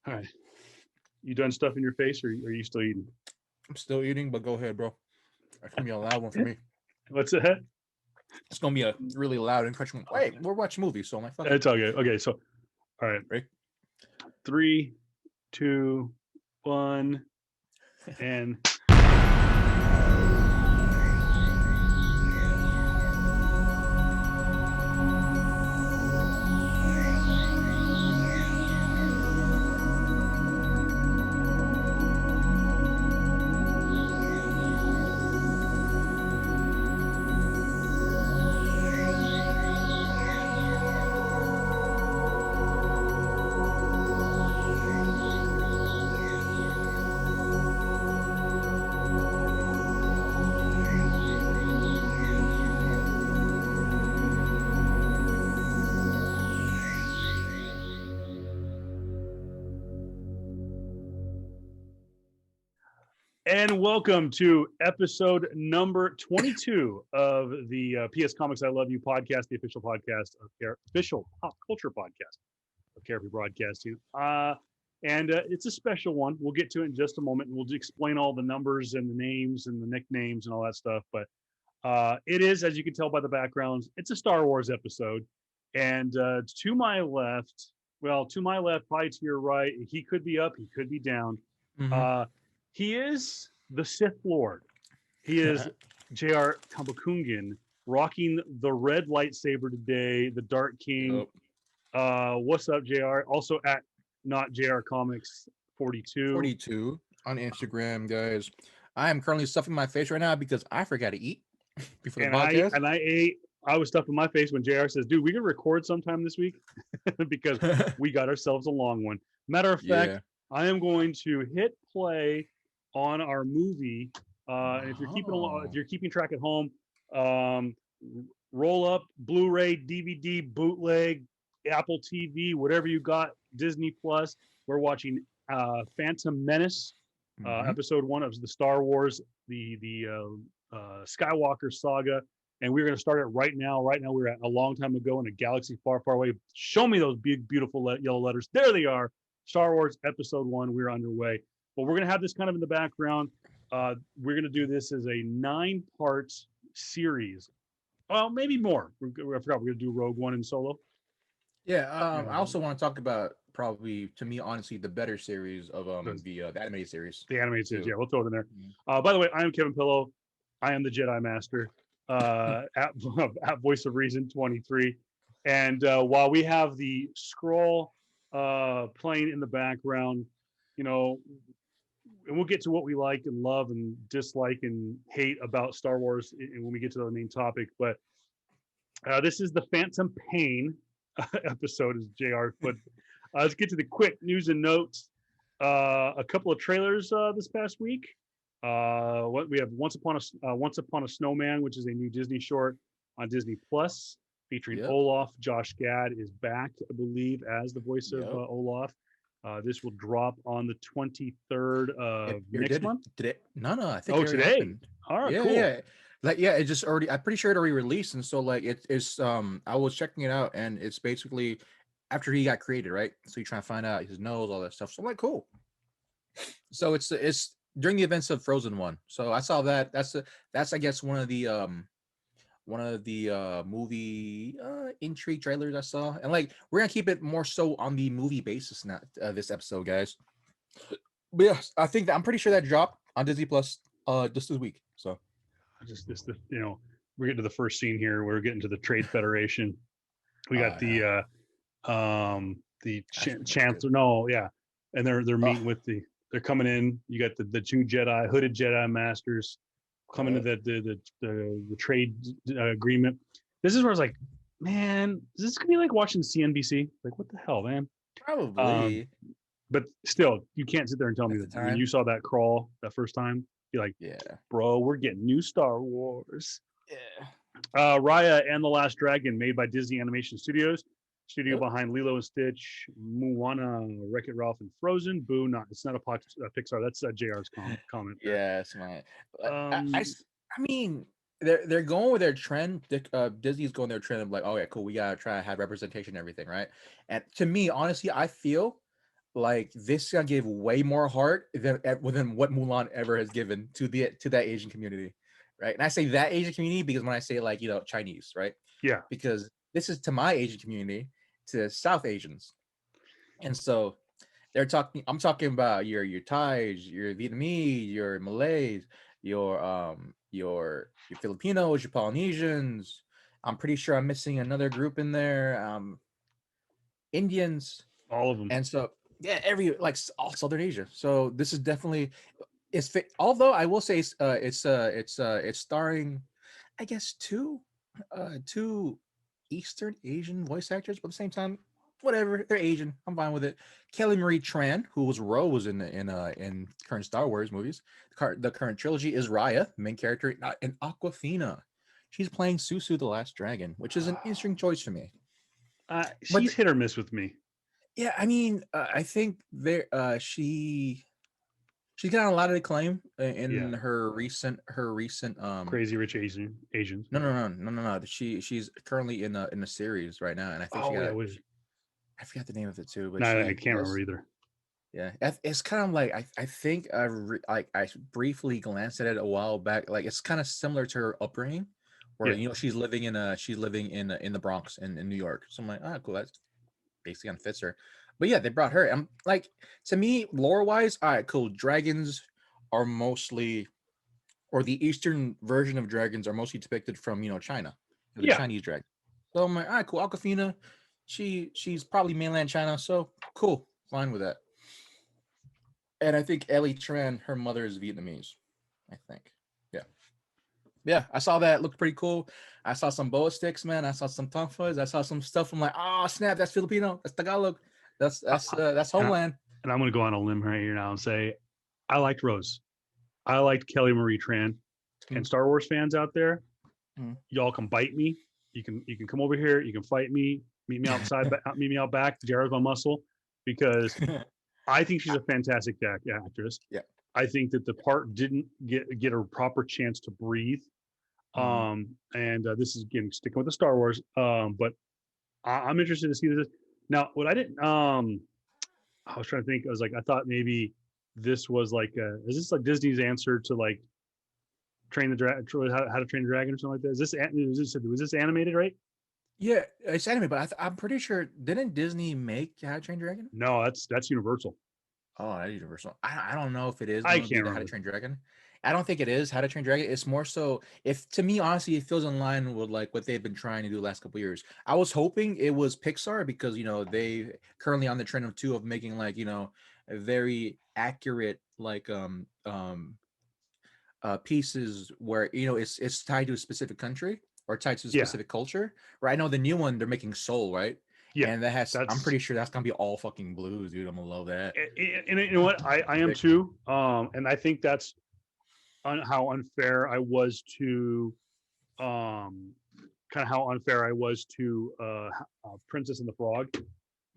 All right. You done stuffing your face, or are you still eating? I'm still eating, but go ahead, bro. That's gonna be a loud one for me. What's that? It's gonna be a really loud and crunching one. Wait, we're watching movies, so I'm like, fuck it. It's all good. Okay, so all right, Right? 3, 2, 1, and welcome to episode number 22 of the PS Comics I Love You podcast, the official podcast of official pop culture podcast of Carefree Broadcasting. And it's a special one. We'll get to it in just a moment, and we'll explain all the numbers and the names and the nicknames and all that stuff. But it is, as you can tell by the backgrounds, it's a Star Wars episode. And to my left, probably to your right, he could be up, he could be down. Mm-hmm. Uh, he is the Sith Lord. He is J.R. Kambakungan, rocking the red lightsaber today, the Dark King. What's up, JR? Also at not JR Comics 42. 42 on Instagram, guys. I am currently stuffing my face right now because I forgot to eat before the podcast. I ate. I was stuffing my face when JR says, "Dude, we can record sometime this week," because we got ourselves a long one. Matter of fact, I am going to hit play on our movie. And if you're keeping track at home, roll up Blu-ray, DVD, bootleg, Apple TV, whatever you got, Disney Plus. We're watching Phantom Menace, episode 1 of the Star Wars, the Skywalker saga, and we're going to start it right now. Right now, we're at a long time ago in a galaxy far, far away. Show me those big, beautiful yellow letters. There they are. Star Wars Episode 1. We're underway, but we're going to have this kind of in the background. We're going to do this as a 9-part series. Well, maybe more. I forgot we're going to do Rogue One and Solo. Yeah, I also want to talk about probably, to me, honestly, the better series of the animated series. The animated series, yeah, we'll throw it in there. By the way, I am Kevin Pillow. I am the Jedi Master at Voice of Reason 23. And while we have the scroll playing in the background, and we'll get to what we like and love and dislike and hate about Star Wars when we get to the main topic. But this is the Phantom Pain episode, as JR put. Let's get to the quick news and notes. A couple of trailers this past week. What we have: Once Upon a Snowman, which is a new Disney short on Disney Plus, featuring Olaf. Josh Gad is back, I believe, as the voice of Olaf. This will drop on the 23rd of next month. Today? No, I think today. Happened. All right, cool. Yeah. It just already. I'm pretty sure it already released, and so it's. I was checking it out, and it's basically after he got created, right? So you're trying to find out his nose, all that stuff. So I'm like, cool. So it's during the events of Frozen 1. So I saw that. That's I guess one of the movie intrigue trailers I saw, and we're gonna keep it more so on the movie basis now this episode, guys. But yeah, I think I'm pretty sure that dropped on Disney Plus just this week. So we're getting to the first scene here. We're getting to the Trade Federation. We got the Chancellor. No, yeah, and they're meeting with they're coming in. You got the two hooded Jedi Masters coming to the trade agreement. This is where I was like, man, is this gonna be like watching CNBC? Like, what the hell, man? Probably. But still, you can't sit there and tell me that when you saw that crawl that first time, you're like, yeah, bro, we're getting new Star Wars. Yeah. Raya and the Last Dragon, made by Disney Animation Studios, studio behind Lilo and Stitch, Moana, Wreck-It Ralph, and Frozen. Boo! It's not a Pixar. That's JR's comment. Yeah, it's mine. I mean, they're going with their trend. Disney's going their trend of like, oh yeah, cool. We gotta try to have representation and everything, right? And to me, honestly, I feel like this gonna give way more heart than what Mulan ever has given to that Asian community, right? And I say that Asian community because when I say like Chinese, right? Yeah, Because this is to my Asian community, to South Asians, and so they're talking. I'm talking about your Thais, your Vietnamese, your Malays, your Filipinos, your Polynesians. I'm pretty sure I'm missing another group in there. Indians, all of them. and so yeah, every like all Southern Asia. So this is definitely although I will say it's starring, I guess two Eastern Asian voice actors, but at the same time, whatever, they're Asian. I'm fine with it. Kelly Marie Tran, who was Rose in current Star Wars movies, the current trilogy, is Raya, main character, in Aquafina. She's playing Susu the Last Dragon, which is an interesting choice for me. But She's hit or miss with me. yeah, I mean, I think she's gotten a lot of acclaim Yeah, in her recent Crazy Rich Asians. no, no, no, no, no, no. She's currently in a series right now, and I think she Oh yeah, got, was I forgot the name of it too, but no, I she can't remember does. either. Yeah, it's kind of like I think like I briefly glanced at it a while back. Like it's kind of similar to her upbringing, where Yeah, she's living in the Bronx in New York. So I'm like, ah, cool. That's basically kind of fits her. But yeah, they brought her. I'm like, to me, lore wise, all right, cool. Dragons are mostly, or the Eastern version of dragons are mostly depicted from China, the yeah. Chinese dragon. So I'm like, all right, cool. Aquafina, she's probably mainland China, so cool, fine with that. And I think Ellie Tran, her mother is Vietnamese. I think, yeah, yeah. I saw that, looked pretty cool. I saw some boa sticks, man. I saw some tongue fuzz. I saw some stuff. I'm like, oh snap, that's Filipino. That's Tagalog. That's I, that's uh, that's and, I, homeland. and I'm going to go on a limb right here now and say I liked Rose. I liked Kelly Marie Tran. And Mm, Star Wars fans out there, mm. y'all can bite me. You can come over here. You can fight me. Meet me outside. Meet me out back. Jared's my muscle because I think she's a fantastic actress. Yeah. I think that the part didn't get a proper chance to breathe. Mm, And this is again sticking with the Star Wars. But I'm interested to see this. Now, what I didn't, I was trying to think. I was like, I thought maybe this was like, is this like Disney's answer to like Train the Dragon, How to Train the Dragon or something like that? Was this animated, right? yeah, it's anime, but I'm pretty sure, didn't Disney make How to Train Dragon? No, that's Universal. Oh, that is Universal. I don't know if it is I going to be can't the How to remember. Train Dragon. I don't think it is How to Train Dragon. It's more so, if to me, honestly, it feels in line with like what they've been trying to do the last couple of years. I was hoping it was Pixar because they currently on the trend of making like a very accurate like pieces where it's tied to a specific country or tied to a Yeah, specific culture. Right? I know the new one they're making Soul, right? yeah. And that has, I'm That's pretty sure that's gonna be all fucking blues, dude. I'm gonna love that. and you know what I am Sick. too. And I think that's how unfair I was to um kind of how unfair I was to Princess and the Frog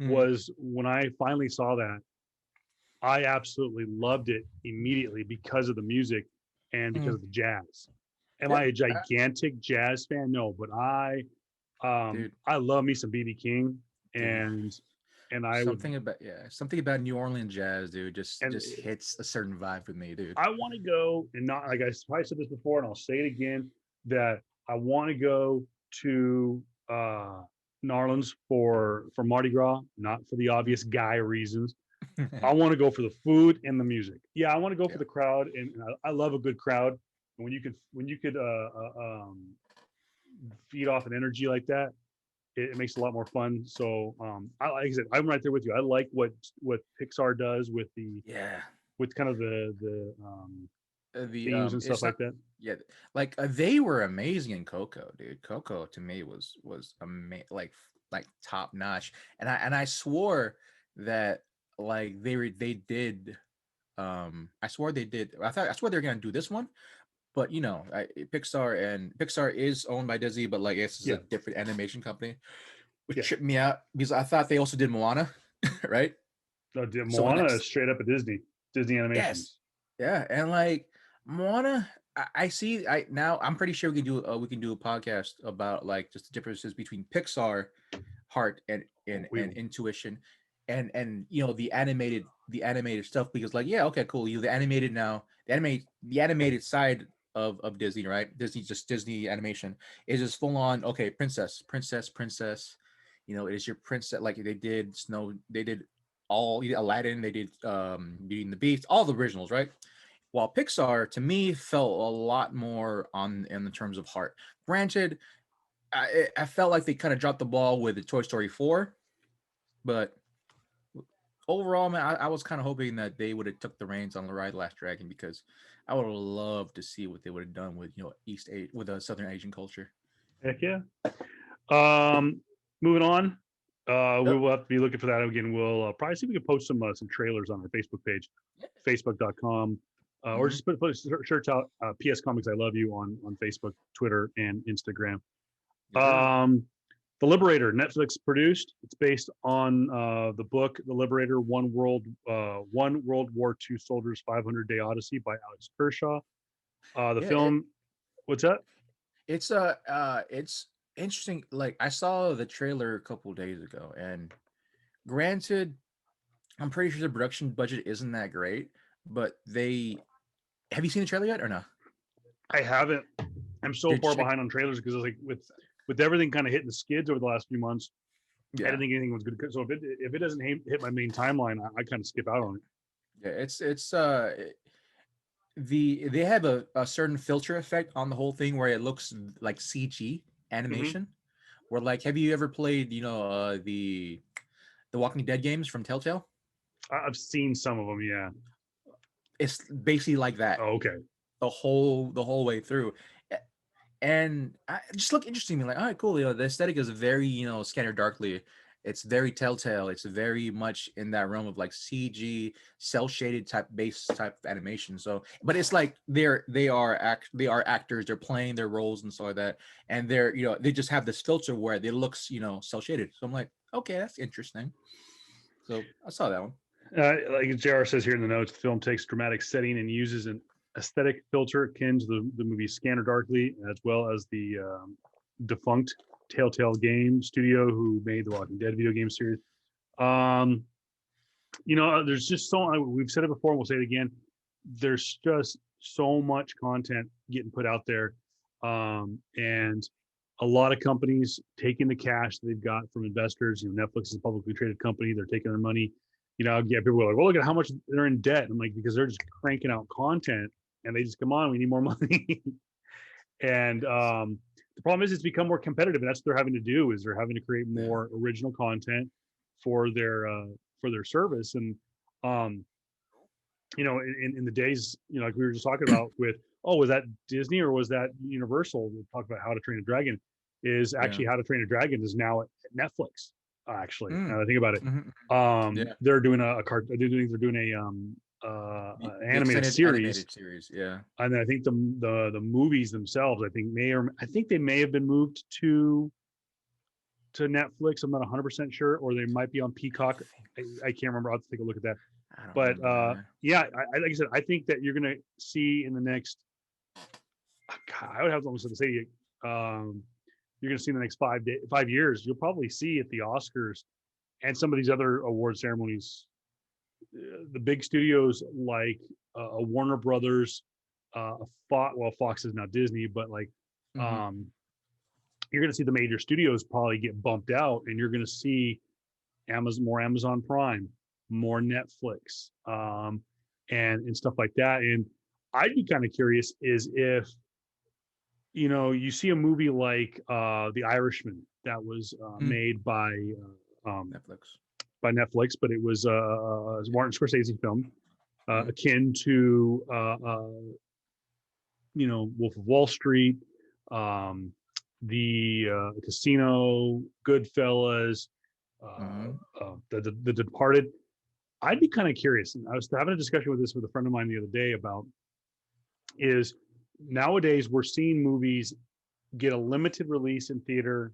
Mhm. was when I finally saw that. I absolutely loved it immediately because of the music and because Mhm. of the jazz. Am Yeah, I a gigantic jazz fan? No, but dude, I love me some BB King dude. and I would Something about New Orleans jazz, dude, just and just hits a certain vibe with me, dude. I want to go and not like I probably said this before and I'll say it again that I want to go to New Orleans for Mardi Gras, not for the Mhm. obvious guy reasons. I want to go for the food and the music. Yeah, I want to go for Yeah, the crowd, and I love a good crowd. And when you could feed off an energy like that, it makes it a lot more fun. So like I said, I'm right there with you. I like what Pixar does yeah. with kind of the The themes and stuff it's like not, that. yeah, like they were amazing in Coco, dude. Coco to me was like top notch, and I swore that like they did. I swore they did. I swore they were gonna do this one, but Pixar is owned by Disney, but like it's a Yeah, different animation company, which yeah. tripped me out because I thought they also did Moana, right? No, So when Moana is straight up a Disney yes, Animations. yeah, and like Moana, I see. I'm pretty sure we can do a podcast about like just the differences between Pixar heart and We intuition, and the animated stuff, because like, yeah, okay, cool, the animated now, the animated side of Disney, right? Disney animation is just full on, okay, princess, it is your princess, like they did Snow, they did Aladdin, they did Beauty and the Beast, all the originals, right? While Pixar to me felt a lot more on in the terms of heart. Granted, I felt like they kind of dropped the ball with the Toy Story 4, but overall, man, I was kind of hoping that they would have took the reins on the Ride the Last Dragon, because I would have loved to see what they would have done with with a Southern Asian culture. Heck yeah. Moving on. We Yep. will have to be looking for that again. We'll probably see if we can post some trailers on our Facebook page, facebook.com, or just put a search out PS Comics I Love You on Facebook, Twitter, and Instagram. Yes, sir. The Liberator, Netflix produced. It's based on the book The Liberator, One World War II Soldier's 500-Day Odyssey by Alex Kershaw. The Yeah, film, what's that? it's interesting. Like, I saw the trailer a couple days ago, and granted, I'm pretty sure the production budget isn't that great, but they have you seen the trailer yet or no? I haven't. I'm so Dude, far check. behind on trailers because like with everything kind of hitting the skids over the last few months, I Yeah, didn't think anything was good. So if it doesn't hit my main timeline, I kind of skip out on it. yeah, they have a certain filter effect on the whole thing where it looks like CG Hmm. animation. Where, like, have you ever played the Walking Dead games from Telltale? I've seen some of them. Yeah. It's basically like that Oh, okay. the whole way through. And it just look interesting. Like, all right, cool. The aesthetic is very, scattered darkly. It's very Telltale. It's very much in that realm of like CG, cell shaded type of animation. So, but it's like they are actors. They're playing their roles and stuff like that. And they just have this filter where it looks, cell shaded. So I'm like, okay, that's interesting. So I saw that one. Like JR says here in the notes, the film takes dramatic setting and uses an aesthetic filter akin to the movie Scanner Darkly, as well as the defunct Telltale Game Studio who made the Walking Dead video game series. Um, there's just we've said it before, and we'll say it again. There's just so much content getting put out there, and a lot of companies taking the cash that they've got from investors. Netflix is a publicly traded company; they're taking their money. Yeah, people are like, "Well, look at how much they're in debt." I'm like, because they're just cranking out content, and they just come on, we need more money. And the problem is, it's become more competitive, and that's what they're having to do. Is they're having to create Yeah. more original content for their service. And um, in the days, like we were just talking about with, oh, was that Disney or was that Universal? We talked about How to Train a Dragon. Is Yeah. actually How to Train a Dragon is now at Netflix. Actually, now Mm. that I think about it, Mhm. Yeah. they're doing a card. They're doing a The animated extended series, animated series. Yeah. and then I think the movies themselves, I think they may have been moved to Netflix. I'm not 100% sure, or they might be on Peacock. I can't remember. I'll have to take a look at that. I don't But remember either. yeah, like I said, I think that you're gonna see in the next. God, I would have almost to say, you're gonna see in the next 5 years. You'll probably see at the Oscars and some of these other award ceremonies, the big studios like a Warner Brothers, Fox is now Disney, but like Hmm. um, you're going to see the major studios probably get bumped out, and you're going to see more Amazon Prime, more Netflix, and stuff like that. And I'd be kind of curious is if you see a movie like The Irishman that was Mm. made Netflix. by Netflix, but it was a Martin Scorsese film, Mm. akin to Wolf of Wall Street, um, the Casino, Goodfellas, Hmm. the Departed. I'd be kind of curious. And I was having a discussion with a friend of mine the other day about is nowadays we're seeing movies get a limited release in theater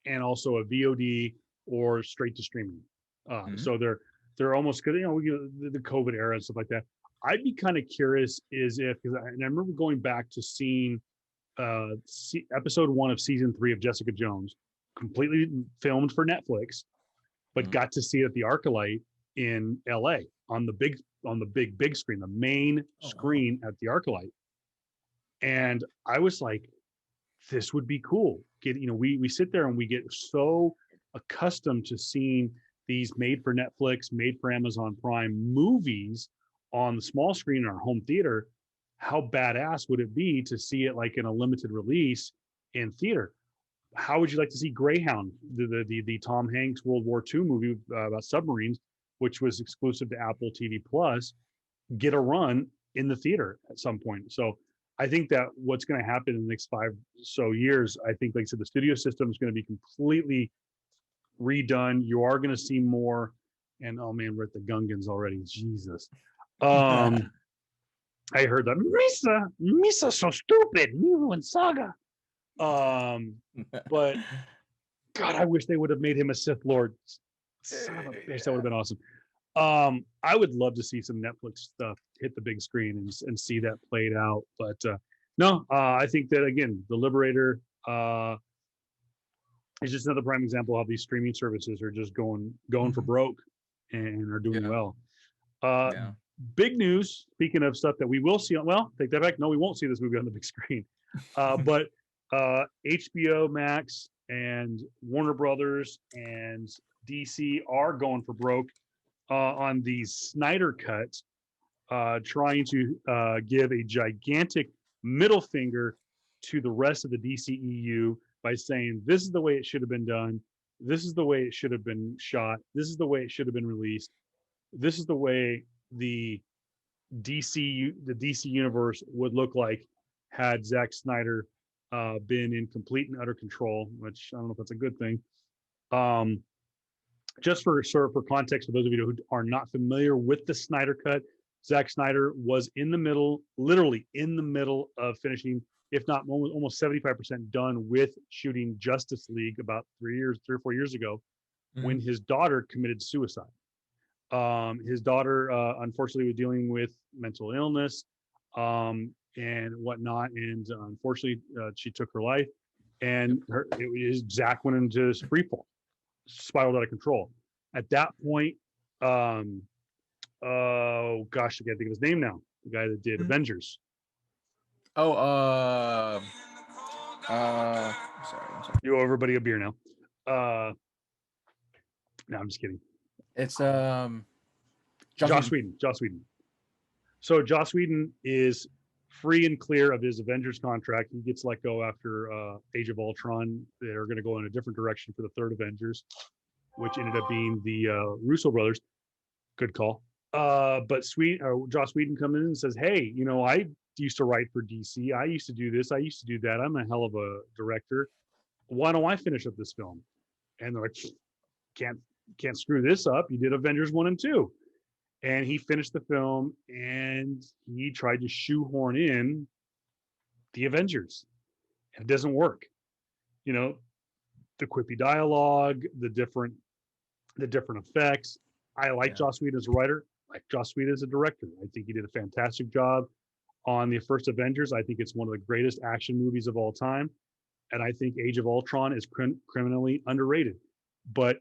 and also a VOD or straight to streaming. Hmm. So they're almost good. The COVID era and stuff like that. I'd be kind of curious is if because I remember going back to seeing episode 1 of season 3 of Jessica Jones, completely filmed for Netflix, but got to see it at the ArcLight in LA on the big screen, the main screen at the ArcLight. And I was like, this would be cool. We sit there and we get so accustomed to seeing these made for Netflix, made for Amazon Prime movies on the small screen in our home theater. How badass would it be to see it like in a limited release in theater? How would you like to see Greyhound, the Tom Hanks World War II movie about submarines, which was exclusive to Apple TV Plus, get a run in the theater at some point? So I think that what's going to happen in the next 5 so years, I think, like I said, the studio system is going to be completely redone. You are going to see more, and oh man, we're at the Gungans already. Jesus. I heard that Misa so stupid, Miru and Saga. But God, I wish they would have made him a Sith Lord. Son of a bitch, that would have been awesome. I would love to see some Netflix stuff hit the big screen and see that played out. But no, I think that again, The Liberator is just another prime example of how these streaming services are just going for broke and are doing well. Big news. Speaking of stuff that we will see take that back. No, we won't see this movie on the big screen. But HBO Max and Warner Brothers and DC are going for broke on the Snyder Cut, trying to give a gigantic middle finger to the rest of the DCEU by saying this is the way it should have been done, this is the way it should have been shot, this is the way it should have been released, this is the way the DC universe would look like had Zack Snyder been in complete and utter control, which I don't know if that's a good thing. Just for context, for those of you who are not familiar with the Snyder Cut, Zack Snyder was literally in the middle of finishing, if not almost 75% done with shooting Justice League about 3 or 4 years ago, when his daughter committed suicide. His daughter, unfortunately, was dealing with mental illness and whatnot, and unfortunately, she took her life. And Zach went into this free fall, spiraled out of control. At that point, oh gosh, I can't think of his name now. The guy that did Avengers. Sorry. You owe everybody a beer now. No, I'm just kidding. It's Joss Whedon. So Joss Whedon is free and clear of his Avengers contract. He gets let go after Age of Ultron. They're going to go in a different direction for the third Avengers, which ended up being the Russo brothers. Good call. But Joss Whedon comes in and says, hey, I used to write for DC. I used to do this. I used to do that. I'm a hell of a director. Why don't I finish up this film? And they're like, can't screw this up. You did Avengers 1 and 2. And he finished the film and he tried to shoehorn in the Avengers. And it doesn't work. The quippy dialogue, the different effects. I like Joss Whedon as a writer. I like Joss Whedon as a director. I think he did a fantastic job on the first Avengers. I think it's one of the greatest action movies of all time. And I think Age of Ultron is criminally underrated. But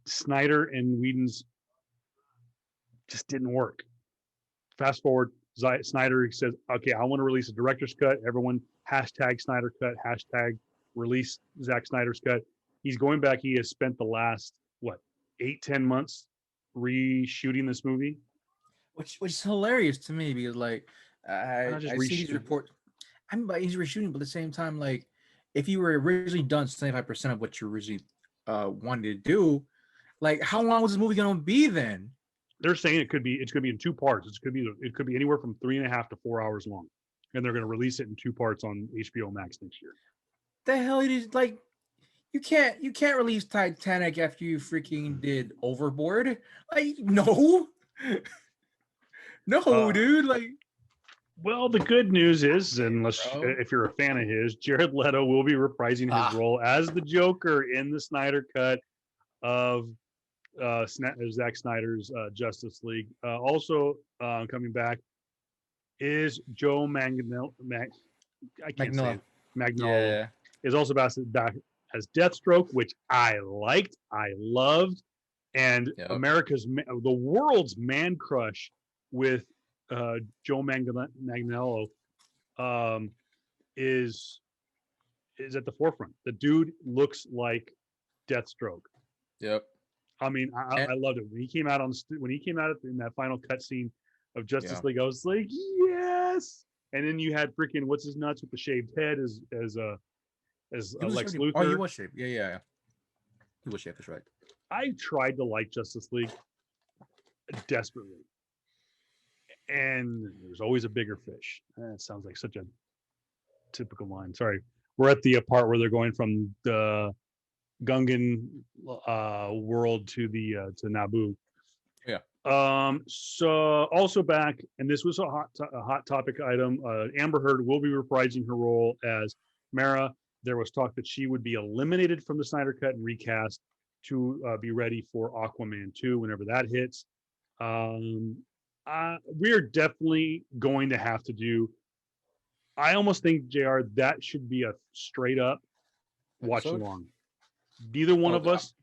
Snyder and Whedon's just didn't work. Fast forward, Snyder says, okay, I want to release a director's cut. Everyone hashtag Snyder cut, hashtag release Zack Snyder's cut. He's going back. He has spent the last, 8-10 months reshooting this movie. Which is hilarious to me because I see these reports. He's reshooting, but at the same time, if you were originally done 75% of what you originally wanted to do, how long was this movie going to be then? They're saying it's going to be in 2 parts. It could be anywhere from 3.5 to 4 hours long, and they're going to release it in 2 parts on HBO Max next year. The hell it is you can't release Titanic after you freaking did Overboard. No, dude. Well, the good news is, if you're a fan of his, Jared Leto will be reprising his role as the Joker in the Snyder Cut of Zack Snyder's Justice League. Also coming back is Joe Manganiello. Is also back as Deathstroke, which I liked. I loved. and Yep. the world's man crush with Joe Manganiello is at the forefront. The dude looks like Deathstroke. Yep. I mean, And I loved it when he came out in that final cutscene of Justice yeah. League. I was like, yes. And then you had freaking what's his nuts with the shaved head as He was Lex already, oh, he Luthor. was shaved. Yeah. He was shaved, that's right. I tried to like Justice League desperately, and there's always a bigger fish. That sounds like such a typical line. Sorry, we're at the part where they're going from the Gungan world to the to Naboo. Yeah. So also back, and this was a hot topic item. Amber Heard will be reprising her role as Mara. There was talk that she would be eliminated from the Snyder Cut and recast to be ready for Aquaman 2 whenever that hits. We're definitely going to have to do. I almost think JR that should be a straight up watch Episode? along. Neither one Oh, of us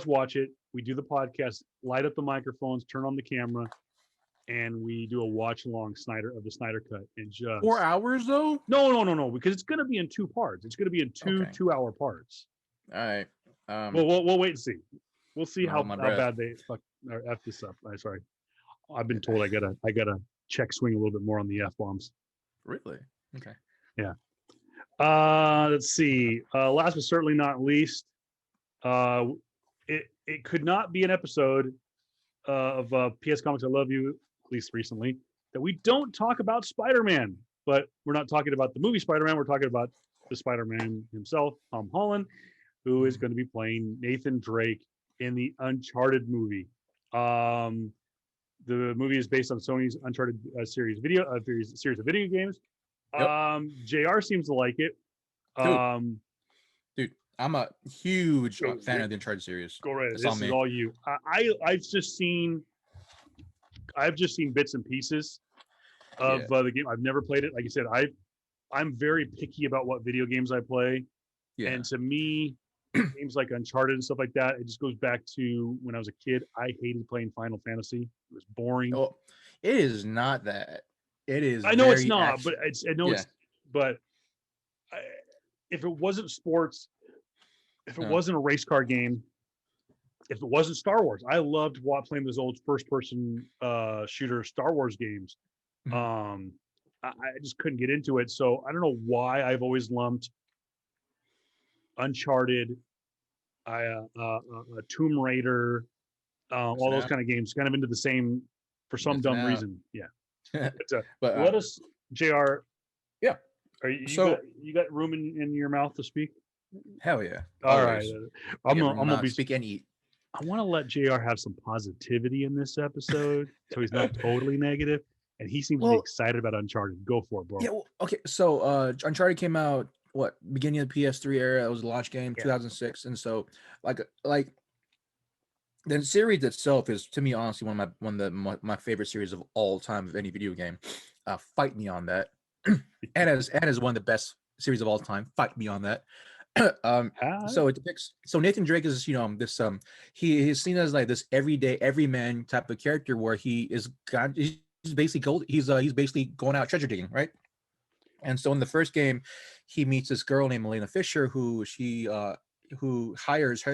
watch it. We do the podcast, light up the microphones, turn on the camera, and we do a watch along of the Snyder Cut. And just 4 hours though? no, because it's going to be in 2 parts. It's going to be in two Okay. 2-hour parts. All right. Well, we'll wait and see. We'll see how breath. bad they fuck or f this up. I'm sorry. I've been told I gotta check swing a little bit more on the f bombs. Really? Okay. Yeah. Let's see. Last but certainly not least, it could not be an episode of PS Comics I Love You, at least recently, that we don't talk about Spider-Man. But we're not talking about the movie Spider-Man. We're talking about the Spider-Man himself, Tom Holland, who is going to be playing Nathan Drake in the Uncharted movie. The movie is based on Sony's Uncharted series of video games. Yep. JR seems to like it. Dude, I'm a huge fan of the Uncharted series. Go right. That's This all me. is all you. I've just seen bits and pieces of the game. I've never played it. Like I said, I'm very picky about what video games I play. Yeah. And to me, games like Uncharted and stuff like that, it just goes back to when I was a kid. I hated playing Final Fantasy. It was boring. Oh, it is not that. It is. I know it's very not, but Yeah. but if it wasn't sports, if it wasn't a race car game, if it wasn't Star Wars, I loved playing those old first-person shooter Star Wars games. Mhm. I just couldn't get into it, so I don't know why I've always lumped Uncharted, Tomb Raider, all those kind of games, kind of into the same for some Missing dumb out. reason. Yeah. But Let us, JR. Yeah. Are you So- you got room in your mouth to speak? hell yeah. All right. Always. I'm Yeah, gonna be. speak and eat. I want to let JR have some positivity in this episode, so he's not totally negative. And he seems to be Well- excited about Uncharted. Go for it, bro. Yeah. Well, okay. So Uncharted came out beginning of the PS3 era. It was a launch game, 2006, and so like the series itself is, to me, honestly, one of my favorite series of all time of any video game. Fight me on that. and as one of the best series of all time. Fight me on that. So it depicts. So Nathan Drake is this he is seen as like this everyday everyman type of character where he's basically he's basically going out treasure digging, right? And so in the first game, he meets this girl named Elena Fisher who hires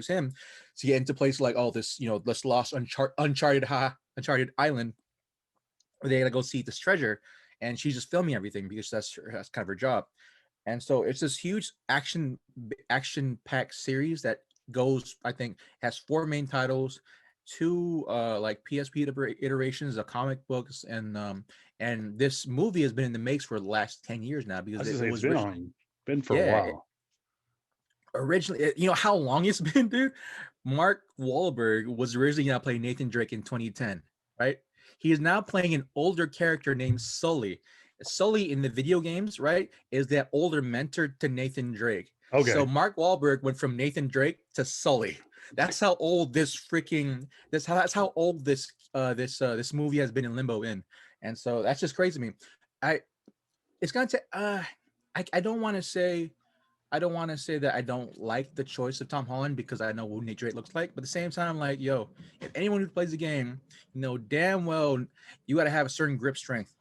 him to get into places like this this lost uncharted island where they gotta go see this treasure, and she's just filming everything because that's kind of her job. And so it's this huge action packed series that goes, I think, has 4 main titles, 2 like PSP iterations of comic books, and this movie has been in the makes for the last 10 years now because it was been for a while. Originally, how long it's been, dude? Mark Wahlberg was originally playing Nathan Drake in 2010, right? He is now playing an older character named Sully. Sully in the video games, right, is that older mentor to Nathan Drake. Okay. So Mark Wahlberg went from Nathan Drake to Sully. That's how old this movie has been in limbo in. And so that's just crazy to me. I don't want to say I don't want to say that I don't like the choice of Tom Holland because I know what Nate Drake looks like, but at the same time, like, yo, if anyone who plays the game, you know damn well you got to have a certain grip strength.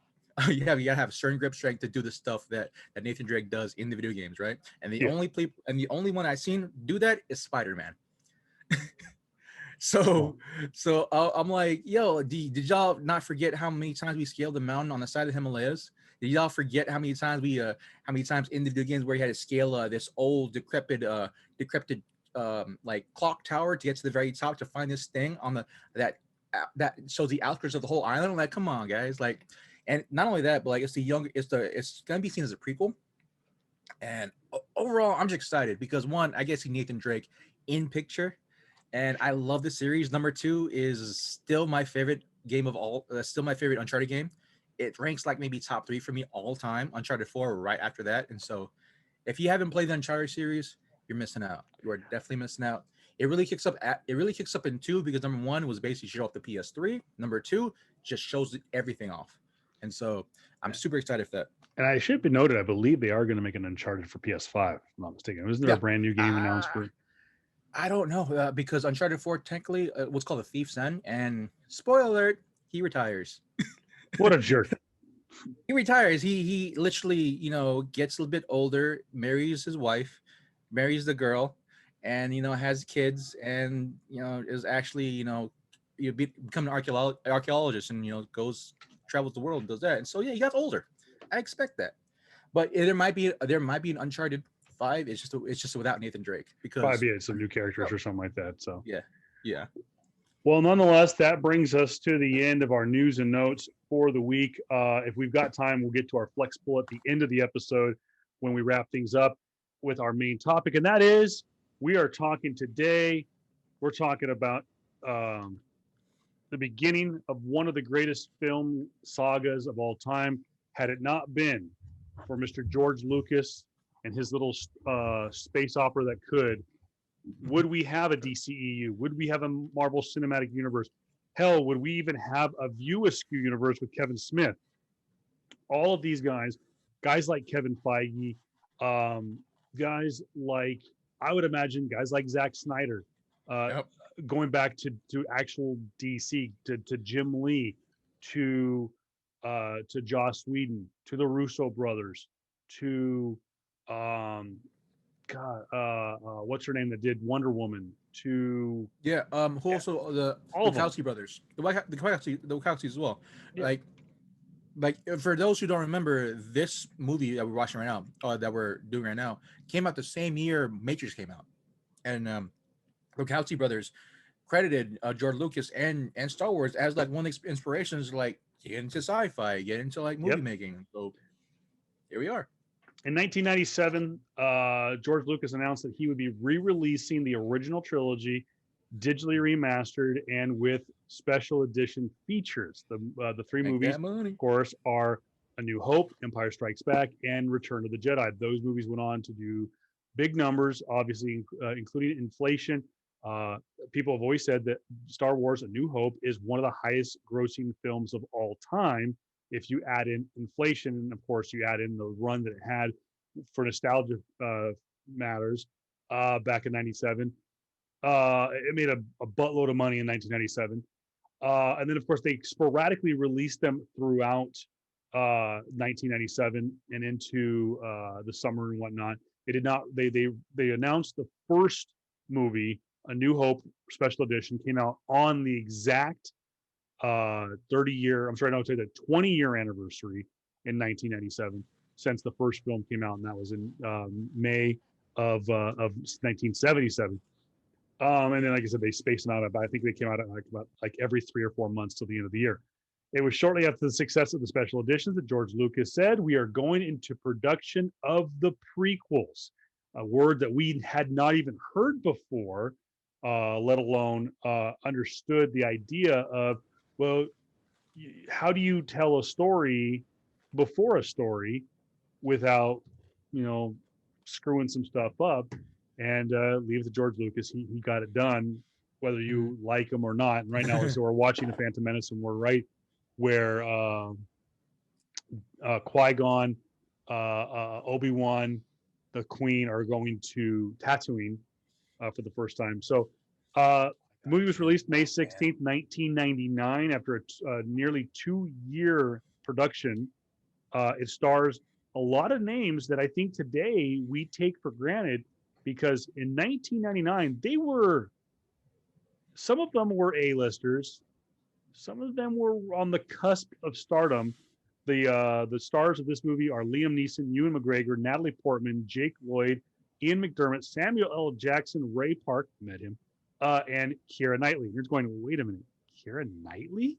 You gotta have a certain grip strength to do the stuff that Nathan Drake does in the video games, right? And Yeah. the only one I've seen do that is Spider-Man. Well, I'm like, yo, did y'all not forget how many times we scaled the mountain on the side of the Himalayas? Did y'all forget how many times how many times in the video games where you had to scale this old decrepit like clock tower to get to the very top to find this thing on the that shows the outskirts of the whole island? Like, come on, guys, like, and not only that, but like it's gonna be seen as a prequel, and overall, I'm just excited because one, I get to see Nathan Drake in picture, and I love the series. Number two is still my favorite game of all. Still my favorite Uncharted game. It ranks like maybe top three for me all time. Uncharted 4 right after that. And so, if you haven't played the Uncharted series, you're missing out. You are definitely missing out. It really kicks up in two because number one was basically show off the PS3. Number two just shows everything off. And so I'm super excited for that. and I should be noted, I believe they are going to make an Uncharted for PS5. If I'm not mistaken. Isn't there Yeah. a brand new game announced for? I don't know because Uncharted 4 technically what's called a Thief's End, and spoiler alert, he retires. What a jerk! He retires. He literally gets a little bit older, marries his wife, marries the girl, and has kids, and is actually become an archaeologist, and travels the world and does that. And so yeah, he got older. I expect that, but there might be an Uncharted 5. It's just without Nathan Drake because Probably some new characters or something like that. So yeah. well, nonetheless, that brings us to the end of our news and notes for the week. If we've got time, we'll get to our flex pull at the end of the episode when we wrap things up with our main topic. And that is, we are talking today, we're talking about the beginning of one of the greatest film sagas of all time. Had it not been for Mr. George Lucas and his little space opera that could, would we have a DCEU? Would we have a Marvel Cinematic Universe? Hell, would we even have a View Askew universe with Kevin Smith? All of these guys like Kevin Feige, guys like, I would imagine guys like Zack Snyder, Yep. going back to actual DC, to Jim Lee, to Joss Whedon, to the Russo brothers, to what's her name that did Wonder Woman, to Yeah. Who also all the of them. Wachowski brothers, the Wachowskis as well. Yeah. Like for those who don't remember, this movie that we're watching right now, that we're doing right now, came out the same year Matrix came out, and the Wachowski brothers credited George Lucas and Star Wars as like one of the inspirations, like get into sci-fi, get into like movie Yep. making. So here we are. In 1997, George Lucas announced that he would be re-releasing the original trilogy, digitally remastered and with special edition features. The three Make movies, that money. of course, are A New Hope, Empire Strikes Back, and Return of the Jedi. Those movies went on to do big numbers, obviously, including inflation. People have always said that Star Wars: A New Hope is one of the highest grossing films of all time. If you add in inflation, and of course you add in the run that it had for nostalgia matters back in '97, it made a buttload of money in 1997. And then, of course, they sporadically released them throughout 1997 and into the summer and whatnot. They did not. They announced the first movie, A New Hope Special Edition, came out on the exact 30-year. I'm sorry, no, say the 20-year anniversary in 1997 since the first film came out, and that was in May of 1977. And then, like I said, they spaced them out. But I think they came out at like every 3 or 4 months till the end of the year. It was shortly after the success of the special editions that George Lucas said, "We are going into production of the prequels," a word that we had not even heard before, let alone understood the idea of, well, how do you tell a story before a story without, screwing some stuff up? And leave it to George Lucas. He got it done, whether you like him or not. And right now, so we're watching the Phantom Menace, and we're right where Qui-Gon, Obi-Wan, the Queen are going to Tatooine for the first time. So the movie was released May 16th, 1999, after a nearly 2-year production. It stars a lot of names that I think today we take for granted, because in 1999 some of them were A-listers, some of them were on the cusp of stardom. The stars of this movie are Liam Neeson, Ewan McGregor, Natalie Portman, Jake Lloyd, Ian McDermott, Samuel L. Jackson, Ray Park, met him, and Keira Knightley. You're going, wait a minute, Keira Knightley?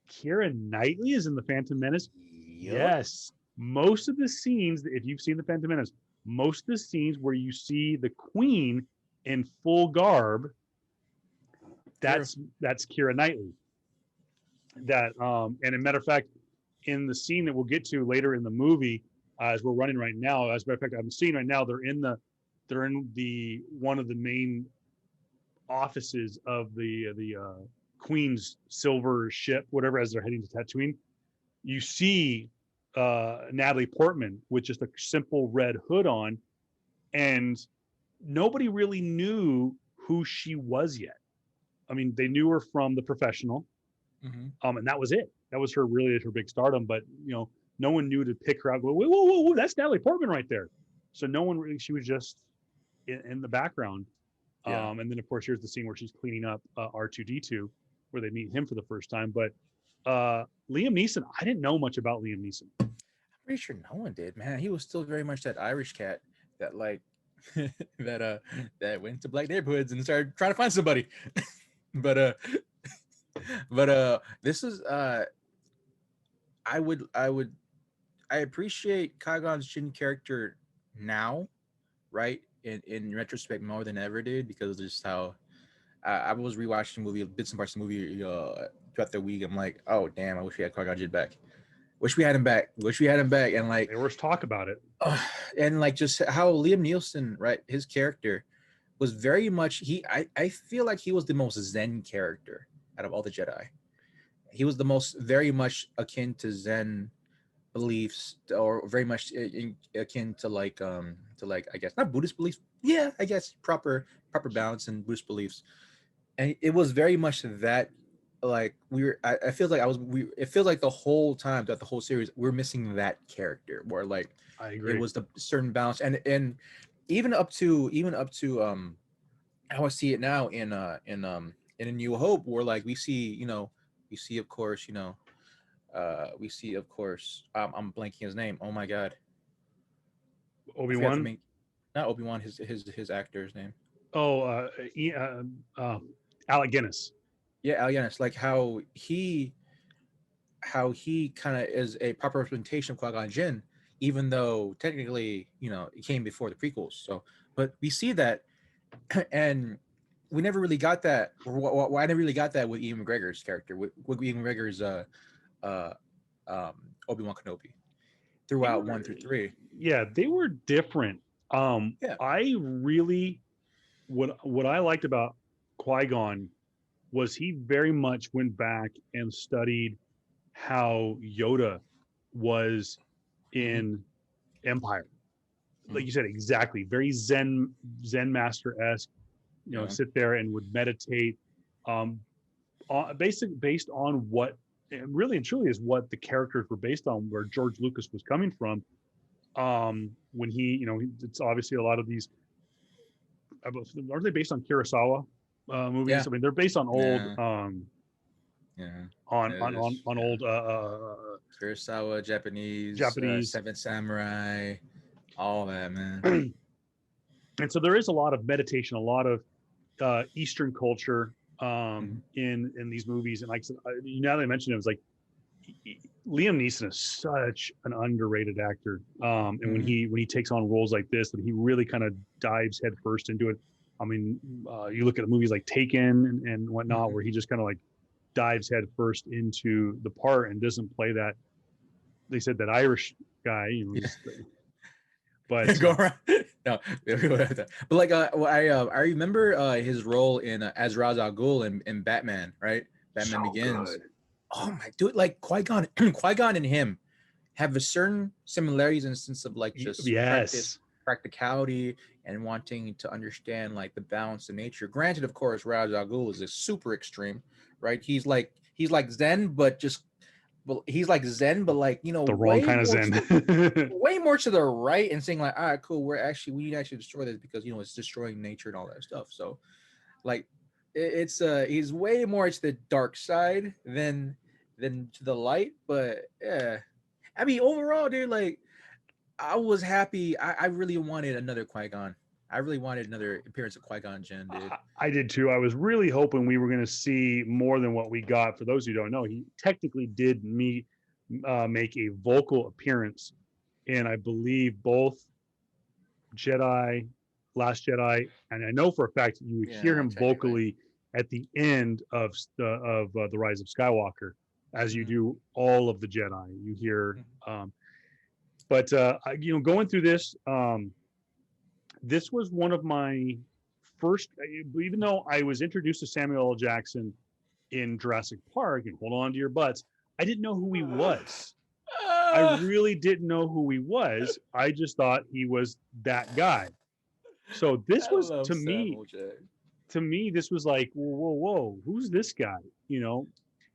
Keira Knightley is in the Phantom Menace? Yep. Yes. Most of the scenes, if you've seen the Phantom Menace, most of the scenes where you see the Queen in full garb, that's Keira Knightley. That and a matter of fact, in the scene that we'll get to later in the movie, as we're running right now, as a matter of fact, I'm seeing right now, they're in the one of the main offices of the Queen's silver ship, whatever, as they're heading to Tatooine. You see Natalie Portman with just a simple red hood on, and nobody really knew who she was yet. I mean, they knew her from The Professional, and that was it. That was her big stardom. But no one knew to pick her out. Go, whoa, whoa, whoa, whoa, that's Natalie Portman right there. So no one really. She was just in the background. Yeah. And then of course here's the scene where she's cleaning up R2-D2, where they meet him for the first time. But Liam Neeson, I didn't know much about Liam Neeson. I'm pretty sure no one did, man. He was still very much that Irish cat that that went to black neighborhoods and started trying to find somebody. but this is I appreciate Qui-Gon Jinn character now, right? In retrospect, more than ever did, because of just how I was rewatching the movie, bits and parts of the movie throughout the week. I'm like, oh damn, I wish we had Qui-Gon Jinn back. Wish we had him back. And like, there was talk about it. And like just how Liam Neeson, right? His character was very much I feel like he was the most Zen character out of all the Jedi. He was the most very much akin to Zen beliefs, or very much akin to like I guess not Buddhist beliefs. Yeah, I guess proper balance in Buddhist beliefs. And it was very much that, like I feel like it feels like the whole time throughout the whole series we're missing that character, where like I agree. It was the certain balance, and even up to how I see it now in A New Hope, where like we see of course I'm blanking his name. Oh my god. Obi-Wan? Not Obi-Wan, his actor's name. Oh, Alec Guinness. Yeah, Alec Guinness. Like how he kind of is a proper representation of Qui-Gon Jinn, even though technically, it came before the prequels. So, but we see that, and we never really got that. Or I never really got that with Ian McGregor's character, with Ian McGregor's Obi-Wan Kenobi throughout 1 through 3. Yeah, they were different. I really what I liked about Qui-Gon was he very much went back and studied how Yoda was in Empire. Like you said, exactly, very Zen master-esque. Sit there and would meditate. Basically based on what, really and truly, is what the characters were based on, where George Lucas was coming from. When he, it's obviously a lot of these. Aren't they based on Kurosawa movies? Yeah. I mean, they're based on old. On old. Kurosawa, Japanese, Seven Samurai, all that, man. And so there is a lot of meditation, a lot of Eastern culture in these movies. And like I said, now that I mentioned it, was like Liam Neeson is such an underrated actor. And when he takes on roles like this, that he really kind of dives headfirst into it. I mean, you look at movies like Taken and whatnot, where he just kind of like dives headfirst into the part and doesn't play that. They said that Irish guy, but go around. No, but like I remember his role in as Ra's al Ghul in Batman, right? Batman Begins. Good. Oh my dude, like Qui-Gon and him have a certain similarities in the sense of like just yes. practice. practicality and wanting to understand like the balance of nature. Granted, of course, Ra's al Ghul is a super extreme, right? He's like Zen, but just well, he's like Zen, but like The wrong kind of Zen. way more to the right, and saying like, all right, cool, we need to actually destroy this because it's destroying nature and all that stuff. So like it's he's way more to the dark side than to the light, but yeah. I mean, overall, dude, like I was happy. I really wanted another Qui-Gon. I really wanted another appearance of Qui-Gon Jinn, dude. I did too. I was really hoping we were going to see more than what we got. For those who don't know, he technically did make a vocal appearance in, I believe, both Jedi, Last Jedi, and I know for a fact you would hear Yeah, him technically. vocally at the end of the Rise of Skywalker, as you Mhm. do all of the Jedi. You hear, but going through this, this was one of my first. Even though I was introduced to Samuel L. Jackson in Jurassic Park, and hold on to your butts, I didn't know who he was. I Ah, really didn't know who he was. I just thought he was that guy. So this I was love Samuel Jackson. to me, this was like, whoa, whoa, whoa, who's this guy? You know?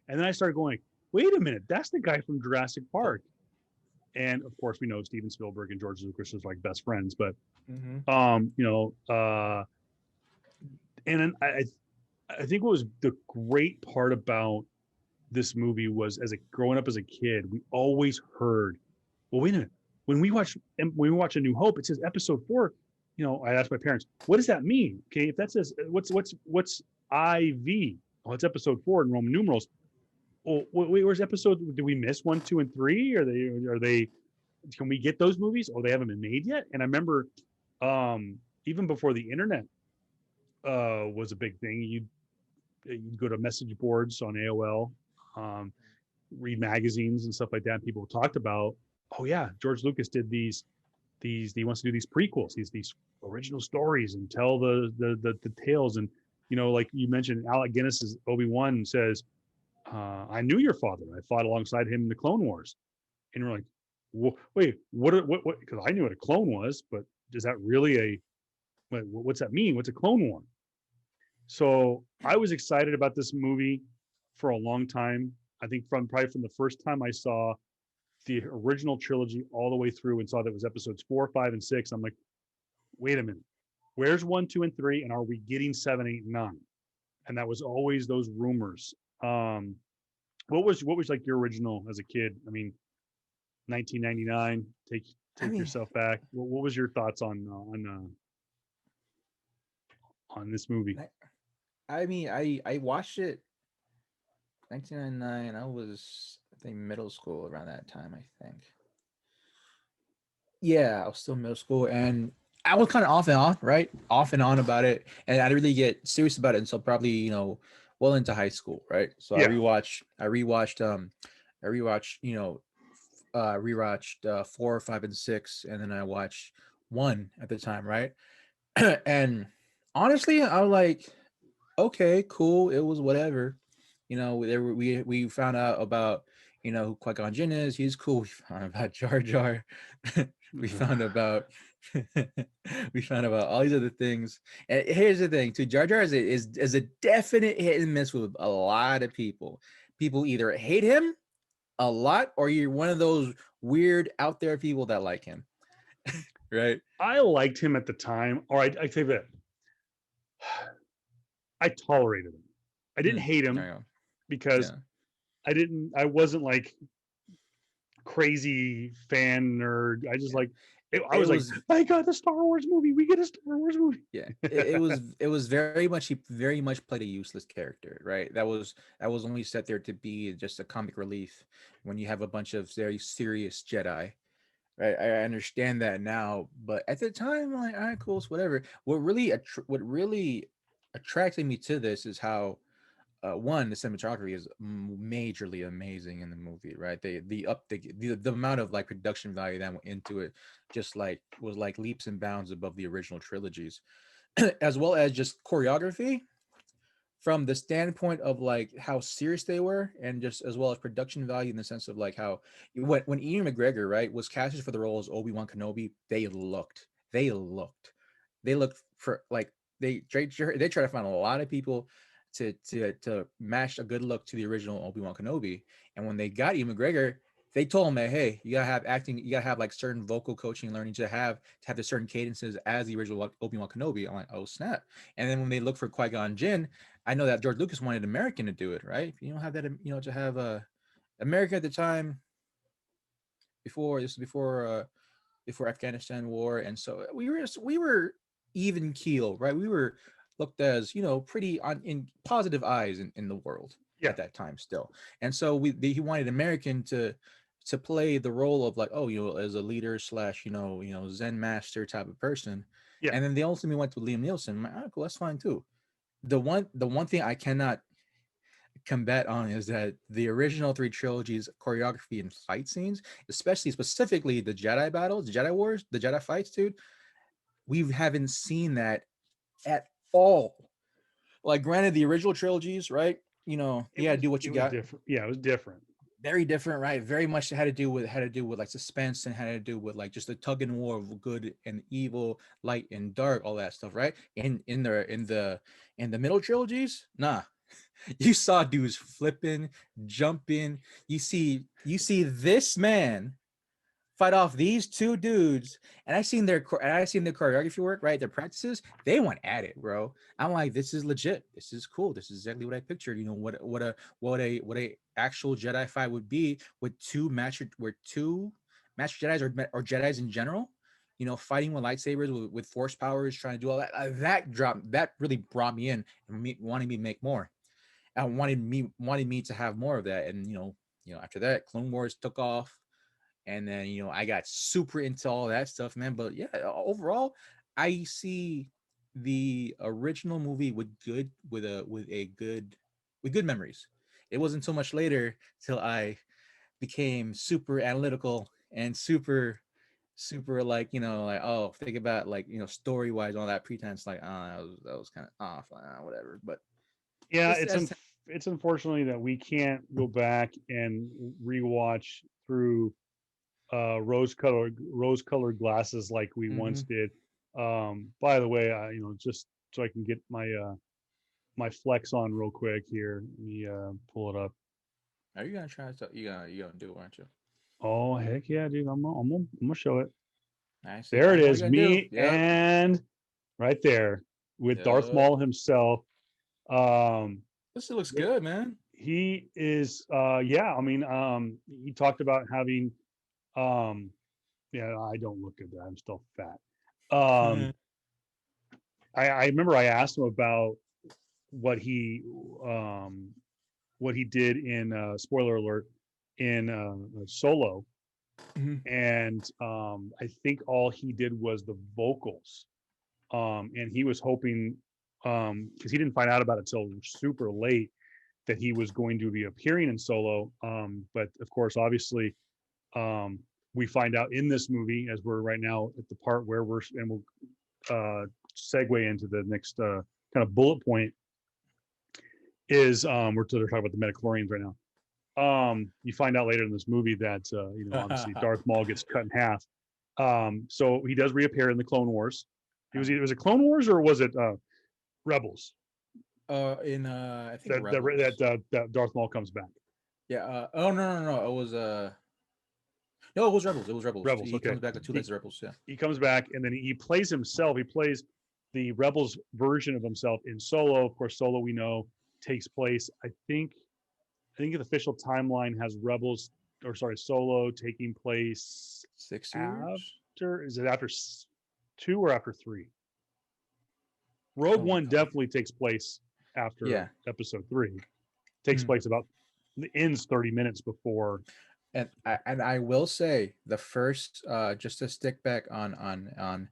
And then I started going, wait a minute, that's the guy from Jurassic Park. And of course, we know Steven Spielberg and George Lucas is like best friends, but Mm-hmm. um, you know, uh, and then I think what was the great part about this movie was as a growing up as a kid, we always heard, well, wait a minute, when we watch A New Hope, it says Episode 4. I asked my parents, what does that mean? Okay, if that says what's IV? Oh, it's Episode 4 in Roman numerals. Oh, wait, where's episode? Did we miss 1, 2, and 3? Are they? Can we get those movies? Oh, they haven't been made yet. And I remember, even before the internet was a big thing, you'd go to message boards on AOL, um, read magazines and stuff like that. And people talked about, oh yeah, George Lucas did these. He wants to do these prequels, these original stories, and tell the tales. And like you mentioned, Alec Guinness's Obi-Wan says, I knew your father. I fought alongside him in the Clone Wars. And we're like, wait, what? Because I knew what a clone was, but is that really what's that mean? What's a clone war? So I was excited about this movie for a long time. I think from the first time I saw the original trilogy all the way through and saw that it was episodes 4, 5, and 6. I'm like, wait a minute, where's 1, 2, and 3, and are we getting 7, 8, and 9? And that was always those rumors. What was like your original as a kid? I mean, 1999. Take I take mean, yourself back. What was your thoughts on this movie? I watched it 1999. I was, I think, middle school around that time. I think. Yeah, I was still in middle school, and I was kind of off and on, right? Off and on about it, and I didn't really get serious about it until probably well into high school, right? So Yeah, I rewatched, rewatched 4, 5, and 6, and then I watched one at the time, right? And honestly, I was like, okay, cool. It was whatever. We found out about who Qui-Gon Jinn is. He's cool. We found out about Jar Jar. we found about we found about all these other things. And here's the thing: too, Jar Jar is a definite hit and miss with a lot of people. People either hate him a lot, or you're one of those weird out there people that like him, right? I liked him at the time. Or I say that I tolerated him. I didn't hate There him you go. because Yeah. I wasn't like crazy fan nerd. I just Yeah. like I It was like, was I got the Star Wars movie. We get a Star Wars movie. Yeah, it was very much, he very much played a useless character, right? That was only set there to be just a comic relief when you have a bunch of very serious Jedi. Right? I understand that now, but at the time, I'm like, all right, cool, it's whatever. What really attracted me to this is how one, the cinematography is majorly amazing in the movie, right? The amount of like production value that went into it just like was like leaps and bounds above the original trilogies, as well as just choreography from the standpoint of like how serious they were, and just as well as production value in the sense of like how when Ian McGregor, right, was casted for the role as Obi-Wan Kenobi, they looked they looked. They looked for like they try to find a lot of people to match a good look to the original Obi-Wan Kenobi. And when they got Ewan McGregor, they told him that, hey, you gotta have acting, you gotta have like certain vocal coaching learning to have the certain cadences as the original Obi-Wan Kenobi. I'm like, oh snap. And then when they look for Qui-Gon Jinn, I know that George Lucas wanted American to do it, right? If you don't have that, to have America at the time, before Afghanistan war, and so we were even keel, right? We were looked as pretty on in positive eyes in the world Yeah, at that time still, and so he wanted American to play the role of like, oh, as a leader slash Zen master type of person, yeah, and then they ultimately went to Liam Nielsen. I'm like, oh, cool, that's fine too. The one thing I cannot combat on is that the original three trilogies choreography and fight scenes, especially specifically the Jedi battles, the Jedi wars, the Jedi fights, dude, we haven't seen that at all. Like, granted, the original trilogies, right? it You gotta was do what it you was got. different. Yeah, it was different. Very different, right? Very much had to do with like suspense, and had to do with like just the tug and war of good and evil, light and dark, all that stuff, right? In the middle trilogies, nah, you saw dudes flipping, jumping. You see this man fight off these two dudes, and I seen their choreography work, right? Their practices, they went at it, bro. I'm like, this is legit. This is cool. This is exactly what I pictured. What a actual Jedi fight would be with two master Jedi's or Jedi's in general. Fighting with lightsabers with force powers, trying to do all that. That really brought me in and wanting me to make more. I wanted me to have more of that. And after that, Clone Wars took off, and then I got super into all that stuff, man. But yeah, overall, I see the original movie with good memories. It wasn't so much later till I became super analytical and super like like, oh, think about like story wise, all that pretense, like, that was kind of off, whatever. But Yeah, it's as it's unfortunately that we can't go back and rewatch through rose colored glasses like we once mm-hmm. did. By the way, just so I can get my flex on real quick here. Let me pull it up. Are you gonna try to you gonna do it, aren't you? Oh heck yeah, dude! I'm gonna show it. I see. There I it know what is, you're gonna do. me Yep. and right there with Darth Yep. Maul himself. Um, This looks good, man. he is yeah. I mean, he talked about having um, yeah. I don't look good. I'm still fat. Um, I remember I asked him about what he um what he did in spoiler alert in Solo, Mhm. and I think all he did was the vocals, and he was hoping because he didn't find out about it till super late that he was going to be appearing in Solo, but of course, obviously, um, we find out in this movie as we're right now at the part where we'll segue into the next kind of bullet point is we're talking about the Metachlorians right now. You find out later in this movie that obviously Darth Maul gets cut in half. So he does reappear in the Clone Wars. Was it Clone Wars or was it Rebels In I think that Rebels. that Darth Maul comes back? Yeah. Oh, no, no, no. It was no, it was Rebels. It was Rebels. Rebels. He Okay. comes back with two He legs of Rebels. Yeah. he comes back and then he plays himself. He plays the Rebels version of himself in Solo. Of course, Solo we know takes place. I think the official timeline has Rebels or sorry Solo taking place 6 years. after. Is it after two or after three? Rogue Oh my One god. definitely takes place after Yeah. Episode Three. Takes Mhm. place about the ends 30 minutes before. And I will say the first, just to stick back on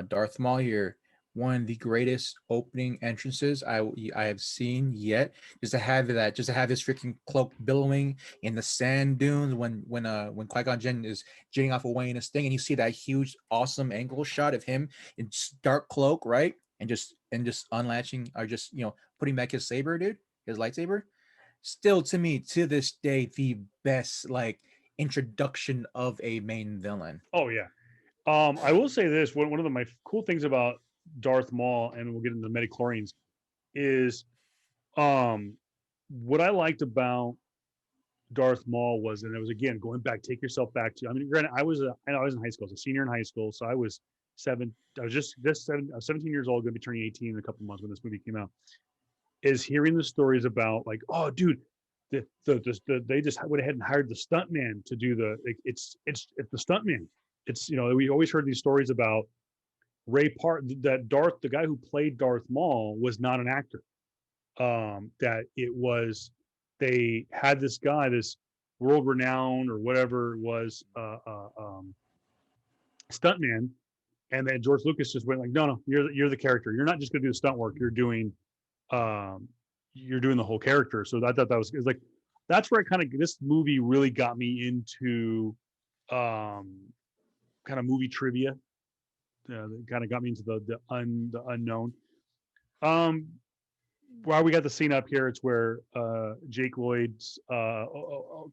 Darth Maul here, one of the greatest opening entrances I have seen yet. Just to have his freaking cloak billowing in the sand dunes when Qui-Gon Jinn is jetting off away in his thing, and you see that huge awesome angle shot of him in dark cloak, right, and just unlatching, or just putting back his saber, dude, his lightsaber. Still, to me, to this day, the best like introduction of a main villain. Oh yeah, I will say this: one of my cool things about Darth Maul, and we'll get into the midichlorians, is um, what I liked about Darth Maul was, and it was again going back, take yourself back to. I mean, granted, I was in high school, I was a senior in high school, so I was seven. I was just seven, I was 17 years old, going to be turning 18 in a couple months when this movie came out. Is hearing the stories about like, oh, dude, they just went ahead and hired the stuntman to do the. Like, it's the stuntman. It's we always heard these stories about that Darth, the guy who played Darth Maul, was not an actor. That it was they had this guy, this world renowned or whatever it was, stuntman, and then George Lucas just went like, no, you're the character. You're not just going to do the stunt work. Um, you're doing the whole character. So I thought that was like that's where it kind of this movie really got me into kind of movie trivia. Kind of got me into the unknown. Um, while we got the scene up here, it's where Jake Lloyd's Anakin.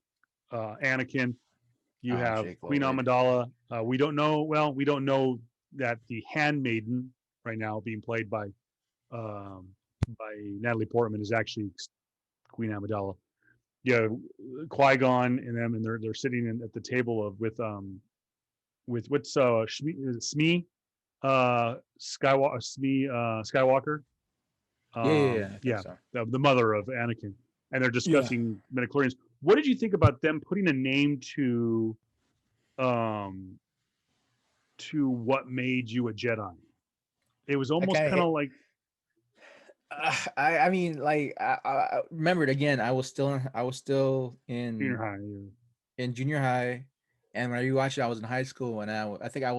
You Oh, have Jake Queen Lloyd. Amidala. We don't know. Well, we don't know that the Handmaiden right now being played um, by Natalie Portman is actually Queen Amidala. Yeah, Qui Gon and them, and they're sitting at the table with what's Smee Skywalker. Yeah, I think Yeah, so. the mother of Anakin, and they're Yeah. discussing midichlorians. What did you think about them putting a name um to what made you a Jedi? It was I almost kind kind of of like I mean, like I remembered again. I was still junior high. Or, in junior high, and when I rewatched it, I was in high school, and I think I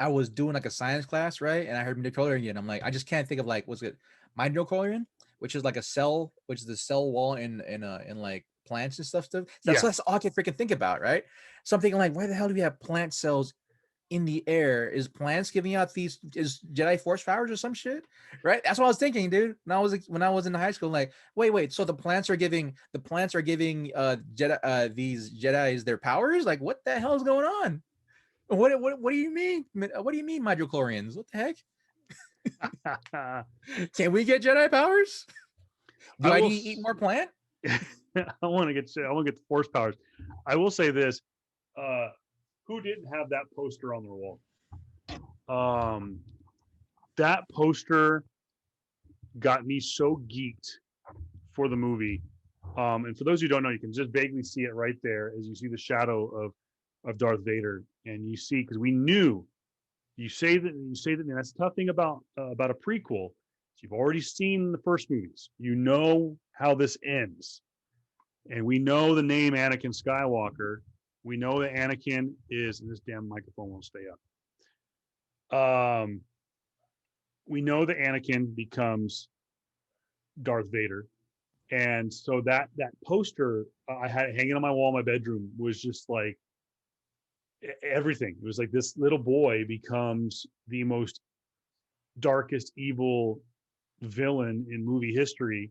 was doing like a science class, right? And I heard midichlorian, and I'm like, I just can't think of like what's it mitochondrion, which is like a cell, which is the cell wall in like plants and stuff. yeah, That's all I can freaking think about, right? Something like, why the hell do we have plant cells in the air? Is plants giving out these is Jedi force powers or some shit? Right? That's what I was thinking, dude. When I was in high school, like, wait. So the plants are giving Jedi these Jedi's their powers? Like, what the hell is going on? What do you mean? What do you mean midichlorians? What the heck? Can we get Jedi powers? I Do I will. need to eat more plant? I want to get the force powers. I will say this: uh, who didn't have that poster on their wall? Um, that poster got me so geeked for the movie. And for those who don't know, you can just vaguely see it right there as you see the shadow of Darth Vader, and you see because we knew you say that and that's the tough thing about a prequel. You've already seen the first movies. You know how this ends, and we know the name Anakin Skywalker. We know that Anakin is, and this damn microphone won't stay up. We know that Anakin becomes Darth Vader, and so that poster I had it hanging on my wall in my bedroom was just like everything. It was like this little boy becomes the most darkest evil villain in movie history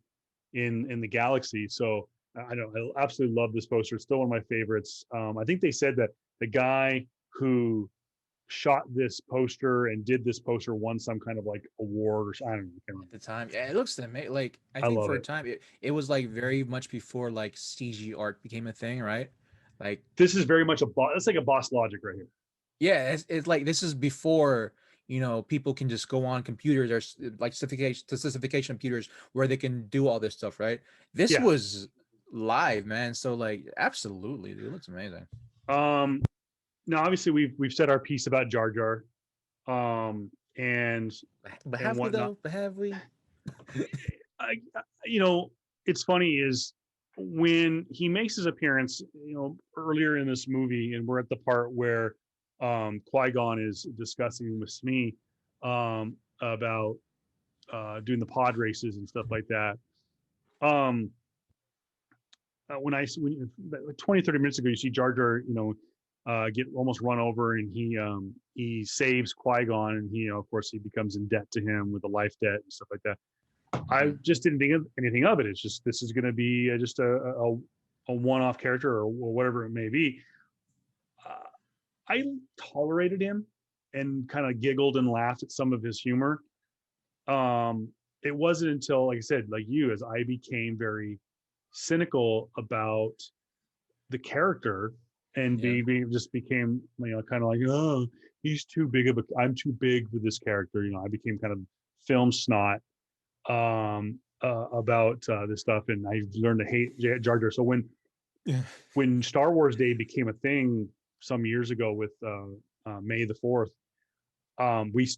in the galaxy. So I know I absolutely love this poster. It's still one of my favorites. I think they said that the guy who shot this poster and did this poster won some kind of like award or I don't know. At the time, yeah, it looks amazing. Like I I think love for a it. time, it was like very much before like CG art became a thing, right? Like This is very much a boss. It's like a boss logic right here. yeah, it's like this is before people can just go on computers or like specification computers where they can do all this stuff, right? This Yeah. was live, man. So like, absolutely, dude, it looks amazing. Um, Now obviously we've said our piece about Jar Jar, um, and But and have we whatnot. though? But have we? I, you know, it's funny is when he makes his appearance, earlier in this movie, and we're at the part where Qui Gon is discussing with Smee about doing the pod races and stuff like that. Um, when 20, 30 minutes ago, you see Jar Jar, get almost run over, and he saves Qui Gon, and of course, he becomes in debt to him with a life debt and stuff like that. I Mhm. just didn't think of anything of it. It's just this is going to be just a one-off character or whatever it may be. Uh, I tolerated him. and kind of giggled and laughed at some of his humor. It wasn't until, like I said, like you, as I became very cynical about the character and Yeah. just became, kind of like, oh, he's too big of a, I'm too big for this character. I became kind of film snot about this stuff, and I learned to hate Jar Jar. So Yeah. when Star Wars Day became a thing some years ago with May the 4th, we,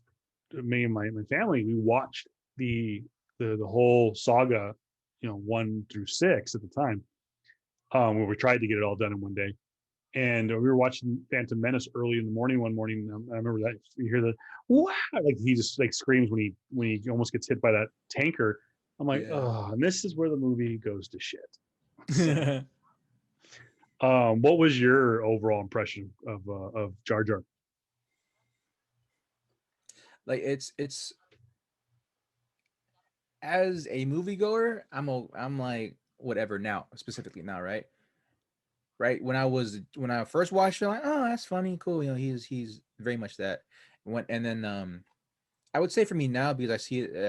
me and my family, we watched the the whole saga, 1 through 6 at the time, where we tried to get it all done in one day. And we were watching Phantom Menace early in the morning one morning. I remember that you hear the wow, like he just like screams when he almost gets hit by that tanker. I'm like, Yeah. oh, and this is where the movie goes to shit. So, what was your overall impression of Jar Jar? Like it's as a moviegoer, I'm like whatever now, specifically now, right? Right. When I first watched it, like, oh, that's funny, cool. He's very much that. And then I would say for me now, because I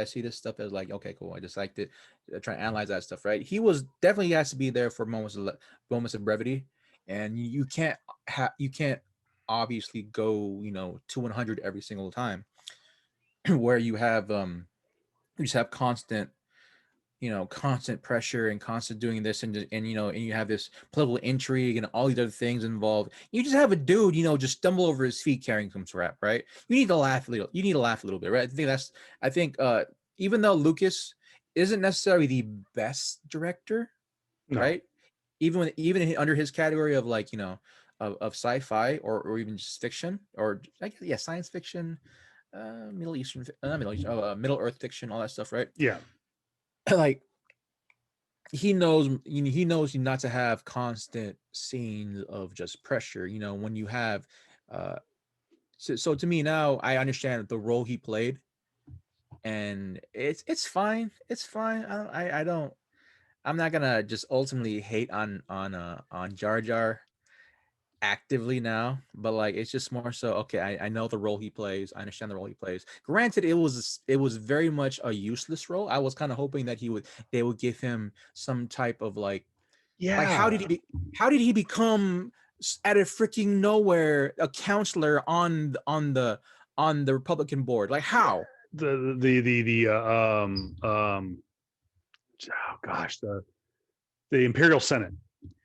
see this stuff as like, okay, cool. I just liked it. I try to analyze that stuff, right? He was definitely has to be there for moments of brevity, and you can't obviously go to 100 every single time, where you just have constant constant pressure and constant doing this and and you have this political intrigue and all these other things involved. You just have a dude, just stumble over his feet carrying some crap, right? You need to laugh a little. You need to laugh a little bit, right? I think even though Lucas isn't necessarily the best director, No, right? Under his category of like, of sci-fi or even just fiction or I guess, yeah, science fiction, Middle Eastern, not Middle Eastern, Middle Earth fiction, all that stuff, right? yeah, Like he knows not to have constant scenes of just pressure when you have so to me now I understand the role he played, and it's fine, I don't, I'm not gonna just ultimately hate on Jar Jar actively now, but like it's just more so okay, I know the role he plays, I understand the role he plays. Granted, it was very much a useless role. I was kind of hoping that they would give him some type of like yeah. how did he become out of freaking nowhere a counselor on the Republican board? Like how? Oh gosh, the Imperial Senate.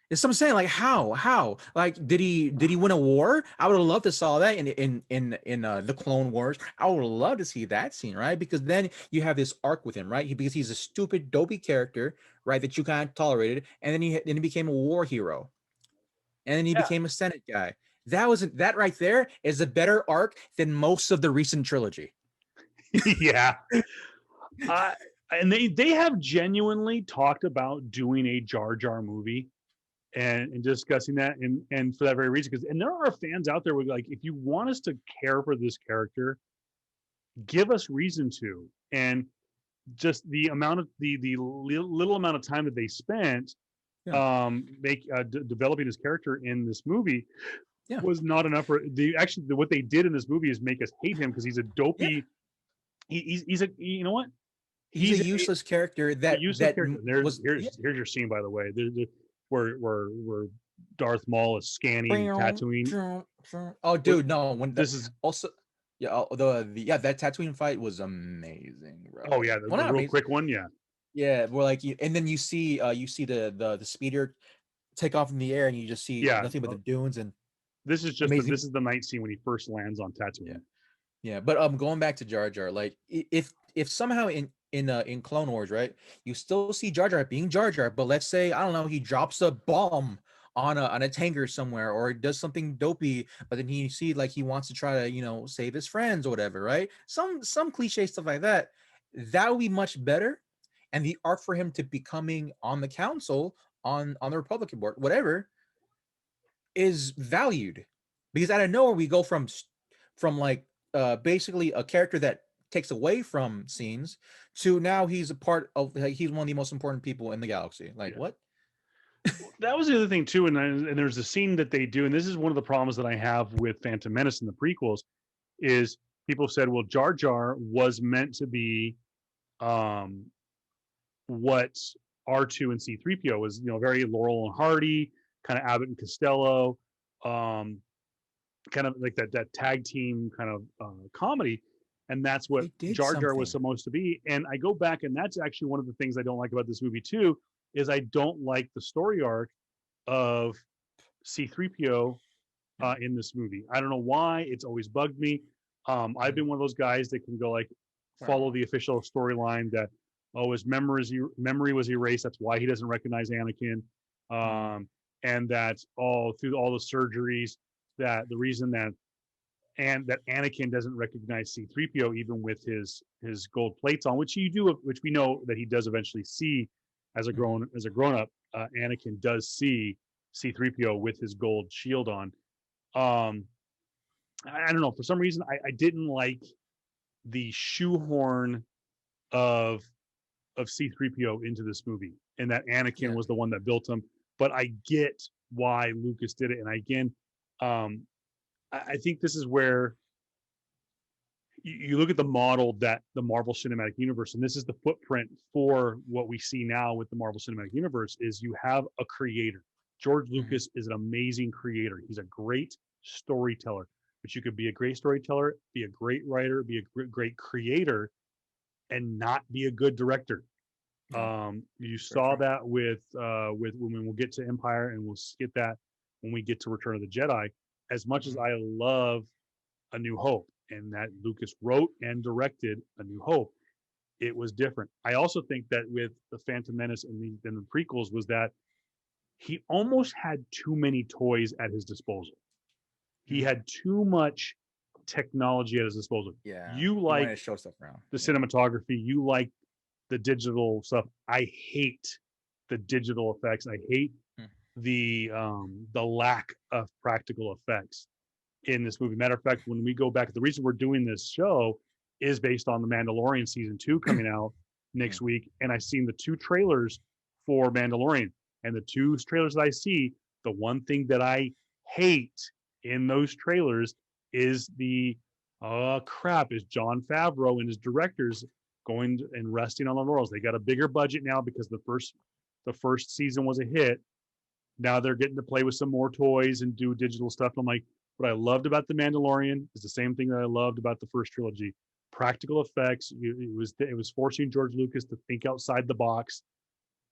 It's what I'm saying. Like how? Like did he win a war? I would have loved to saw that in the Clone Wars. I would love to see that scene, right? Because then you have this arc with him, right? Because he's a stupid, dopey character, right? That you kind of tolerated, and then he became a war hero, and then he Yeah, became a Senate guy. That right there is a better arc than most of the recent trilogy. yeah. I and they have genuinely talked about doing a Jar Jar movie and discussing that, and for that very reason, because and there are fans out there with like, if you want us to care for this character, give us reason to. And just the amount of little amount of time that they spent Yeah, developing his character in this movie yeah, was not enough for the actually what they did in this movie is make us hate him because he's a yeah. dopey, he's a, you know what, He's a he's useless character a useless that character. was, yeah. Here's your scene, by the way. Where Darth Maul is scanning Tatooine. Oh, What dude, no. When the this is? also, yeah, the yeah, that Tatooine fight was amazing, Oh bro. yeah, Well, the not real amazing. quick one. Yeah, Yeah, we're like, and then you see the speeder take off in the air, and you just see yeah. nothing but the dunes and amazing. This is the night scene when he first lands on Yeah, Tatooine. yeah. But going back to Jar Jar, like if somehow in Clone Wars, right, you still see Jar Jar being Jar Jar, but let's say I don't know, he drops a bomb on a tanker somewhere or does something dopey, but then he see like he wants to try to save his friends or whatever, right? Some cliche stuff like that. That would be much better, and the arc for him to becoming on the council on the Republican board, whatever, is valued, because out of nowhere we go from like basically a character that takes away from scenes to now he's a part of, like, he's one of the most important people in the galaxy. Like Yeah, what? that was the other thing too. And there's a scene that they do, and this is one of the problems that I have with Phantom Menace in the prequels. is people said, well, Jar Jar was meant to be um, what R2 and C3PO was, very Laurel and Hardy, kind of Abbott and Costello, um, kind of like that tag team kind of comedy, and that's what They did Jar Jar was something. supposed to be. And I go back, and that's actually one of the things I don't like about this movie too, is I don't like the story arc of C3PO Mm. in this movie. I don't know why. It's always bugged me. I've Mm. been one of those guys that can go like follow Wow. the official storyline that his memory was erased. That's why he doesn't recognize Anakin, Mm. and that all through all the surgeries that the reason that Anakin doesn't recognize C3PO even with his gold plates on, which we know that he does eventually see Mm-hmm. as a grown up. Anakin does see C3PO with his gold shield on. Um, I don't know. For some reason, I didn't like the shoehorn of C3PO into this movie, and that Anakin Yeah. was the one that built him. But I get why Lucas did it, and again, um, I think this is where you look at the model that the Marvel Cinematic Universe, and this is the footprint for what we see now with the Marvel Cinematic Universe, is you have a creator. George Mm-hmm. Lucas is an amazing creator. He's a great storyteller, but you could be a great storyteller, be a great writer, be a great creator, and not be a good director. Yeah. You Very saw true. that with when we'll get to Empire, and we'll skip that when we get to Return of the Jedi. As much as Mm-hmm. I love A New Hope, and that Lucas wrote and directed A New Hope, it was different. I also think that with the Phantom Menace and the prequels was that he almost had too many toys at his disposal. He Mm-hmm. had too much technology at his disposal. Yeah. You He wanted like to show stuff around. the Yeah. cinematography, you like the digital stuff. I hate the digital effects. I hate Mm. the lack of practical effects in this movie. Matter of fact, when we go back, the reason we're doing this show is based on the Mandalorian season 2 coming out Mm. next week, and I've seen the 2 trailers for Mandalorian, and the 2 trailers that I see, the one thing that I hate in those trailers is the crap is John Favreau and his directors going and resting on the laurels. They got a bigger budget now because the first season was a hit. Now they're getting to play with some more toys and do digital stuff. I'm like, what I loved about The Mandalorian is the same thing that I loved about the first trilogy. Practical effects. It was forcing George Lucas to think outside the box.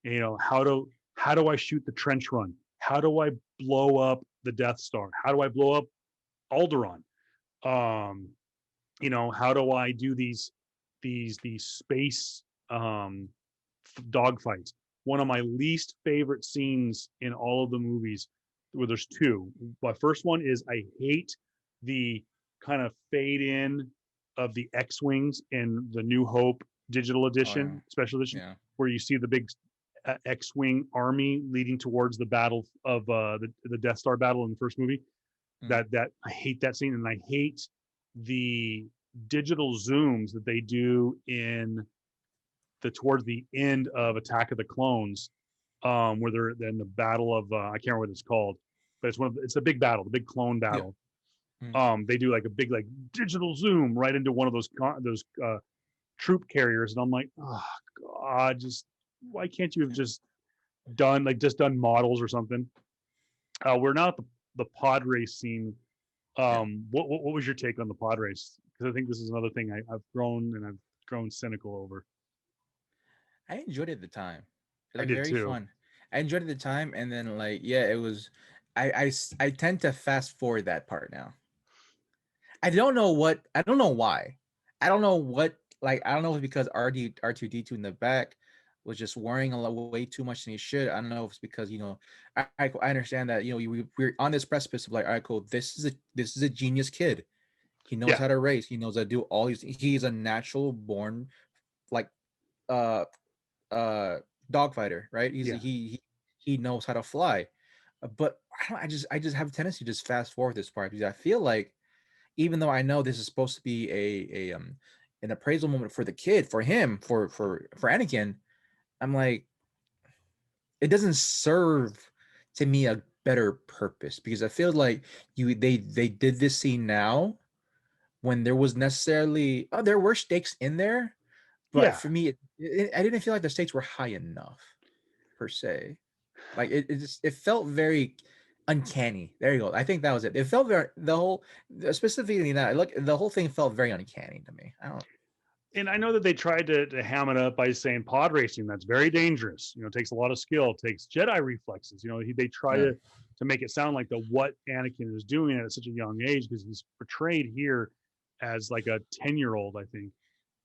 How do I shoot the trench run? How do I blow up the Death Star? How do I blow up Alderaan? Um, how do I do these space dogfights? One of my least favorite scenes in all of the movies, where there's two. My first one is I hate the kind of fade in of the X-wings in the New Hope digital Oh yeah. edition, special edition, Yeah. where you see the big X-wing army leading towards the battle of the Death Star battle in the first movie. Mm. That I hate that scene, and I hate the digital zooms that they do in the towards the end of Attack of the Clones, where they're in the battle of I can't remember what it's called, but it's a big battle, the big clone Yeah. battle. Mm. They do like a big like digital zoom right into one of those troop carriers, and I'm like, oh god, just why can't you have just done models or something? We're now at the pod race scene. Yeah. What was your take on the pod race? Because I think this is another thing I've grown cynical over. I enjoyed it at the time. I Like did very too. fun. I enjoyed it at the time, and then like yeah, it was. I tend to fast forward that part now. I don't know what. I don't know why. I don't know what. Like I don't know if it's because R2D2 in the back was just worrying a lot way too much than he should. I don't know if it's because I understand that we're on this precipice of like, all right, cool. This is a genius kid. He knows Yeah, how to race. He knows how to do all these. He's a natural born like uh uh dogfighter, right? He's yeah. he knows how to fly. But I just have a tendency to just fast forward this part because I feel like even though I know this is supposed to be a an appraisal moment for the kid, for him, for Anakin, I'm like, it doesn't serve to me a better purpose because I feel like they did this scene now when there was necessarily there were stakes in there, but Yeah. for me, I didn't feel like the stakes were high enough per se. Like it felt very uncanny. There you go. I think that was it. It felt very specifically that look the whole thing felt very uncanny to me. I don't. And I know that they tried to ham it up by saying pod racing, that's very dangerous. You know, it takes a lot of skill, it takes Jedi reflexes. You know, they try Yeah. to make it sound like what Anakin is doing at such a young age, because he's portrayed here as like a 10-year-old, I think.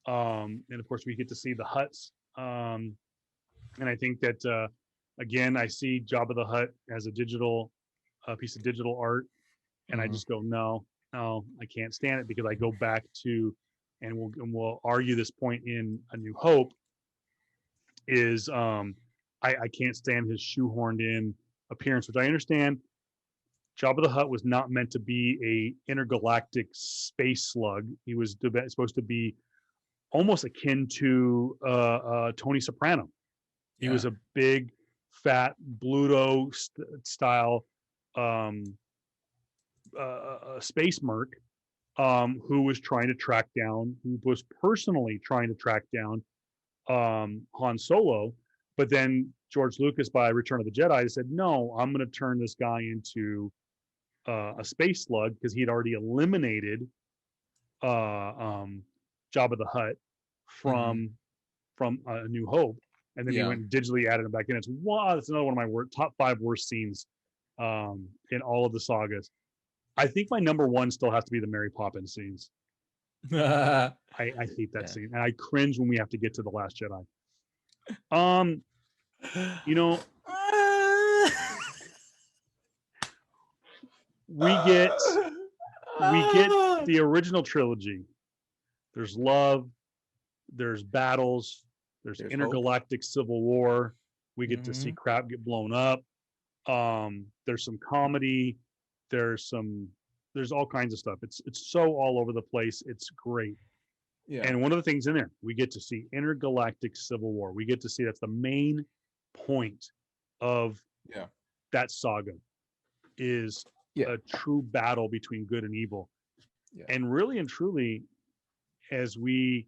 And of course, we get to see the Hutts. And I think that, again, I see Jabba the Hutt as a piece of digital art. And I just go, no, I can't stand it, because I go back to, and we'll argue this point in A New Hope, is I can't stand his shoehorned in appearance, which I understand. Jabba the Hutt was not meant to be a intergalactic space slug. He was supposed to be almost akin to Tony Soprano. He was a big, fat Bluto style space merc, who was personally trying to track down Han Solo. But then George Lucas, by Return of the Jedi, said, no, I'm going to turn this guy into a space slug, because he had already eliminated Jabba the Hutt from A New Hope. And then he went and digitally added him back in. That's another one of my top 5 worst scenes in all of the sagas. I think my number 1 still has to be the Mary Poppins scenes. I hate that scene, and I cringe when we have to get to the Last Jedi. You know, we get the original trilogy. There's love, there's battles, there's intergalactic civil war. We get to see crap get blown up. There's some comedy. There's all kinds of stuff. It's so all over the place. It's great. Yeah. And one of the things in there, we get to see intergalactic civil war. We get to see that's the main point of that saga, is a true battle between good and evil. Yeah. And really and truly, as we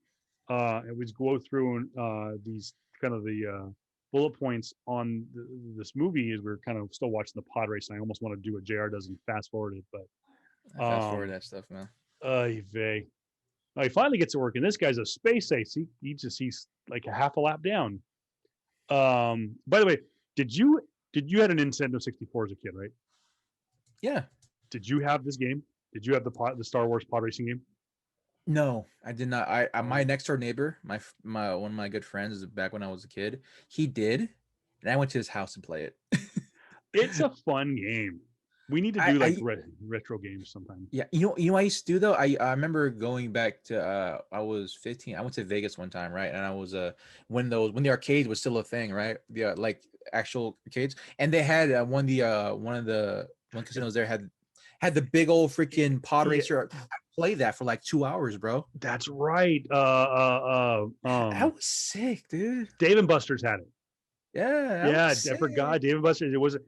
go through these kind of the bullet points on this movie, is we're kind of still watching the pod race, and I almost want to do what JR does and fast forward it, but fast forward that stuff, man. Now he finally gets to work, and this guy's a space ace. He's like a half a lap down. By the way, did you had a Nintendo 64 as a kid, right? Yeah. Did you have this game? Did you have the Star Wars pod racing game? No, I did not. My next door neighbor, my one of my good friends, back when I was a kid, he did, and I went to his house and play it. It's a fun game. We need to do retro games sometime. Yeah, you know what I used to do though. I remember going back to I was 15. I went to Vegas one time, right? And I was when the arcade was still a thing, right? The like actual arcades, and they had one casinos there had the big old freaking pod racer. I played that for like 2 hours, bro. That's right. That was sick, dude. Dave and Buster's had it. Yeah, I forgot Dave and Buster's. It was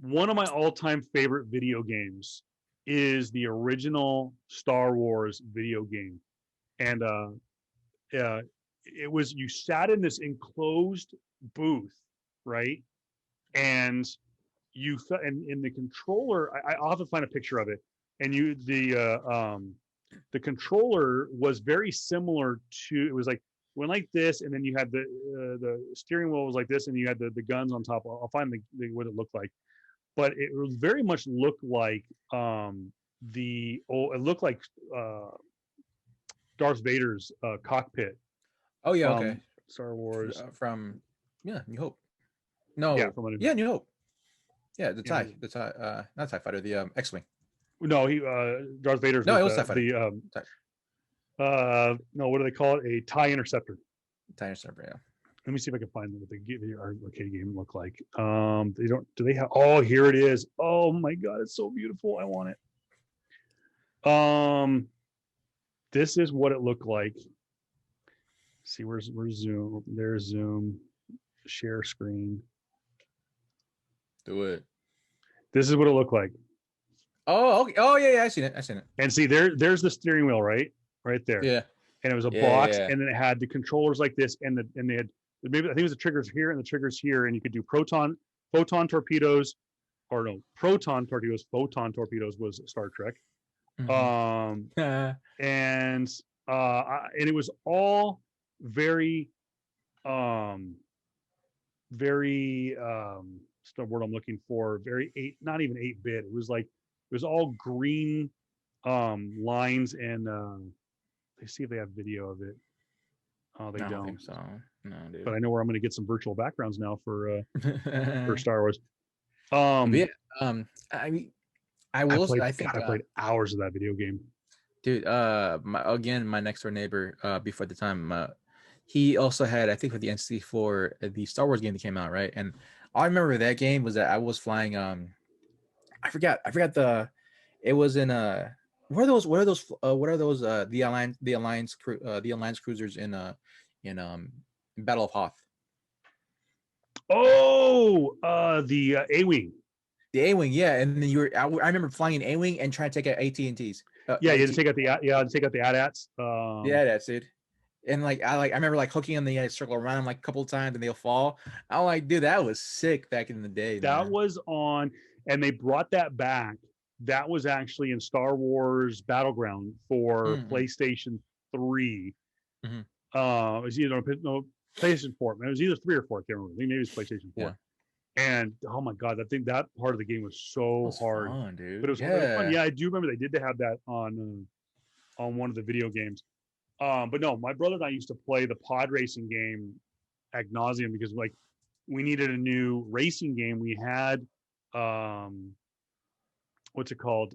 one of my all-time favorite video games. Is the original Star Wars video game, and it was, you sat in this enclosed booth, right? And you and in the controller, I'll have to find a picture of it. And the controller was very similar to, it was like went like this, and then you had the steering wheel was like this, and you had the guns on top. I'll find what it looked like, but it was very much looked like it looked like Darth Vader's cockpit. Oh yeah, okay. Star Wars from New Hope. No, New Hope. Yeah, the TIE, not TIE fighter, the X-wing. No, Darth Vader's. No, it was TIE fighter. No, what do they call it? A TIE interceptor. TIE interceptor, yeah. Let me see if I can find what the arcade game look like. They don't. Do they have? Oh, here it is. Oh my God, it's so beautiful. I want it. This is what it looked like. See, where's Zoom? There's Zoom. Share screen. Do it. This is what it looked like. Oh, okay. Oh, yeah, yeah. I seen it. I seen it. And see, there's the steering wheel, right there. Yeah. And it was a Yeah. Yeah. box, Yeah. and then it had the controllers like this, and they had maybe I think it was the triggers here and the triggers here, and you could do photon torpedoes, or no, proton torpedoes. Photon torpedoes was Star Trek. Mhm. Um, and and it was all very very what's the word I'm looking for? Very not even 8-bit. It was like it was all green lines, and let's see if they have video of it. Oh, they I don't don't. think so. No, But dude. I know where I'm going to get some virtual backgrounds now for But Star Wars. yeah, Um, I mean, I I will. played. I God, think, I played hours of that video game. dude. My next door neighbor, before the time, he also had, I think, for the NC for the Star Wars game that came out, right? And all I remember of that game was that I was flying. I forgot the. It was in what are those the Alliance cruisers in Battle of Hoth. Oh, the A-wing. The A-wing, yeah, and then I remember flying an A-wing and trying to take out AT&T's. Yeah, you had to AT, take out the take out the AT-ATs. yeah, that's it. And I remember like hooking them, they circle around them like a couple of times and they'll fall. I'm like, dude, that was sick back in the day, That man. was on, and they brought that back. That was actually in Star Wars Battleground for Mm-hmm. PlayStation 3. Mm-hmm. It was either no PlayStation 4. It was either 3 or 4. I can't remember. I think maybe it was PlayStation 4. Yeah, And oh my god, I think that part of the game was that so was hard, fun, but dude. it was fun. Yeah. Yeah, I do remember they did have that on one of the video games. But no, my brother and I used to play the pod racing game ad nauseum because like we needed a new racing game. We had what's it called?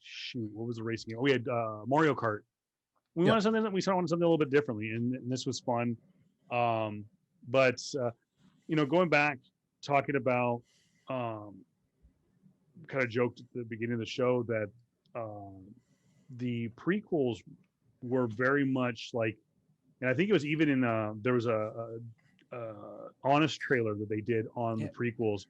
Shoot, what was the racing game? Oh, we had Mario Kart. We Yeah. wanted something that we wanted something a little bit differently, and this was fun. Um, but going back talking about um, kind of joked at the beginning of the show that um, the prequels were very much like, and I think it was even in there was a honest trailer that they did on the Yeah. prequels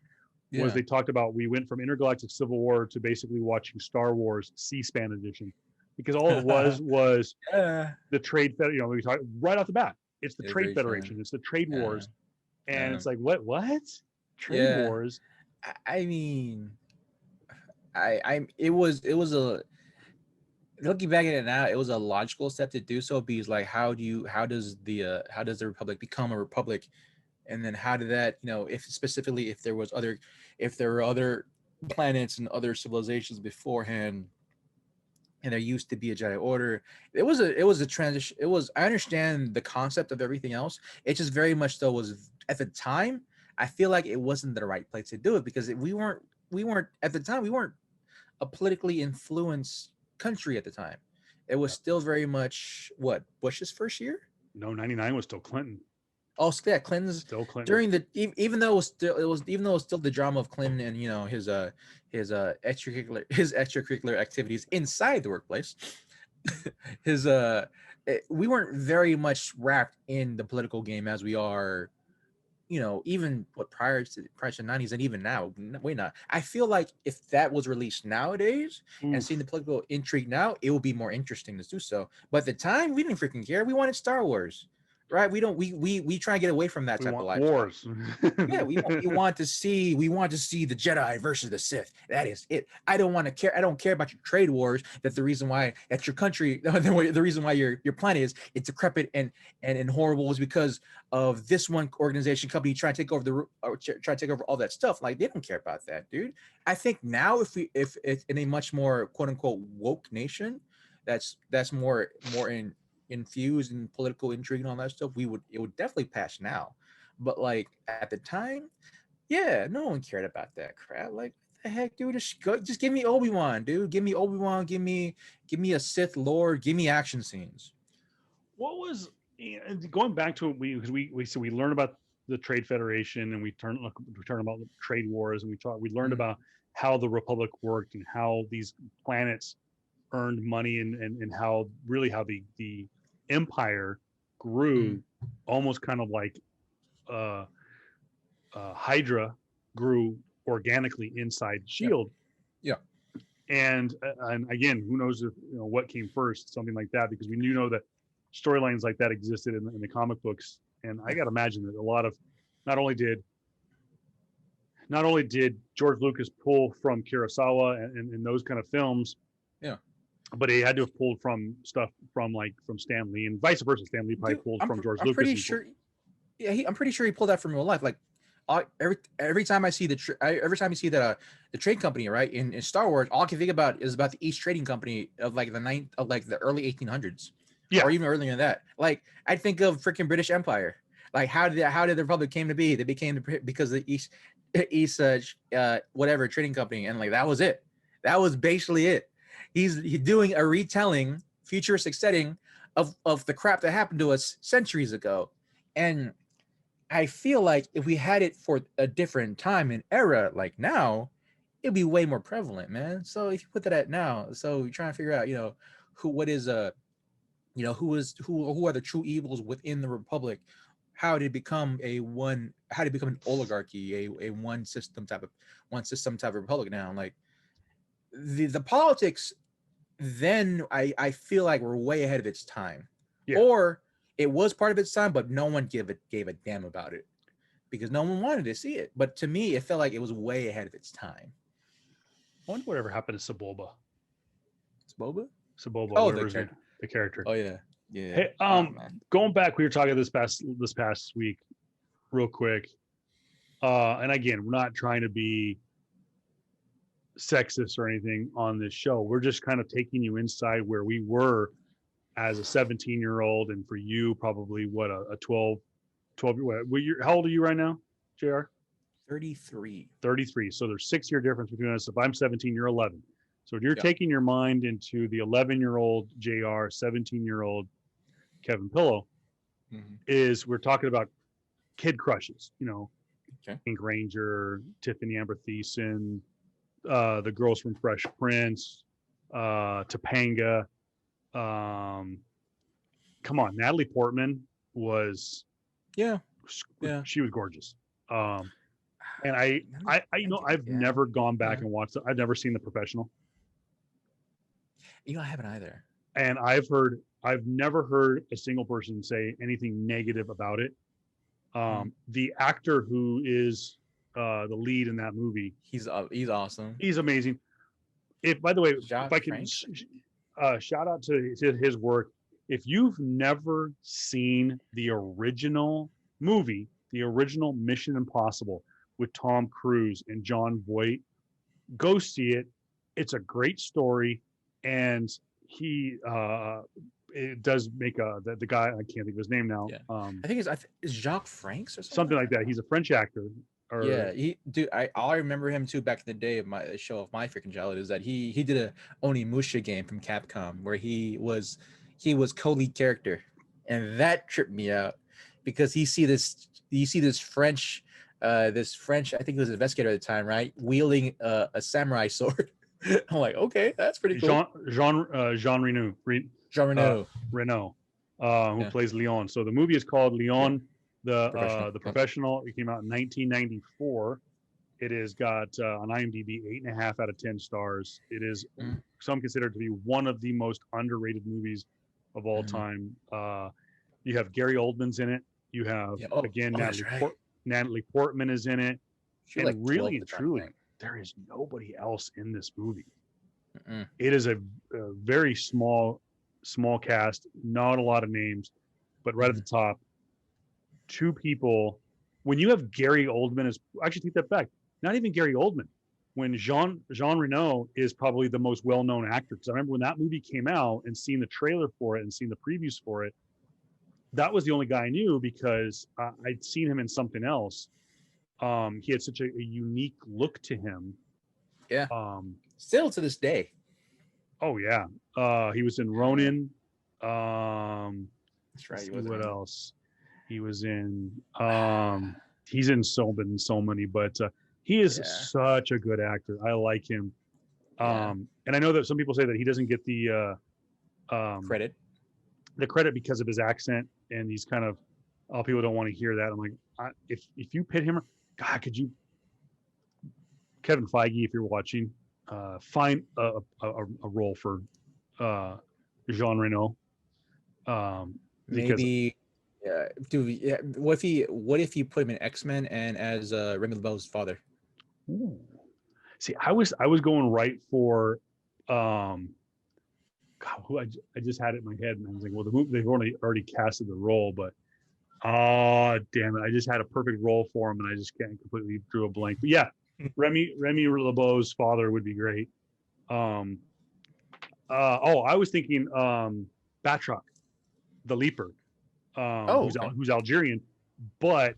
was Yeah. they talked about we went from Intergalactic Civil War to basically watching Star Wars C-SPAN edition because all it was Yeah. the trade we talked right off the bat. It's the Trade Integration. Federation. It's the trade Yeah. wars, and Yeah. it's like what trade Yeah. wars? I mean, it was a looking back at it now, it was a logical step to do so because like how does the republic become a republic, and then how did that, if specifically if there were other planets and other civilizations beforehand, and there used to be a Jedi Order. It was a transition. It was, I understand the concept of everything else. It just very much though was at the time. I feel like it wasn't the right place to do it because we weren't at the time we weren't a politically influenced country at the time. It was still very much what Bush's first year. No, 99 was still Clinton. Oh, yeah, Clinton's Still Clinton. during the even though it was even though it was still the drama of Clinton and his extracurricular activities inside the workplace. his We weren't very much wrapped in the political game as we are, even what prior to 90s and even now, we're not. I feel like if that was released nowadays and seeing Oof. the political intrigue now, it would be more interesting to do so. But at the time, we didn't freaking care. We wanted Star Wars, right? We don't. We try and get away from that We type of want lifestyle. wars. Yeah, we want to see the Jedi versus the Sith. That is it. I don't want to care. I don't care about your trade wars. That's the reason why that's your country. The reason why your planet is it's decrepit and horrible is because of this one organization company trying to take over try to take over all that stuff. Like they don't care about that, dude. I think now if it's in a much more quote unquote woke nation, that's more infused in political intrigue and all that stuff, it would definitely pass now. But like at the time, yeah, no one cared about that crap. Like what the heck, dude? Just give me Obi-Wan, dude. Give me Obi-Wan. Give me a Sith Lord. Give me action scenes. What was going back to it? Because we learned about the Trade Federation, and we turn about the trade wars, and we learned Mm, about how the Republic worked and how these planets earned money, and how really how the empire mm, grew, almost kind of like Hydra grew organically inside yep. Shield. Yeah. And again, who knows if what came first, something like that, because we do know that storylines like that existed in the comic books. And I got to imagine that a lot of not only did George Lucas pull from Kurosawa and those kind of films, Yeah. but he had to have pulled from stuff from Stan Lee, and vice versa. Stan Lee probably Dude, pulled from George I'm Lucas. pretty sure. Yeah, I'm pretty sure he pulled that from real life. Like, every time I see every time you see the trade company, right, in Star Wars, all I can think about is about the East Trading Company of like the early 1800s, Yeah. or even earlier than that. Like, I think of freaking British Empire. Like, how did the Republic came to be? They became because of the East whatever trading company, and like that was it. That was basically it. He's doing a retelling, futuristic setting of the crap that happened to us centuries ago, and I feel like if we had it for a different time and era, like now, it'd be way more prevalent, man. So if you put that at now, so you're trying to figure out, who are the true evils within the Republic? How did it become how did it become an oligarchy, a one system type of republic now? Like the politics then I feel like we're way ahead of its time. Yeah. Or it was part of its time, but no one gave a damn about it because no one wanted to see it. But to me, it felt like it was way ahead of its time. I wonder whatever happened to Sebulba. Sebulba? Oh, whatever his name, the character. Oh yeah. Hey, going back, we were talking this past week, real quick. And again, we're not trying to be sexist or anything on this show. We're just kind of taking you inside where we were as a 17-year-old, and for you, probably what a 12. How old are you right now, JR? 33. 33. So there's 6-year difference between us. If I'm 17, you're 11. So you're taking your mind into the 11-year-old JR, 17-year-old Kevin Pillow. Is we're talking about kid crushes, Pink Ranger, Tiffany Amber Thiessen, the girls from Fresh Prince, Topanga. Come on, Natalie Portman was she was gorgeous. And I've never gone back and watched it. I've never seen The Professional. I haven't either. And I've never heard a single person say anything negative about it. The actor who is the lead in that movie, he's awesome. He's amazing. By the way, if I can shout out to his work, if you've never seen the original movie, the original Mission Impossible with Tom Cruise and John Voight, go see it. It's a great story, and it does make the guy, I can't think of his name now. Yeah. I think it's Jacques Franks or something like that. He's a French actor. I remember him too back in the day of my show of My Freaking Childhood, is that he did a Onimusha game from Capcom where he was co-lead character, and that tripped me out because you see this French I think he was an investigator at the time, right, wielding a samurai sword. I'm like, okay, that's pretty cool. Jean Reno. Who plays Leon. So the movie is called Leon, the Professional. It came out in 1994. It has got on IMDb 8.5 out of 10 stars. It is some considered to be one of the most underrated movies of all time. You have Gary Oldman's in it. You have Natalie Portman is in it. She's and really and truly, there is nobody else in this movie. It is a very small cast, not a lot of names, but right at the top, 2 people. When you have Gary Oldman actually take that back, not even Gary Oldman. When Jean Reno is probably the most well-known actor, because I remember when that movie came out and seeing the trailer for it and seeing the previews for it, that was the only guy I knew because I'd seen him in something else. He had such a unique look to him. Yeah. Still to this day. Oh yeah. He was in Ronin. That's right. What else? He was in. He's in so many, but he is such a good actor. I like him. And I know that some people say that he doesn't get the credit. The credit because of his accent, and he's kind of. People don't want to hear that. I'm like, if you pit him, God, could you? Kevin Feige, if you're watching, find a role for Jean Reno, because Maybe, dude. Yeah, what if you put him in X-Men and as Remy LeBeau's father? ooh, see, I was going right for God, I just had it in my head, and I was like, well, the movie they've already casted the role, but oh damn it, I just had a perfect role for him, and I just can't completely drew a blank. But yeah, Remy LeBeau's father would be great. Um, I was thinking Batroc, the Leaper, Oh, okay. who's Algerian, but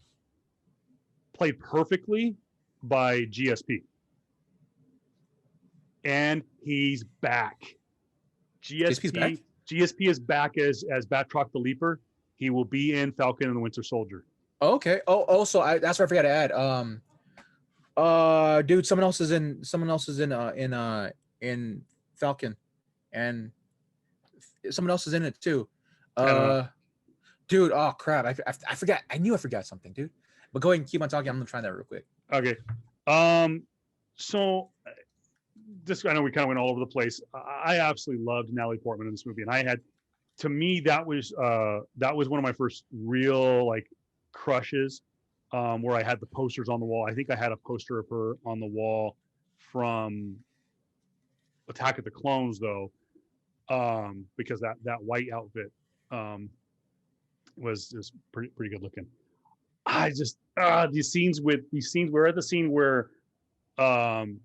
played perfectly by GSP, and he's back. JSP's back. GSP is back as Batroc the Leaper. He will be in Falcon and the Winter Soldier. Oh, okay. Oh, also, that's what I forgot to add. Dude, someone else is in Falcon, and someone else is in it too. I don't know. Uh, dude, oh crap, I forgot. I knew I forgot something, dude. But go ahead and keep on talking. I'm gonna try that real quick. Okay. So this, I know we kind of went all over the place. I absolutely loved Natalie Portman in this movie, and to me, that was one of my first real like crushes, where I had the posters on the wall. I think I had a poster of her on the wall from Attack of the Clones, though, because that white outfit was just pretty good looking. I just we're at the scene where um,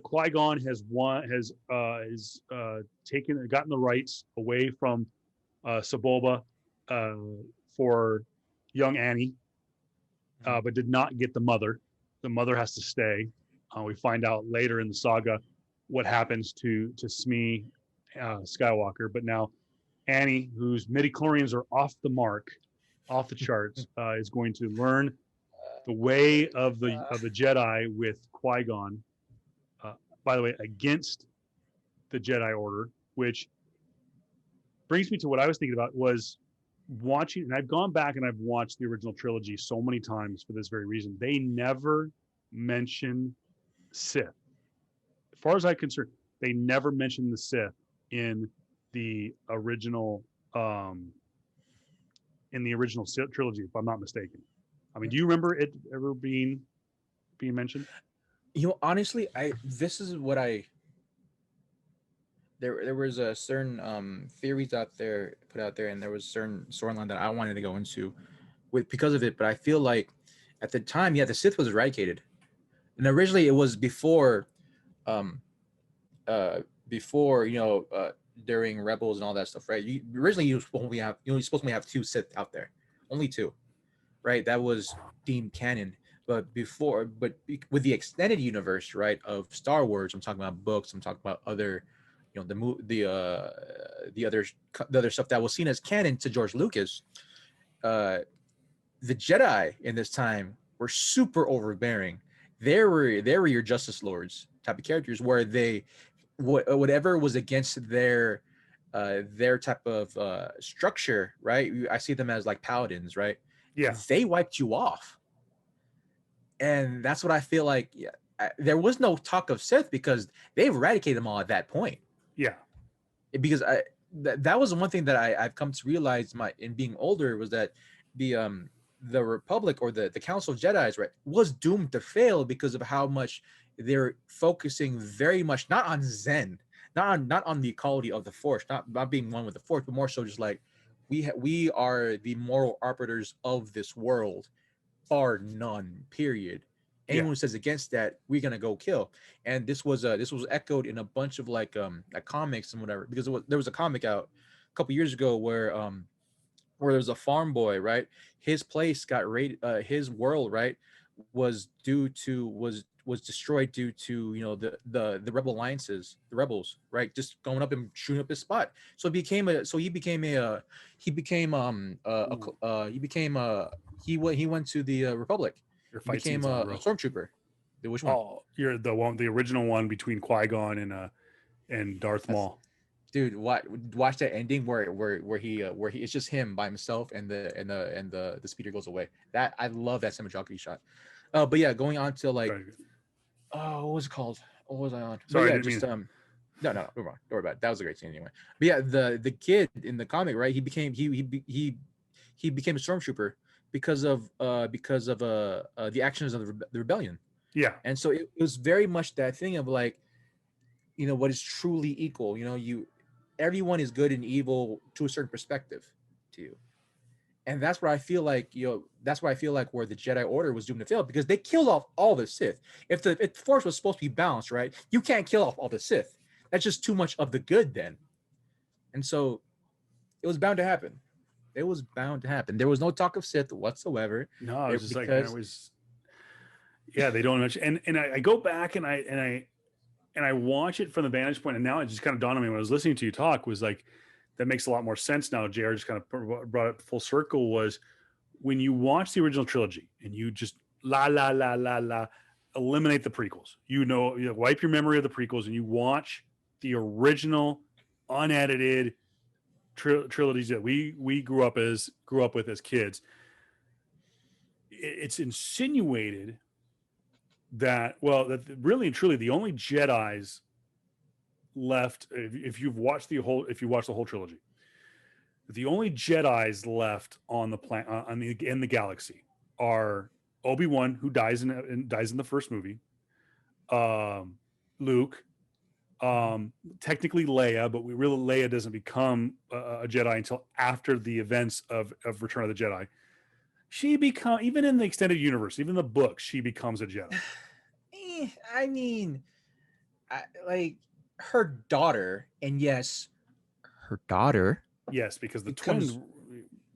Qui-Gon has gotten the rights away from Sebulba uh, for young Annie, but did not get the mother. The mother has to stay. We find out later in the saga what happens to Smee Skywalker. But now Annie, whose midichlorians are off the mark, off the charts, is going to learn the way of the Jedi with Qui-Gon. By the way, against the Jedi Order, which brings me to what I was thinking about was watching, and I've gone back and I've watched the original trilogy so many times for this very reason. They never mention Sith. As far as I'm concerned, they never mention the Sith in the original Sith trilogy, if I'm not mistaken. I mean, do you remember it ever being mentioned? You know, honestly, this is what I there was a certain theories out there put out there, and there was a certain storyline that I wanted to go into with because of it. But I feel like at the time, yeah, the Sith was eradicated, and originally it was um before during Rebels and all that stuff, right? Originally you you're supposed to only have two Sith out there, only two, right? That was deemed canon. With the extended universe, right, of Star Wars, I'm talking about books, I'm talking about other, the other stuff that was seen as canon to George Lucas. Uh, the Jedi in this time were super overbearing. They were your Justice Lords type of characters, where whatever was against their type of structure, right? I see them as like paladins, right? Yeah, They wiped you off, and that's what I feel like. Yeah, there was no talk of Sith because they've eradicated them all at that point. yeah, Because that was one thing that I've come to realize in being older was that the Republic or the Council of Jedi's, right, was doomed to fail because of how much they're focusing very much not on Zen, not on the equality of the Force, not being one with the Force, but more so just like we are the moral arbiters of this world, bar none. Period. yeah, Anyone who says against that, we're gonna go kill. And this was echoed in a bunch of like comics and whatever, because there was a comic out a couple years ago where there's a farm boy, right? His place got raided. His world, right, was destroyed due to the rebel alliances, the rebels, right, just going up and shooting up his spot. So he became he went to the Republic. your He fight became scene's on, a bro. stormtrooper. Which one? Oh, you're the original one between Qui-Gon and Darth That's Maul. Dude, watch that ending where he it's just him by himself, and the speeder goes away. That I love that cinematography shot. But yeah, going on to like Right. what was it called? what was I on? But Sorry, I yeah, didn't just mean. no, don't worry about it. That was a great scene anyway. But yeah, the kid in the comic, right? He became a stormtrooper because of the actions of the rebellion. Yeah. And so it was very much that thing of like, what is truly equal. Everyone is good and evil to a certain perspective to you. And that's where I feel like, that's where I feel like where the Jedi Order was doomed to fail, because they killed off all the Sith. If the Force was supposed to be balanced, right? You can't kill off all the Sith. That's just too much of the good then. And so it was bound to happen. It was bound to happen. There was no talk of Sith whatsoever. No, I was just like, I Because was. Yeah, they don't mention, and I go back and I watch it from the vantage point, and now it just kind of dawned on me when I was listening to you talk, was like, that makes a lot more sense now. JR just kind of brought it full circle. Was when you watch the original trilogy and you just eliminate the prequels, wipe your memory of the prequels, and you watch the original unedited trilogies that we grew up with as kids. It's insinuated that really and truly the only Jedis left, if you watch the whole trilogy, the only Jedis left on the planet, in the galaxy, are Obi-Wan, who dies in the first movie, Luke, technically Leia, but Leia doesn't become a Jedi until after the events of Return of the Jedi. She even in the extended universe, even the books, she becomes a Jedi. I mean, like her daughter, and yes, her daughter. Yes, because the becomes,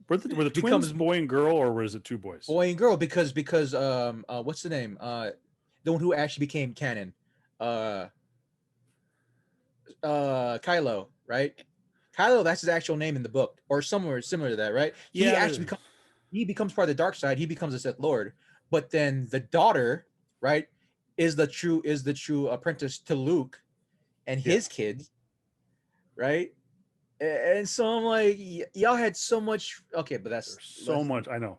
twins were the twins becomes boy and girl, or was it two boys? boy and girl, because what's the name? The one who actually became canon, Kylo, right? Kylo, that's his actual name in the book, or somewhere similar to that, right? He Yeah. actually becomes part of the dark side. He becomes a Sith Lord, but then the daughter, right, is the true apprentice to Luke and his kids, right? And so I'm like, y'all had so much. Okay, but There's so much. I know.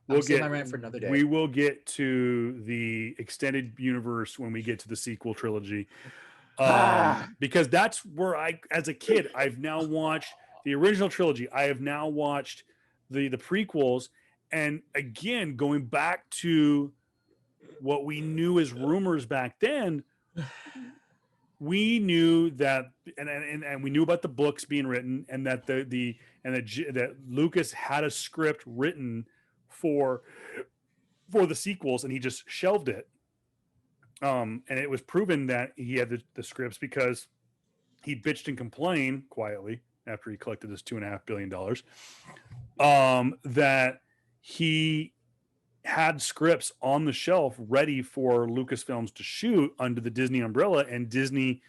My rant for another day. We will get to the extended universe when we get to the sequel trilogy, because that's where as a kid, I've now watched the original trilogy. I have now watched the prequels, and again, going back to what we knew as rumors back then, we knew that, and we knew about the books being written, and that that Lucas had a script written for the sequels, and he just shelved it. And it was proven that he had the scripts because he bitched and complained quietly after he collected his $2.5 billion. That he had scripts on the shelf ready for Lucasfilms to shoot under the Disney umbrella, and Disney,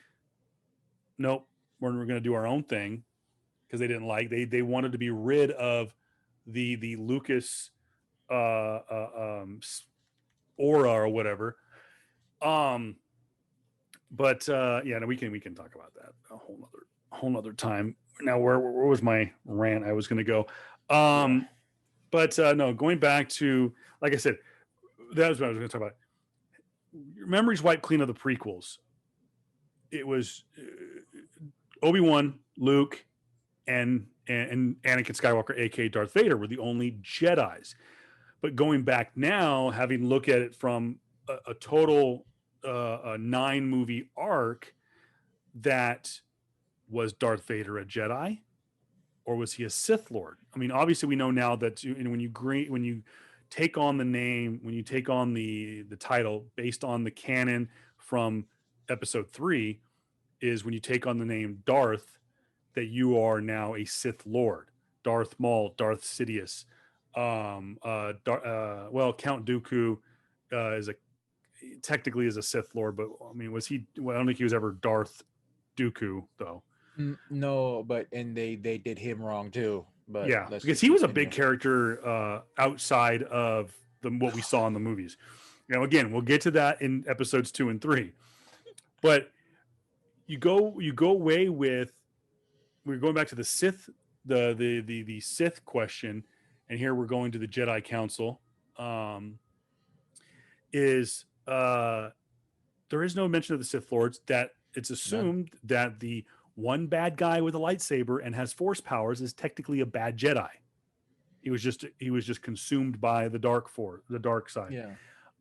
nope, we're going to do our own thing, because they didn't they wanted to be rid of the Lucas aura or whatever. But yeah, no, we can talk about that a whole nother time. Now, where was my rant I was going to go? But no, going back to, like I said, that was what I was going to talk about. Your memory's wiped clean of the prequels. It was Obi-Wan, Luke, and Anakin Skywalker, aka Darth Vader, were the only Jedis. But going back now, having looked at it from a total a 9-movie arc, that was Darth Vader a Jedi, or was he a Sith Lord? I mean, obviously we know now that when you take on the name, when you take on the title based on the canon from Episode 3, is when you take on the name Darth, that you are now a Sith Lord. Darth Maul, Darth Sidious. Count Dooku technically is a Sith Lord, but I mean, was he? Well, I don't think he was ever Darth Dooku, though. No, but and they did him wrong too. But yeah, because he was a big character outside of what we saw in the movies. Again, we'll get to that in episodes 2 and 3. But you go away with, we're going back to the Sith, the Sith question, and here we're going to the Jedi Council. Is the there is no mention of the Sith Lords. That it's None. assumed that the one bad guy with a lightsaber and has Force powers is technically a bad Jedi. He was just consumed by the dark side. Yeah.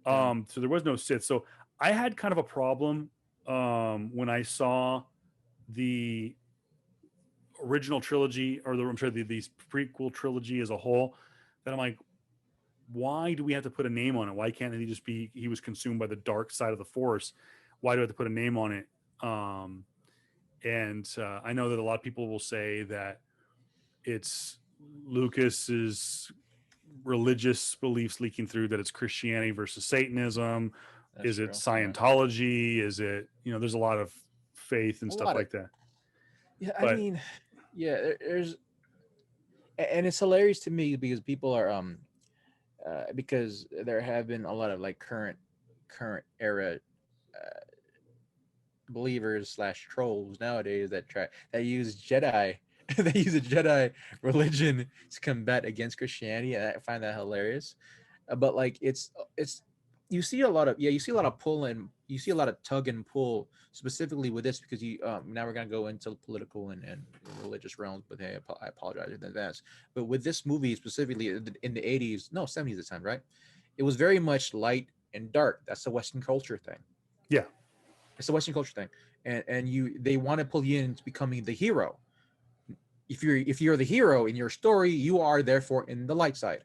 Yeah. So there was no Sith. So I had kind of a problem when I saw the original trilogy, or I'm sorry, these prequel trilogy as a whole. That I'm like, why do we have to put a name on it? Why can't he just be he was consumed by the dark side of the Force? Why do I have to put a name on it? And I know that a lot of people will say that it's Lucas's religious beliefs leaking through, that it's Christianity versus Satanism. That's Is it true. Yeah. Scientology? Is it, there's a lot of faith and A stuff lot of like that. yeah. I But mean, yeah. There's and it's hilarious to me because people are because there have been a lot of like current era believers slash trolls nowadays that use Jedi they use a Jedi religion to combat against Christianity, and I find that hilarious. But like it's you see a lot of pull and you see a lot of tug and pull specifically with this because you now we're gonna go into political and religious realms, but hey, I apologize in advance. But with this movie specifically in the 80s, no 70s at the time, right? It was very much light and dark. That's the Western culture thing. yeah, It's a Western culture thing, and they want to pull you into becoming the hero. If you're the hero in your story, you are therefore in the light side.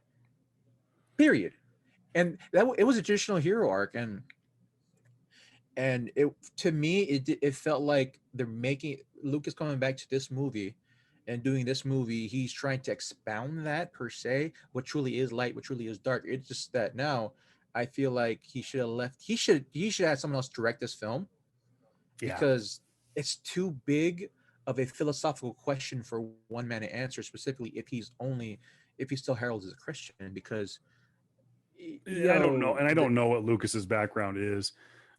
Period. And it was a traditional hero arc, and it to me it felt like they're making Lucas coming back to this movie and doing this movie. He's trying to expound that per se, what truly is light, what truly is dark. It's just that now I feel like he should have left. He should have someone else direct this film yeah. because it's too big of a philosophical question for one man to answer, specifically if he still heralds as a Christian. Because I don't know, yo, and I don't know what Lucas's background is.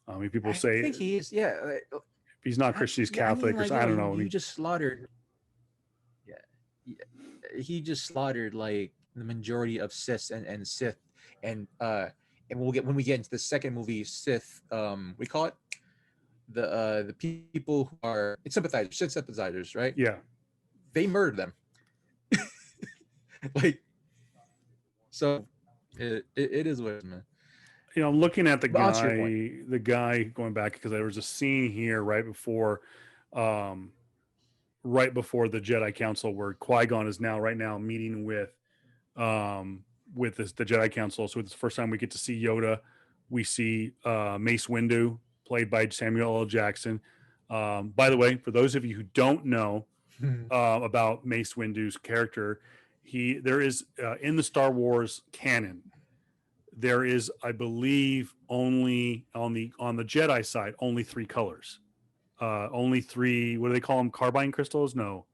I mean, people I say think he is. Yeah, if he's not Christian, he's I mean, Catholic, or like something. I don't know. I you mean, just slaughtered. Yeah, he just slaughtered like the majority of Sith and Sith, and we'll get when we get into the second movie, Sith. We call it the people who are it's sympathizers, Sith sympathizers, right? yeah. They murdered them. Like so, it is what it is, man. I'm looking at But on to your point, the guy going back because there was a scene here um, right before the Jedi Council where Qui-Gon is right now meeting with the Jedi Council. So it's the first time we get to see Yoda. We see Mace Windu, played by Samuel L. Jackson. By the way, for those of you who don't know about Mace Windu's character, there is in the Star Wars canon, there is, I believe, only on the Jedi side, only three colors. Only three. What do they call them? Carbine crystals? No.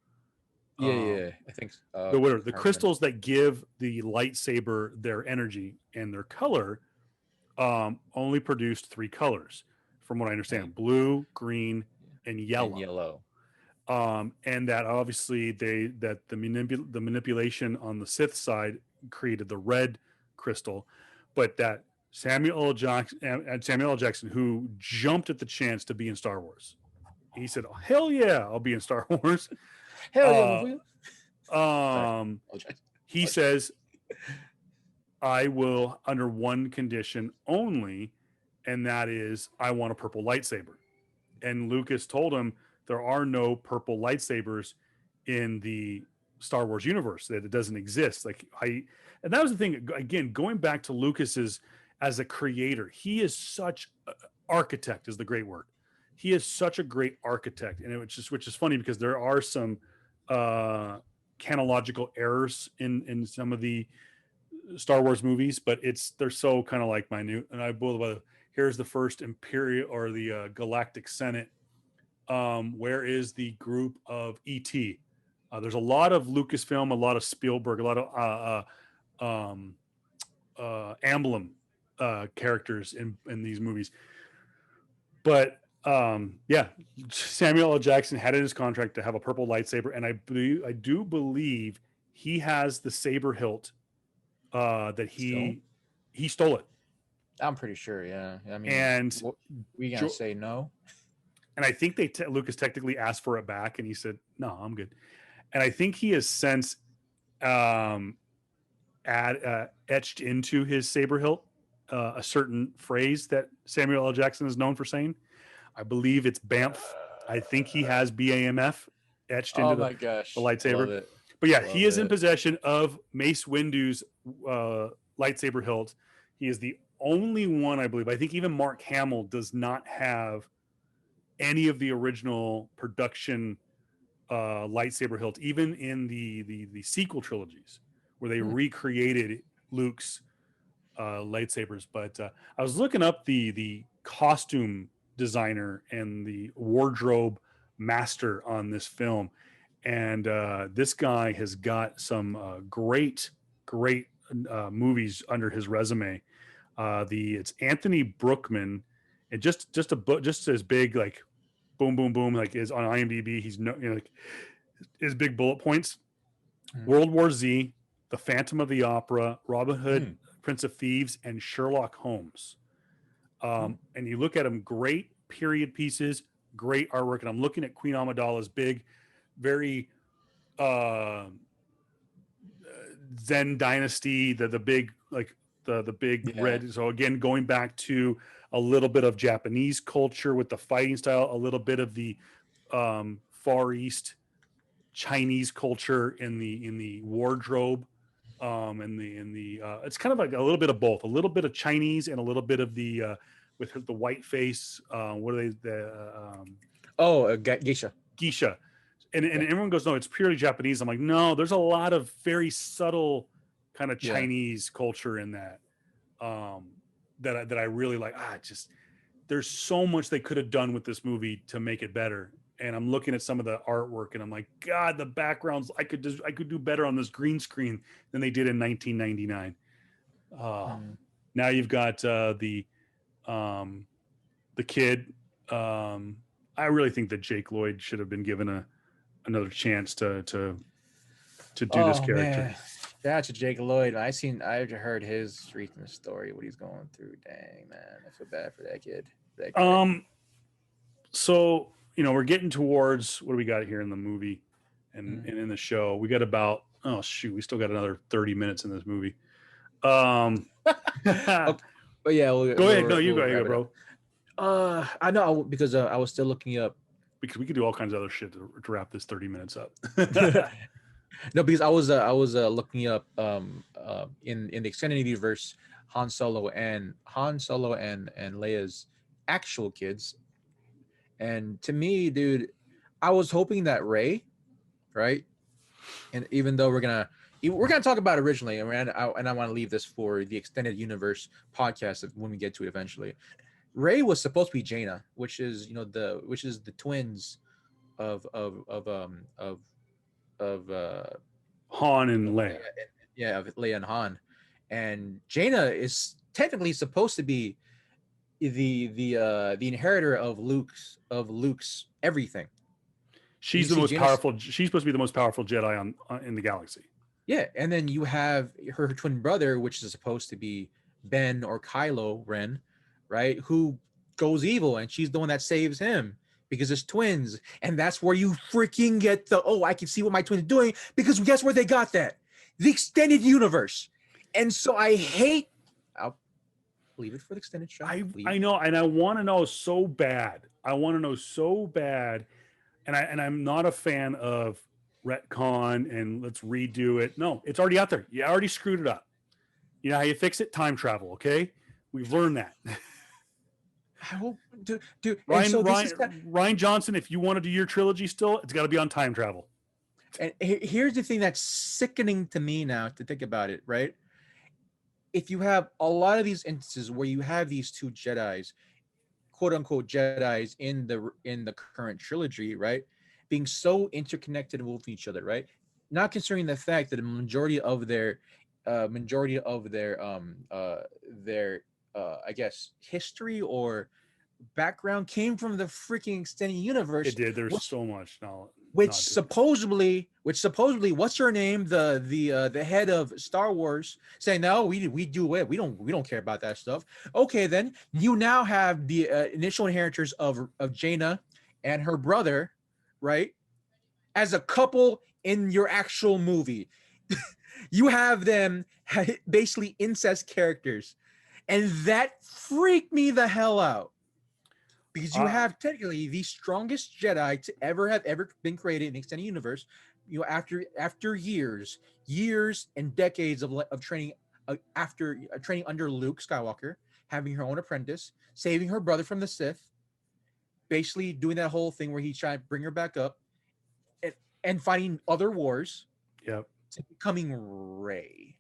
yeah, yeah, I think The Carbon. crystals that give the lightsaber their energy and their color only produced three colors, from what I Right, understand: blue, green, and and yellow. yellow. And that obviously the manipulation on the Sith side created the red crystal, but that Samuel L. Jackson, who jumped at the chance to be in Star Wars, he said, oh, "Hell yeah, I'll be in Star Wars." Hell yeah, Uh, motherfucker. Sorry, um, apologize. he says, "I will under one condition only, and that is I want a purple lightsaber." And Lucas told him there are no purple lightsabers in the Star Wars universe, that it doesn't exist. And that was the thing. Again, going back to Lucas's as a creator, he is such architect is the great word. He is such a great architect, and which is funny because there are some uh, canological errors in some of the Star Wars movies, but they're so kind of like minute. And I believe here's the first Imperial or the Galactic Senate. Where is the group of ET? There's a lot of Lucasfilm, a lot of Spielberg, a lot of emblem characters in these movies. But yeah, Samuel L. Jackson had in his contract to have a purple lightsaber, and I do believe he has the saber hilt that Still, he stole it. I'm pretty sure. Yeah. I mean, And what, we gonna Jo- say no? and I think Lucas technically asked for it back, and he said, "No, I'm good." And I think he has since um, etched into his saber hilt a certain phrase that Samuel L. Jackson is known for saying. I believe it's BAMF. I think he has BAMF etched into Oh the my gosh, I love lightsaber. it. But I yeah, he love is in it. possession of Mace Windu's lightsaber hilt. He is the only one, I believe. I think even Mark Hamill does not have any of the original production lightsaber hilt, even in the sequel trilogies where they Hmm. recreated Luke's lightsabers. But I was looking up the costume designer and the wardrobe master on this film, and this guy has got some great movies under his resume. The It's Anthony Brookman, and just a book just as big like boom boom boom like is on IMDb. He's no like his big bullet points: Hmm. World War Z, The Phantom of the Opera, Robin Hood, Hmm. Prince of Thieves, and Sherlock Holmes. Hmm. And you look at them, great period pieces, great artwork. And I'm looking at Queen Amidala's big, very uh, Zen Dynasty, the big like the big Yeah. red. So again, going back to a little bit of Japanese culture with the fighting style, a little bit of the Far East Chinese culture in the wardrobe, in the it's kind of like a little bit of both, a little bit of Chinese and a little bit of the with the white face. What are they? The Oh, geisha. geisha, and Yeah. everyone goes, no, it's purely Japanese. I'm like, no, there's a lot of very subtle kind of Yeah. Chinese culture in that. Um, that I really like. Just there's so much they could have done with this movie to make it better. And I'm looking at some of the artwork, and I'm like, God, the backgrounds I could do better on this green screen than they did in 1999. Uh, Hmm. Now you've got um, the kid. Um, I really think that Jake Lloyd should have been given another chance to do this Oh character. man, shout out to Jake Lloyd. I've heard his freaking story, what he's going through. Dang man, I feel bad for that kid. That guy. Um, so we're getting towards what do we got here in the movie Mm. and in the show. We got about, oh shoot, we still got another 30 minutes in this movie. Um Go Okay, but yeah, ahead. No, you go we'll ahead, wrap it up. bro. I know because I was still looking up. Because we could do all kinds of other shit to wrap this 30 minutes up. No, because I was looking up in the extended universe Han Solo and Leia's actual kids. And to me, dude, I was hoping that Ray, right? And even though we're gonna talk about it originally, and I want to leave this for the extended universe podcast when we get to it eventually. Ray was supposed to be Jaina, which is the twins of of of um of of Han and of Leia. yeah, of Leia and Han, and Jaina is technically supposed to be the inheritor of Luke's everything. And you She's the see most Jaina's powerful. She's supposed to be the most powerful Jedi on in the galaxy. Yeah, and then you have her twin brother, which is supposed to be Ben or Kylo Ren, right? Who goes evil, and she's the one that saves him because it's twins, and that's where you freaking get the I can see what my twins are doing because guess where they got that? The extended universe, and so I hate. I'll leave it for the extended show. I know, and I want to know so bad. I want to know so bad, and I'm not a fan of retcon and let's redo it. No, it's already out there. You already screwed it up. You know how you fix it? Time travel. Okay, we've learned that. I hope, dude, and so this is Ryan Johnson. If you want to do your trilogy still, it's got to be on time travel. and here's the thing that's sickening to me now to think about it, right? If you have a lot of these instances where you have these two Jedi's, quote unquote Jedi's in the current trilogy, right, being so interconnected with each other, right? Not considering the fact that a majority of their I guess history or background came from the freaking extended universe, It did. There's which so much knowledge. which supposedly, what's her name, the head of Star Wars, saying no, we do it, we don't care about that stuff. Okay, then you now have the initial inheritors of Jaina and her brother, right, as a couple in your actual movie. You have them basically incest characters, and that freaked me the hell out because you have technically the strongest Jedi to ever been created in the extended universe. You know, after years and decades of training, after training under Luke Skywalker, having her own apprentice, saving her brother from the Sith, basically doing that whole thing where he tried to bring her back up, and fighting other wars, Yep. to becoming Rey.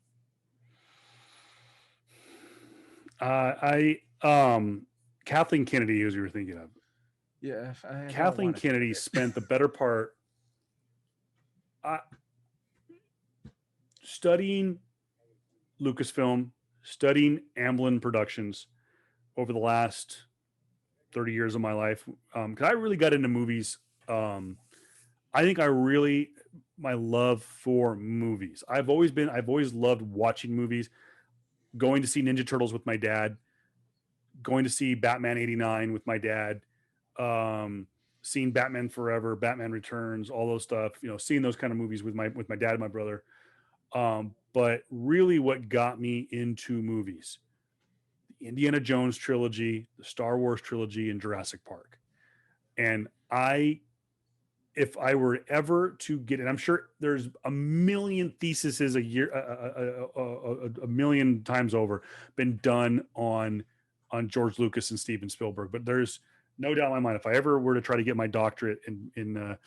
Kathleen Kennedy, who you were thinking of. Yeah, Kathleen Kennedy spent the better part studying Lucasfilm, studying Amblin Productions over the last 30 years of my life. Because I really got into movies. I think my love for movies. I've always loved watching movies, going to see Ninja Turtles with my dad, going to see Batman 89 with my dad, seeing Batman Forever, Batman Returns, all those stuff, seeing those kind of movies with my dad and my brother. But really what got me into movies, the Indiana Jones trilogy, the Star Wars trilogy, and Jurassic Park. And if I were ever to get, and I'm sure there's a million theses a year, a million times over, been done on George Lucas and Steven Spielberg, but there's no doubt in my mind, if I ever were to try to get my doctorate in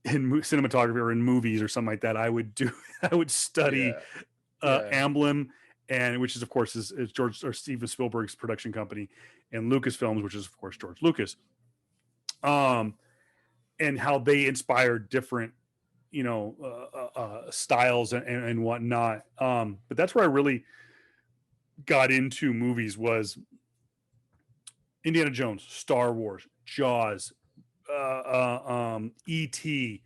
cinematography or in movies or something like that, I would study Amblin, and which is of course is George or Steven Spielberg's production company, and Lucasfilms, which is of course George Lucas. And how they inspired different, styles and whatnot. But that's where I really got into movies was Indiana Jones, Star Wars, Jaws, E.T.,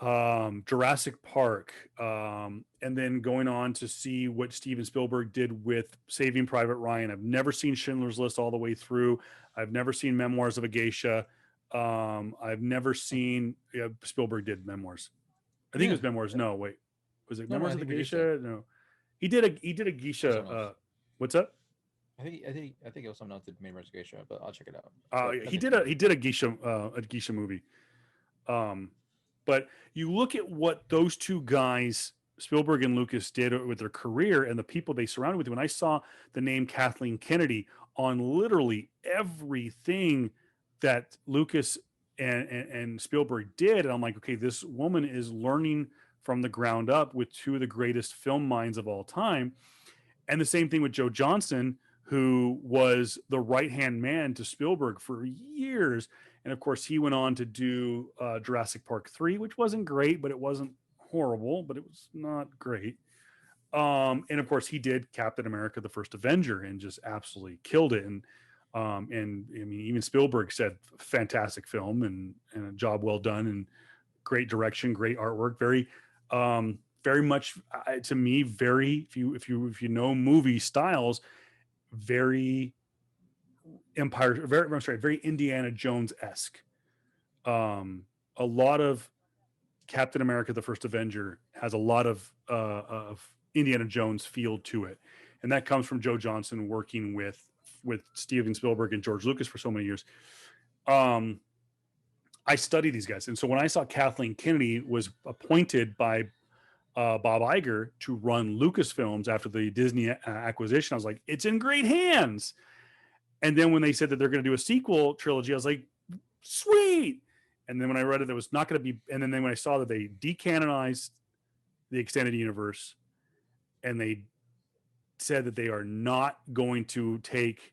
Jurassic Park, and then going on to see what Steven Spielberg did with Saving Private Ryan. I've never seen Schindler's List all the way through. I've never seen Memoirs of a Geisha. I've never seen Spielberg did Memoirs. I think it was Memoirs. No, wait, was it Memoirs of the Geisha? No, he did a Geisha. What's up? I think it was something else that made Memoirs of Geisha, but I'll check it out. He did a Geisha movie. But you look at what those two guys, Spielberg and Lucas, did with their career and the people they surrounded with. When I saw the name Kathleen Kennedy on literally everything that Lucas and Spielberg did, and I'm like, okay, this woman is learning from the ground up with two of the greatest film minds of all time. And the same thing with Joe Johnston, who was the right-hand man to Spielberg for years. And of course, he went on to do Jurassic Park 3, which wasn't great, but it wasn't horrible, but it was not great. And of course, he did Captain America: The First Avenger and just absolutely killed it. And I mean, even Spielberg said fantastic film and a job well done and great direction, great artwork, very much to me, very if you know movie styles, very very Indiana Jones-esque. A lot of Captain America: The First Avenger has a lot of Indiana Jones feel to it, and that comes from Joe Johnston working with Steven Spielberg and George Lucas for so many years. I study these guys, and so when I saw Kathleen Kennedy was appointed by Bob Iger to run Lucasfilms after the Disney acquisition, I was like, it's in great hands. And then when they said that they're going to do a sequel trilogy, I was like, sweet. And then when I read it, there was not going to be. And then when I saw that they decanonized the extended universe, and they said that they are not going to take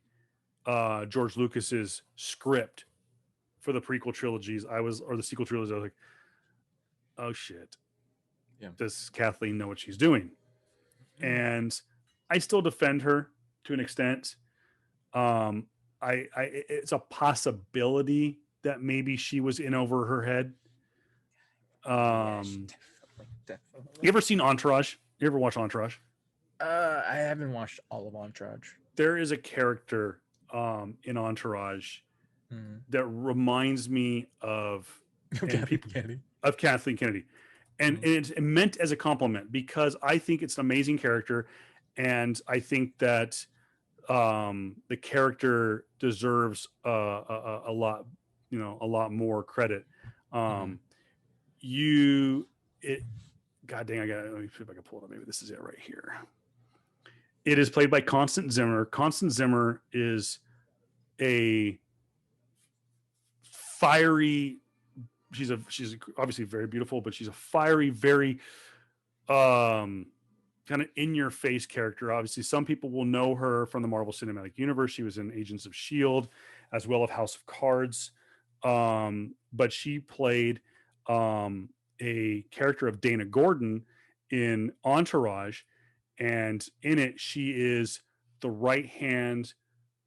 George Lucas's script for the prequel trilogies, or the sequel trilogies, I was like, oh shit. Yeah. Does Kathleen know what she's doing? And I still defend her to an extent. it's a possibility that maybe she was in over her head. Yes, Um, you definitely. ever seen Entourage? You ever watch Entourage? I haven't watched all of Entourage. There is a character in Entourage Mm. that reminds me of, and Kathy people, Kennedy. of Kathleen Kennedy, and Mm. it's meant as a compliment because I think it's an amazing character, and I think that the character deserves a lot, a lot more credit. Mm. Um, you, it, God dang, let me see if I can pull it up. Maybe this is it right here. It is played by Constance Zimmer. Constance Zimmer is a fiery. She's obviously very beautiful, but she's a fiery, very kind of in your face character. Obviously, some people will know her from the Marvel Cinematic Universe. She was in Agents of Shield, as well as House of Cards. But she played a character of Dana Gordon in Entourage, and in it, she is the right hand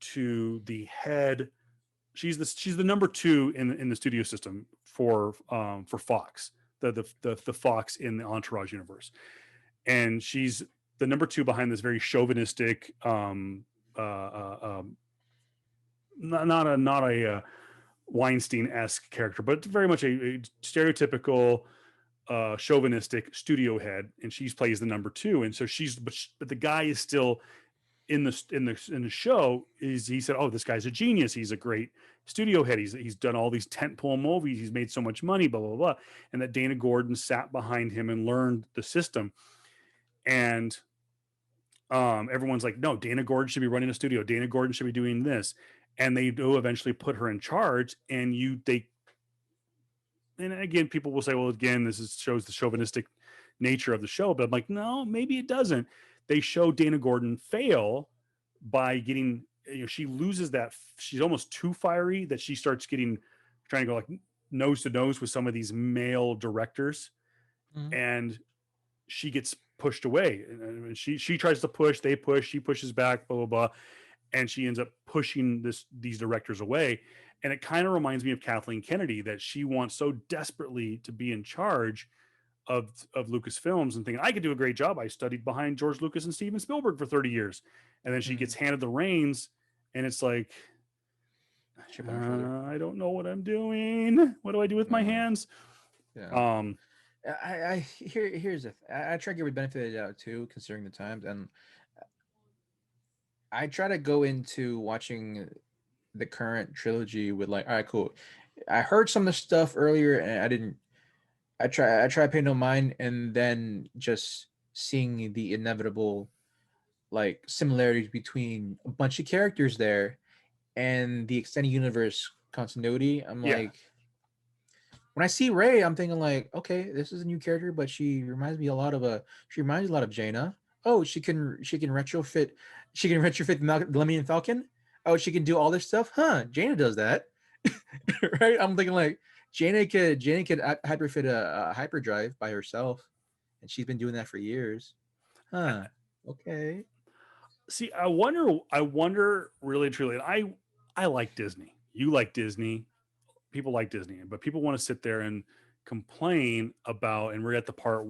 to the head. She's the number two in the studio system for Fox, the Fox in the Entourage universe, and she's the number two behind this very chauvinistic, not a Weinstein-esque character, but very much a stereotypical chauvinistic studio head, and she plays the number two, and so but the guy is still in the show. Is he said, oh, this guy's a genius, he's a great studio head, he's done all these tentpole movies, he's made so much money, blah blah blah, and that Dana Gordon sat behind him and learned the system, and everyone's like, no, Dana Gordon should be running a studio. Dana Gordon should be doing this. And they do eventually put her in charge. And again, people will say, well, again, shows the chauvinistic nature of the show. But I'm like, no, maybe it doesn't. They show Dana Gordon fail by getting, she loses that. She's almost too fiery that she starts trying to go like nose to nose with some of these male directors. Mm. And she gets pushed away, and she tries to push, they push, she pushes back, blah blah blah, and she ends up pushing these directors away. And it kind of reminds me of Kathleen Kennedy, that she wants so desperately to be in charge of Lucasfilms and thinking, I could do a great job, I studied behind George Lucas and Steven Spielberg for 30 years, and then she Mm. gets handed the reins, and it's like, Chip on her shoulder. I don't know what I'm doing, what do I do with my No. hands? Yeah. um Here's the I try to give a benefit of the doubt too, considering the times, and I try to go into watching the current trilogy with like, all right, cool. I heard some of the stuff earlier, and I didn't. I try to pay no mind, and then just seeing the inevitable like similarities between a bunch of characters there and the extended universe continuity. I'm yeah. like, when I see Ray, I'm thinking like, okay, this is a new character, but she reminds me a lot of Jaina. Oh, she can retrofit the Millennium Falcon. Oh, she can do all this stuff. Huh? Jaina does that, right? I'm thinking like Jaina could hyperfit a hyperdrive by herself, and she's been doing that for years. Huh? Okay. See, I wonder really truly, and I like Disney, you like Disney, people like Disney, but people want to sit there and complain about, and we're at the part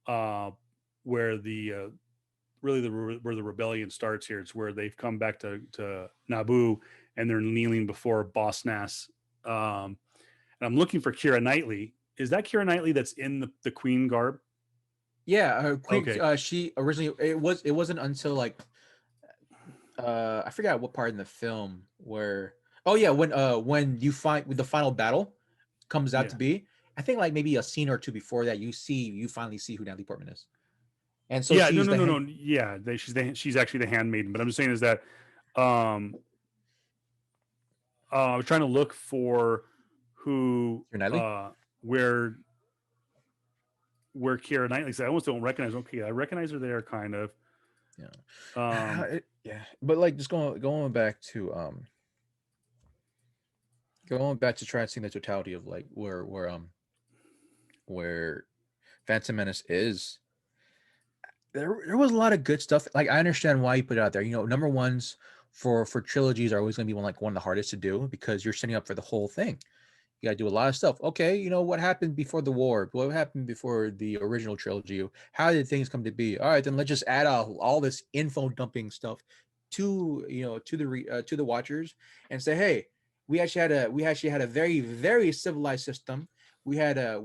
uh where the really where the rebellion starts here. It's where they've come back to Naboo, and they're kneeling before Boss Nass. And I'm looking for Keira Knightley. Is that Keira Knightley that's in the Queen garb? Yeah, Queen. Okay. She originally it wasn't until like I forgot what part in the film where, oh yeah, when you find with the final battle comes out Yeah. to be, I think like maybe a scene or two before that you finally see who Natalie Portman is, and so Yeah, no, she's no, the no, hand. no. Yeah, she's actually the handmaiden. But I'm just saying is that um, I was trying to look for who Natalie. where Keira Knightley. I almost don't recognize. Okay, I recognize her there, kind of. Yeah. Um, Yeah, but like just going back to trying to see the totality of like where Phantom Menace is. There was a lot of good stuff. Like I understand why you put it out there. Number ones for trilogies are always going to be one of the hardest to do because you're setting up for the whole thing. You got to do a lot of stuff. Okay, what happened before the war? What happened before the original trilogy? How did things come to be? All right, then let's just add all this info dumping stuff to to the watchers and say, hey, we actually had a very very civilized system. We had a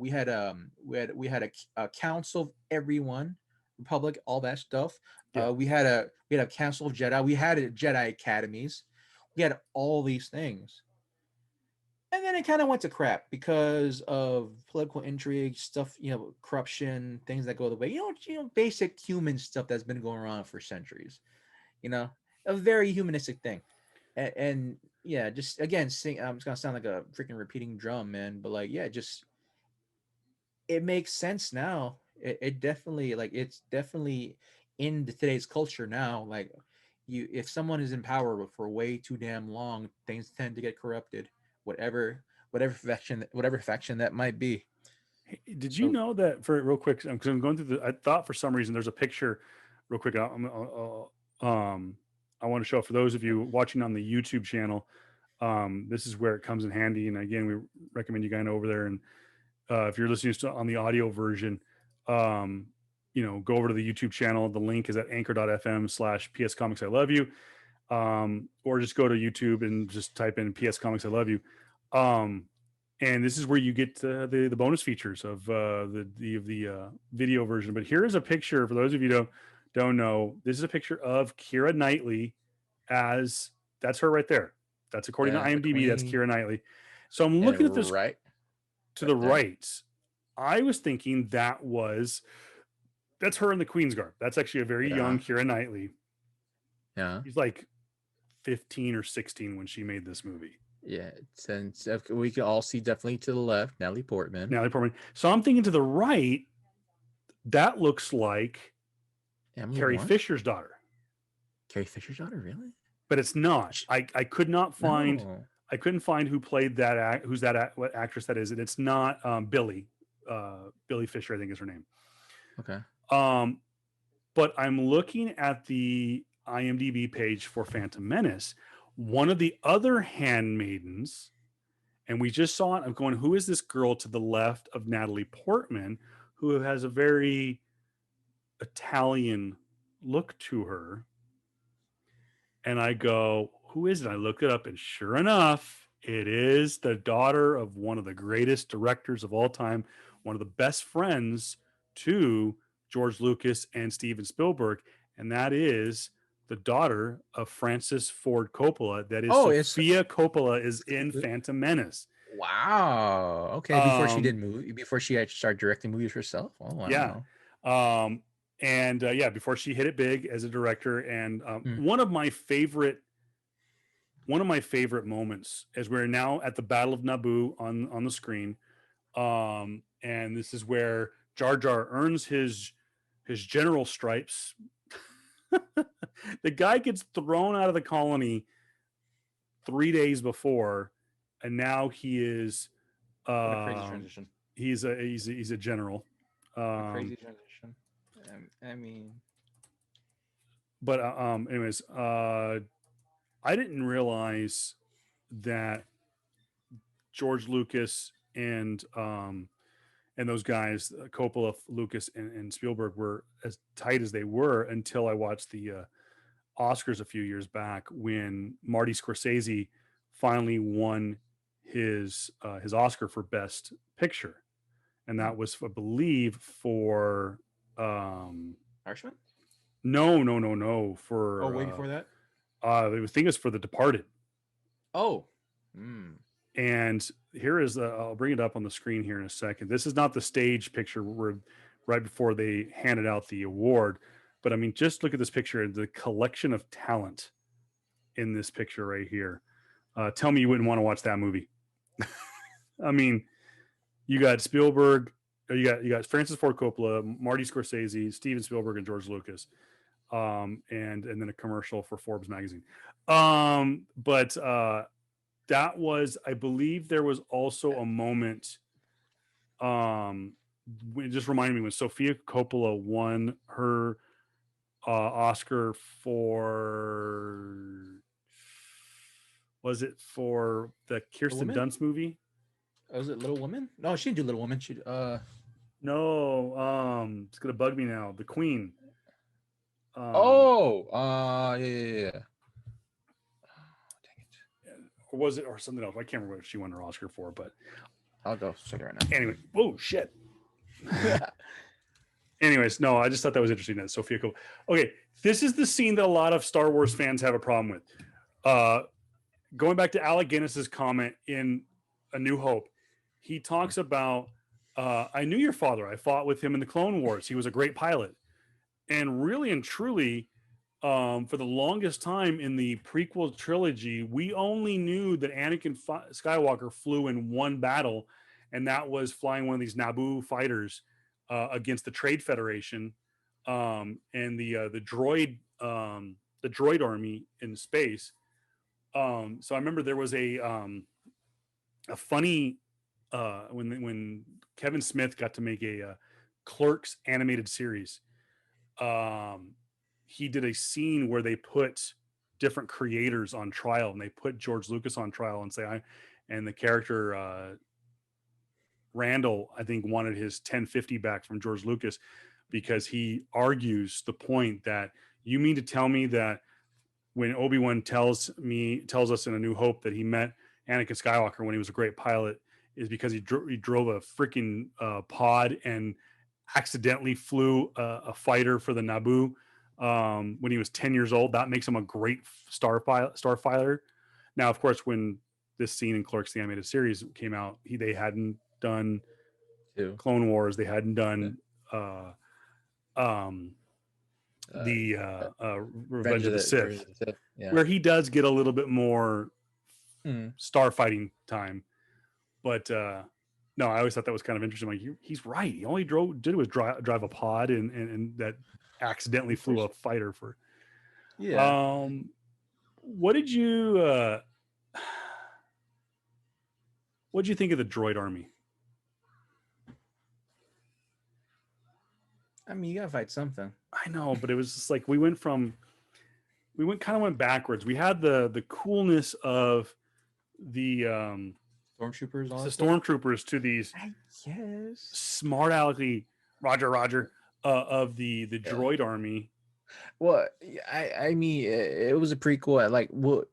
council of everyone, republic, all that stuff. Yeah. We had a council of Jedi. We had Jedi academies. We had all these things, and then it kind of went to crap because of political intrigue, stuff, corruption, things that go the way, basic human stuff that's been going around for centuries. You know, a very humanistic thing, and yeah, just again, sing. I'm just gonna sound like a freaking repeating drum, man, but like, yeah, just it makes sense now. It definitely it's definitely in today's culture now. Like, if someone is in power for way too damn long, things tend to get corrupted. Whatever, whatever faction that might be. Hey, did you So know that for real quick? Because I'm going through I thought for some reason there's a picture, real quick. I want to show for those of you watching on the YouTube channel. This is where it comes in handy. And again, we recommend you guys over there. And if you're listening to on the audio version, um, go over to the YouTube channel. The link is at anchor.fm/PS Comics I Love You. Or just go to YouTube and just type in PS Comics I Love You. And this is where you get the bonus features of the video version. But here is a picture for those of you who don't know. This is a picture of Keira Knightley as that's her right there. That's according to that's the IMDb. That's queen, Keira Knightley. So I'm and looking at this right, to the right there. right. I was thinking that's her in the Queen's Garb. That's actually a very young Yeah, Keira Knightley. yeah, She's like 15 or 16 when she made this movie. yeah. Since we can all see definitely to the left, Natalie Portman. Natalie Portman. So I'm thinking to the right, that looks like Emily Carrie Blunt, Fisher's daughter, Carrie Fisher's daughter, really? but it's not. Sh- I could not find. No. I couldn't find who played that. Who's that? What actress that is? And it's not Billy. Billy Fisher, I think is her name. Okay. Um, but I'm looking at the IMDb page for Phantom Menace. One of the other handmaidens, and we just saw it. I'm going, who is this girl to the left of Natalie Portman, who has a very Italian look to her? And I go, who is it? I look it up, and sure enough, it is the daughter of one of the greatest directors of all time, one of the best friends to George Lucas and Steven Spielberg, and that is the daughter of Francis Ford Coppola. That is Oh, it's Sophia Coppola is in Phantom Menace. wow. Okay, before she Um, did movie, before she actually started directing movies herself. Oh yeah. wow. Um, and yeah, before she hit it big as a director, and Hmm. one of my favorite moments as we're now at the Battle of Naboo on the screen, and this is where Jar Jar earns his general stripes. The guy gets thrown out of the colony 3 days before, and now he is What a crazy um, transition. he's a general. What a Um, crazy transition. I mean, but anyways, I didn't realize that George Lucas and those guys, Coppola, Lucas, and Spielberg, were as tight as they were until I watched the Oscars a few years back when Marty Scorsese finally won his Oscar for Best Picture, and hmm. that was, I believe, for um, Irishman? no, Oh, for way before that. I think it's for The Departed. Oh, hmm. And here is I'll bring it up on the screen here in a second. This is not the stage picture where right before they handed out the award, but I mean, just look at this picture, the collection of talent in this picture right here. Tell me you wouldn't want to watch that movie. I mean, you got Spielberg, you got Francis Ford Coppola, Marty Scorsese, Steven Spielberg, and George Lucas, and then a commercial for Forbes magazine. But that was, I believe, there was also a moment. It just reminded me when Sophia Coppola won her Oscar for Was it for the Kirsten Woman? Dunst movie? Was it Little Woman? No, she didn't do Little Woman. She No, it's gonna bug me now. The Queen. Yeah. Dang Or was it or something else? I can't remember what she won her Oscar for, but I'll go check it right now. anyway. Oh shit. Anyways, no, I just thought that was interesting. That Sophia Coppola. Okay, this is the scene that a lot of Star Wars fans have a problem with. Going back to Alec Guinness's comment in A New Hope, he talks about, I knew your father. I fought with him in the Clone Wars. He was a great pilot. And really and truly, for the longest time in the prequel trilogy, we only knew that Anakin Skywalker flew in one battle, and that was flying one of these Naboo fighters against the Trade Federation and the droid army in space. So I remember there was a funny when Kevin Smith got to make a Clerks animated series. He did a scene where they put different creators on trial, and they put George Lucas on trial and and the character Randall, I think, wanted his 1050 back from George Lucas because he argues the point that you mean to tell me that when Obi-Wan tells us in A New Hope that he met Anakin Skywalker when he was a great pilot is because he drove a freaking pod and accidentally flew a fighter for the Naboo when he was 10 years old. That makes him a great starfighter. Now, of course, when this scene in Clerks the animated series came out, they hadn't done Clone Wars. They hadn't done Revenge of the Sith, where he does get a little bit more starfighting time. But no, I always thought that was kind of interesting. Like he's right. He only did drive a pod and that accidentally flew a fighter for. Yeah. What did you think of the droid army? I mean, you gotta fight something. I know, but it was just like we went backwards. We had the coolness of the stormtroopers to these smart alecky Roger of the droid army. Well, I mean, it was a prequel. Like, what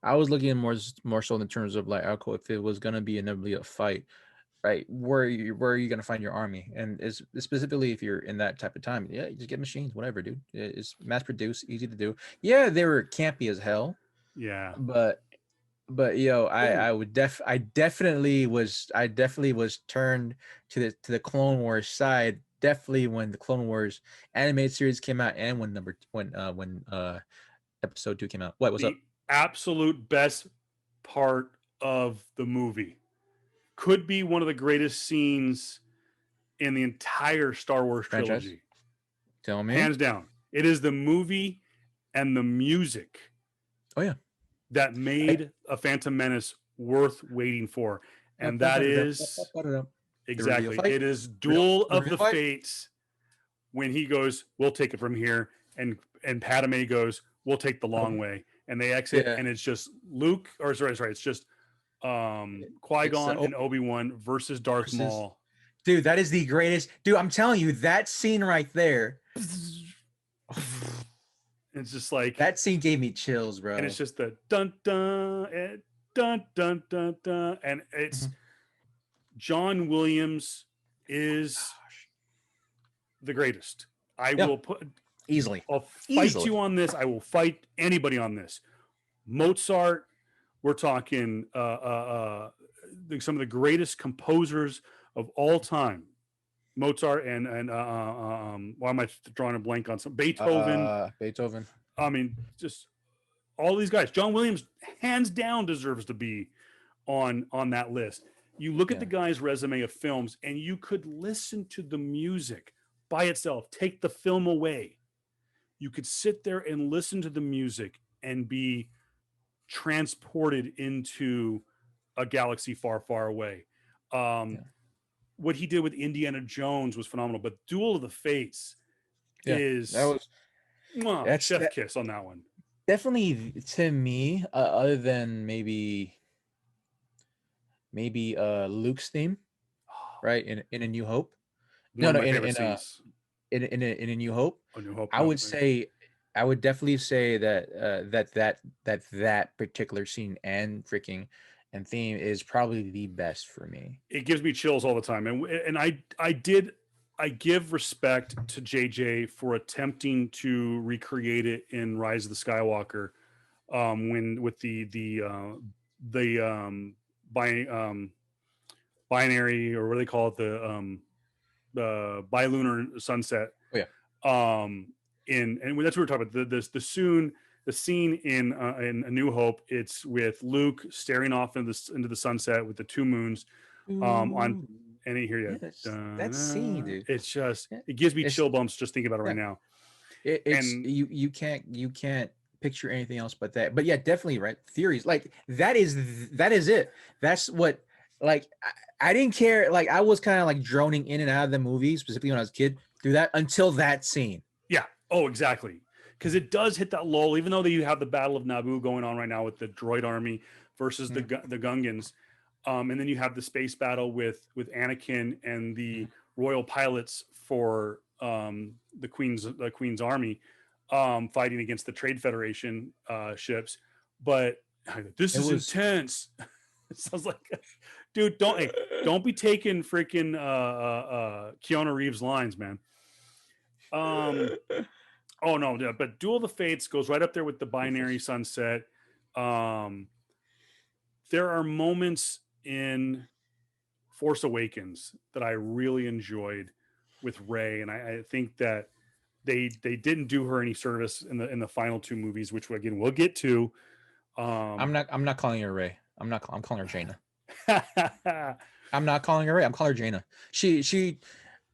I was looking more so in terms of like, if it was gonna be inevitably a fight, right? Where are you gonna find your army? And is specifically if you're in that type of time, yeah, you just get machines, whatever, dude. It's mass produced, easy to do. Yeah, they were campy as hell. Yeah, but yo, I definitely was turned to the Clone Wars side. Definitely when the Clone Wars animated series came out, and when episode 2 came out. What was the up? Absolute best part of the movie could be one of the greatest scenes in the entire Star Wars trilogy. Tell me, hands down, it is the movie and the music. Oh yeah. That made a Phantom Menace worth waiting for. And that is exactly, it is Duel of the Fates when he goes, we'll take it from here. And Padme goes, we'll take the long way. And they exit and it's just Luke, or sorry, it's just Qui-Gon and Obi-Wan versus Darth Maul. Dude, that is the greatest. Dude, I'm telling you, that scene right there. It's just like that scene gave me chills, bro. And it's just the dun dun dun dun dun dun, and it's John Williams is the greatest. I will put easily. I'll fight you on this. I will fight anybody on this. Mozart. We're talking some of the greatest composers of all time. Mozart and why am I drawing a blank on some Beethoven? Beethoven. I mean, just all these guys. John Williams, hands down, deserves to be on that list. You look at the guy's resume of films, and you could listen to the music by itself. Take the film away, you could sit there and listen to the music and be transported into a galaxy far, far away. What he did with Indiana Jones was phenomenal, but Duel of the Fates is chef kiss on that one. Definitely to me, other than maybe Luke's theme, right? In A New Hope. One No, of no, my favorite scenes. in A New Hope. A New Hope. I No, would say I would definitely say that that particular scene and freaking and theme is probably the best for me. it gives me chills all the time, and I give respect to JJ for attempting to recreate it in Rise of the Skywalker, when with the bi, binary, or what do they call it, the bilunar sunset, Oh yeah. um and that's what we're talking about, the scene in A New Hope. It's with Luke staring off into the sunset with the two moons, on, Ooh, and you hear you, yes, that scene, dude. it's just, Yeah. it gives me It's chill bumps just thinking about it right yeah. now. It's And you can't picture anything else but that. But yeah, definitely right. Theories like that is it. That's what like I didn't care. Like I was kind of like droning in and out of the movie, specifically when I was a kid, through that until that scene. yeah, oh exactly, because it does hit that lull, even though you have the Battle of Naboo going on right now with the droid army versus Mm, the Gungans. And then you have the space battle with Anakin and mm. the royal pilots for, the Queen's army, fighting against the Trade Federation ships. But this It is was intense. It sounds like, dude, don't be taking freaking Keanu Reeves lines, man. Um, oh no, yeah, but Duel of the Fates goes right up there with the Binary Sunset. Um, there are moments in Force Awakens that I really enjoyed with Rey, and I think that they didn't do her any service in the final two movies, which again we'll get to. Um, I'm not calling her Ray. I'm calling her Jaina. I'm not calling her Ray. I'm calling her Jaina. She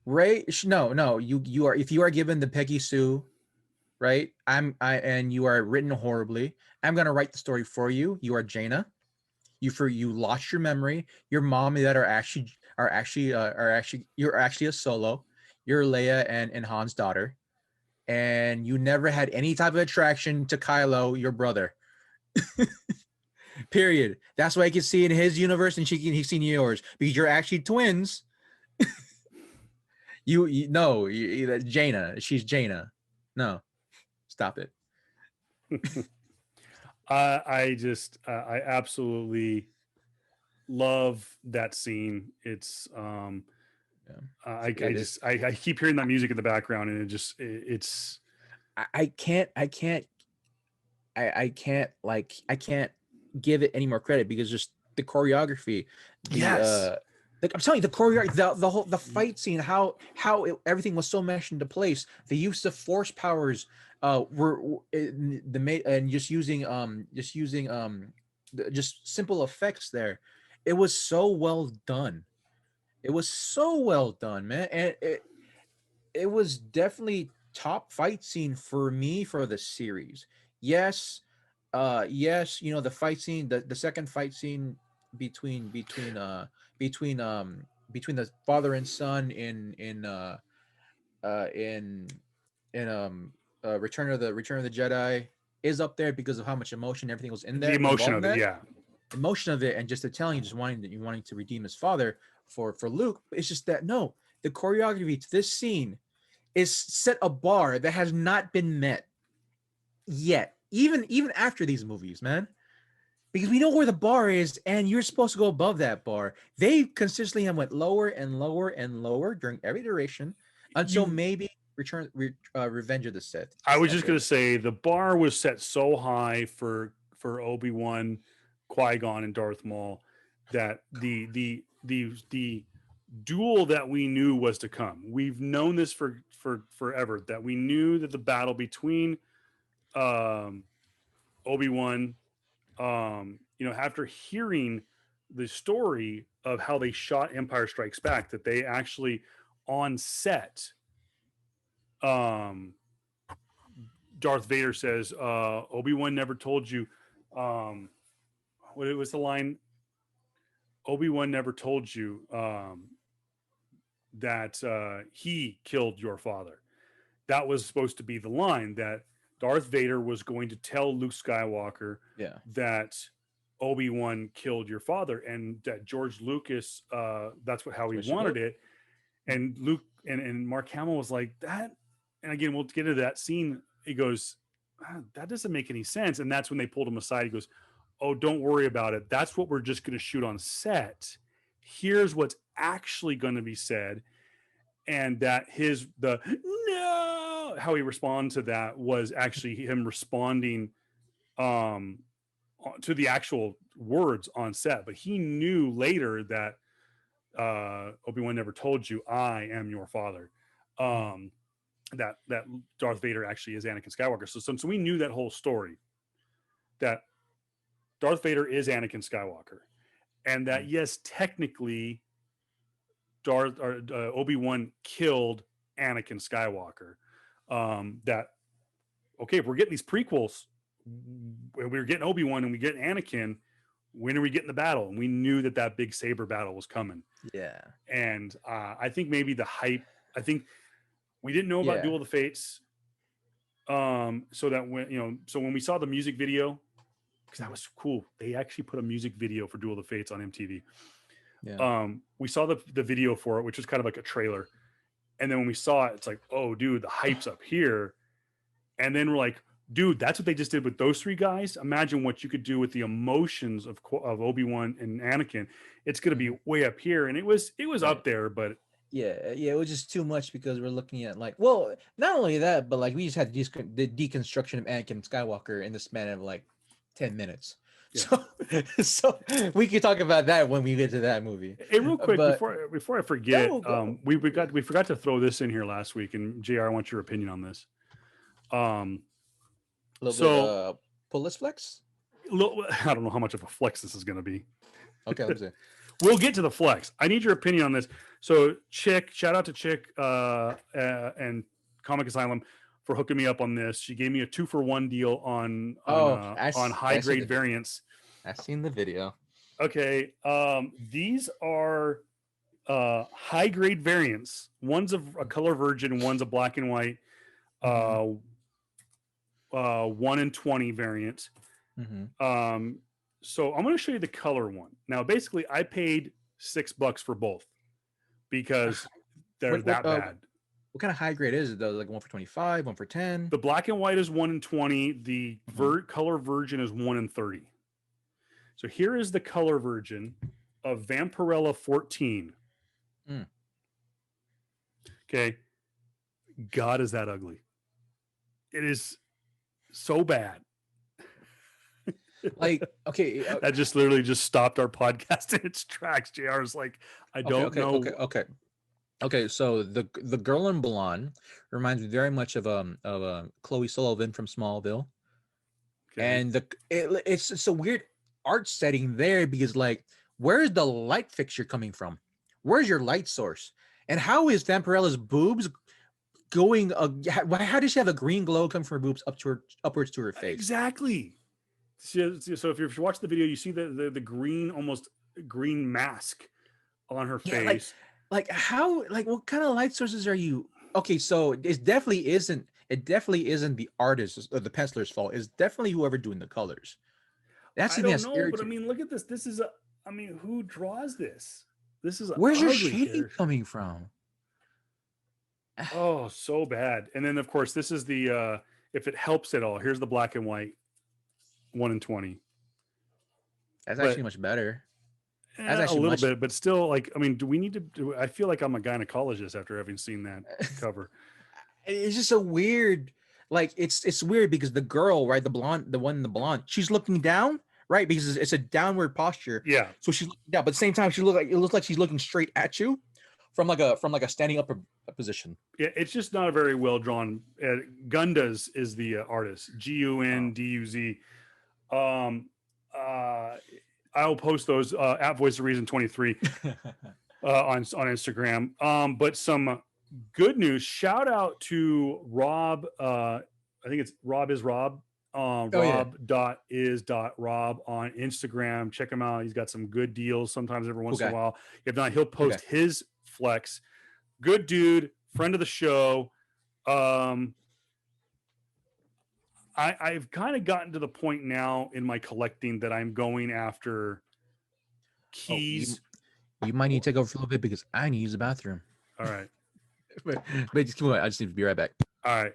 Ray. No. You are if you are given the Peggy Sue, right? And you are written horribly. I'm gonna write the story for you. You are Jaina. You lost your memory. Your mom that are actually you're actually a Solo. You're Leia and Han's daughter, and you never had any type of attraction to Kylo, your brother. Period. That's why I can see in his universe, and he's seen yours because you're actually twins. You no, Jaina. She's Jaina. No, stop it. I absolutely love that scene. It's Yeah. I It is. just I keep hearing that music in the background, and it's I can't. I can't give it any more credit because just the choreography, yes. I'm telling you, the choreography, the whole the fight scene, everything was so meshed into place. The use of force powers, and just simple effects there. It was so well done. It was so well done, man, and it was definitely top fight scene for me for the series. Yes, yes, the fight scene, the second fight scene between between between the father and son uh in Return of the Jedi is up there because of how much emotion everything was The emotion involved in of it, that yeah. emotion of it, and just the telling, just wanting to redeem his father for Luke. It's just that no, the choreography to this scene is set a bar that has not been met yet, even after these movies, man. Because we know where the bar is, and you're supposed to go above that bar. They consistently have went lower and lower and lower during every iteration until You maybe Revenge of the Sith. I was That's just gonna it. say the bar was set so high for Obi-Wan, Qui-Gon, and Darth Maul, that the duel that we knew was to come. We've known this for forever, that we knew that the battle between, um, Obi-Wan, after hearing the story of how they shot Empire Strikes Back, that they actually on set, um, Darth Vader says, Obi-Wan never told you, um, what it was the line? Obi-Wan never told you, that he killed your father. That was supposed to be the line, that Darth Vader was going to tell Luke Skywalker Yeah. that Obi-Wan killed your father, and that George Lucas, that's how he wanted it. And Luke and Mark Hamill was like that. And again, we'll get into that scene. He goes, that doesn't make any sense. And that's when they pulled him aside. He goes, oh, don't worry about it. That's what we're just going to shoot on set. Here's what's actually going to be said. And that no, how he responded to that was actually him responding to the actual words on set. But he knew later that Obi-Wan never told you I am your father. That Darth Vader actually is Anakin Skywalker. So we knew that whole story, that Darth Vader is Anakin Skywalker, and that yes, technically, Obi-Wan killed Anakin Skywalker. That okay, if we're getting these prequels, we're getting Obi-Wan and we get Anakin. When are we getting the battle? And we knew that big saber battle was coming. Yeah. And I think maybe the hype. I think we didn't know about Duel of the Fates. So that when we saw the music video, because that was cool, they actually put a music video for Duel of the Fates on MTV. Yeah. We saw the video for it, which was kind of like a trailer. And then when we saw it, it's like, oh, dude, the hype's up here. And then we're like, dude, that's what they just did with those three guys. Imagine what you could do with the emotions of Obi-Wan and Anakin. It's going to be way up here. And it was up there, but yeah, it was just too much because we're looking at like, well, not only that, but like we just had the deconstruction of Anakin Skywalker in the span of like 10 minutes. Yeah. So we could talk about that when we get to that movie. Hey, real quick, before I forget, we forgot to throw this in here last week, and JR, I want your opinion on this. A little bit police flex? I don't know how much of a flex this is going to be. Okay, let's see. We'll get to the flex. I need your opinion on this. So, shout out to Chick and Comic Asylum for hooking me up on this. She gave me a 2-for-1 deal on high grade variants. I've seen the video. Okay, these are high grade variants. One's a color virgin, one's a black and white. 1 in 20 variant. So I'm going to show you the color one. Now, basically, I paid $6 for both because they're that bad. What kind of high grade is it though? Like 1 for 25, 1 for 10? The black and white is 1 in 20. The color virgin is 1 in 30. So here is the color virgin of Vampirella 14. Okay. God, is that ugly. It is so bad. Like, okay. That just literally just stopped our podcast in its tracks. JR is like, I don't know. Okay, so the girl in blonde reminds me very much of Chloe Sullivan from Smallville. Okay. And it's a weird art setting there because like, where's the light fixture coming from? Where's your light source? And how is Vampirella's boobs going? How does she have a green glow come from her boobs upwards to her face? Exactly. So if you watch the video, you see the green, almost green mask on her face. Like how, like what kind of light sources are you? Okay, so it definitely isn't the artist or the penciler's fault. It's definitely whoever doing the colors. That's I don't know, but I mean, look at this. This is who draws this? This is where's your shading coming from? Oh, so bad. And then of course this is the if it helps at all. Here's the black and white 1 in 20. That's actually much better. That's actually a little bit, but still, like, I mean, do we need to do? I feel like I'm a gynecologist after having seen that cover. It's just so weird. Like it's weird because the girl, right, the one in the blonde, she's looking down, right, because it's a downward posture. Yeah. So she's looking down, but at the same time, it looks like she's looking straight at you from like a standing up position. Yeah, it's just not a very well drawn. Gunduz is the artist. Gunduz. I'll post those at Voice of Reason 23 on Instagram. But some good news. Shout out to Rob. I think it's Rob is Rob. Rob.is.rob on Instagram. Check him out. He's got some good deals sometimes every once in a while. If not, he'll post his flex. Good dude, friend of the show. I've kind of gotten to the point now in my collecting that I'm going after Oh, you keys. you might need to take over for a little bit because I need to use the bathroom. All right. But just come on, I just need to be right back. All right.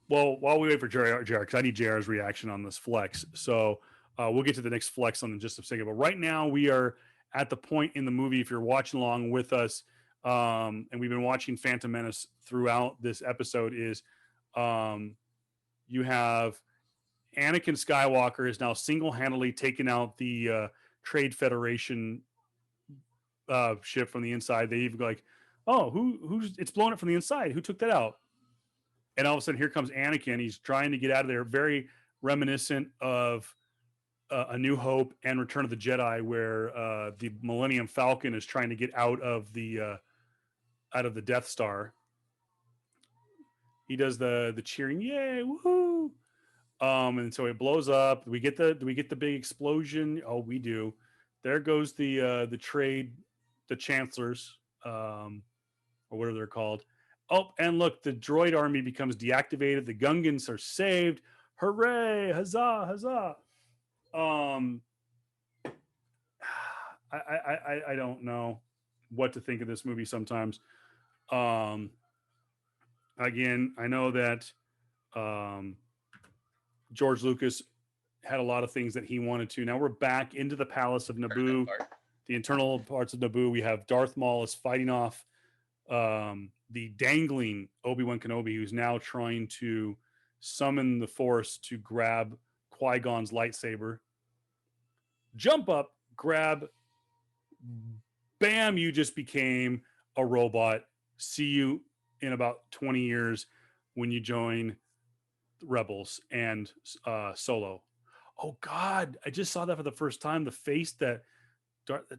Well, while we wait for JR, because I need JR's reaction on this flex. So we'll get to the next flex on in just a second. But right now we are at the point in the movie, if you're watching along with us, and we've been watching Phantom Menace throughout this episode, is you have Anakin Skywalker is now single-handedly taken out the Trade Federation ship from the inside. They even go like, "Oh, who's it's blowing up from the inside? Who took that out?" And all of a sudden, here comes Anakin. He's trying to get out of there. Very reminiscent of A New Hope and Return of the Jedi, where the Millennium Falcon is trying to get out of the Death Star. He does the cheering, yay, woohoo! And so it blows up. Do we get the big explosion? Oh, we do. There goes the trade, the chancellors, or whatever they're called. Oh, and look, the droid army becomes deactivated. The Gungans are saved. Hooray! Huzzah! Huzzah! I don't know what to think of this movie sometimes. Again, I know that George Lucas had a lot of things that he wanted to. Now we're back into the palace of Naboo, the internal parts of Naboo. We have Darth Maul is fighting off the dangling Obi-Wan Kenobi, who's now trying to summon the Force to grab Qui-Gon's lightsaber. Jump up, grab, bam, you just became a robot. See you in about 20 years when you join Rebels and Solo. Oh God, I just saw that for the first time. The face that's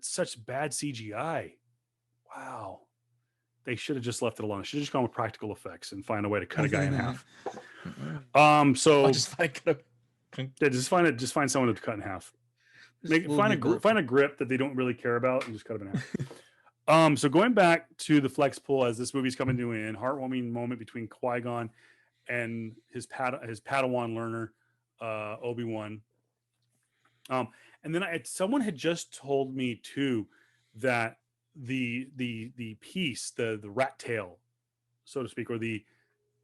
such bad CGI. Wow. They should have just left it alone. Should have just gone with practical effects and find a way to cut a guy in half. So just find someone to cut in half. Find a grip that they don't really care about and just cut them in half. So going back to the flex pull as this movie's coming to an end, heartwarming moment between Qui-Gon and his Padawan learner, Obi-Wan. And then someone had just told me too that the piece, the rat tail, so to speak, or the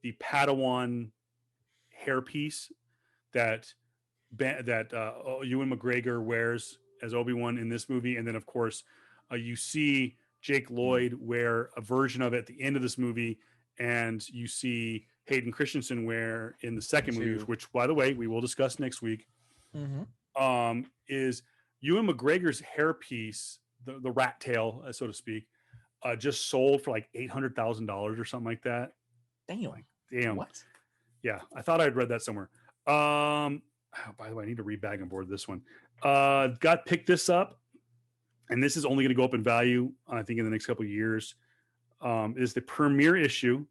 Padawan hairpiece that Ewan McGregor wears as Obi-Wan in this movie, and then of course you see Jake Lloyd wear a version of it at the end of this movie, and you see Hayden Christensen wear in the second movie, which by the way we will discuss next week. Is Ewan McGregor's hairpiece, the rat tail, so to speak, just sold for like $800,000 or something like that. Damn. What? Yeah, I thought I'd read that somewhere. By the way, I need to read bag on board this one. Got picked this up, and this is only going to go up in value, I think, in the next couple of years. It is the premiere issue.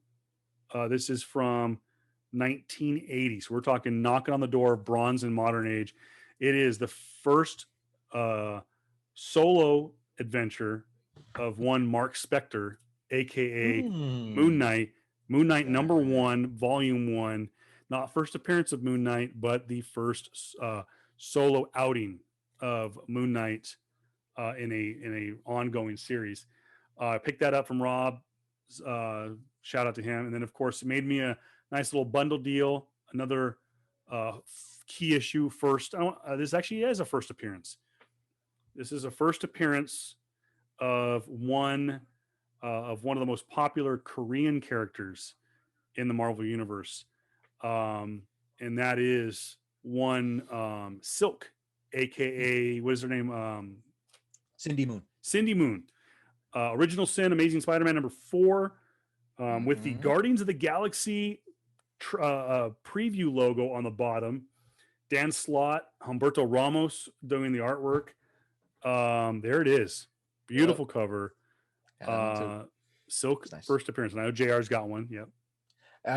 This is from 1980. So we're talking knocking on the door of bronze and modern age. It is the first solo adventure of one Mark Spector, aka Moon Knight. Moon Knight #1, Volume 1. Not first appearance of Moon Knight, but the first solo outing of Moon Knight in a ongoing series. I picked that up from Rob. Shout out to him. And then, of course, it made me a nice little bundle deal. Another key issue first. This actually is a first appearance. This is a first appearance of one of the most popular Korean characters in the Marvel Universe. And that is one Silk, aka what is her name? Cindy Moon. Cindy Moon. Original Sin, Amazing Spider-Man #4, with the Guardians of the Galaxy preview logo on the bottom. Dan Slott, Humberto Ramos doing the artwork. There it is. Beautiful cover. Silk nice. First appearance. And I know JR's got one. Yep.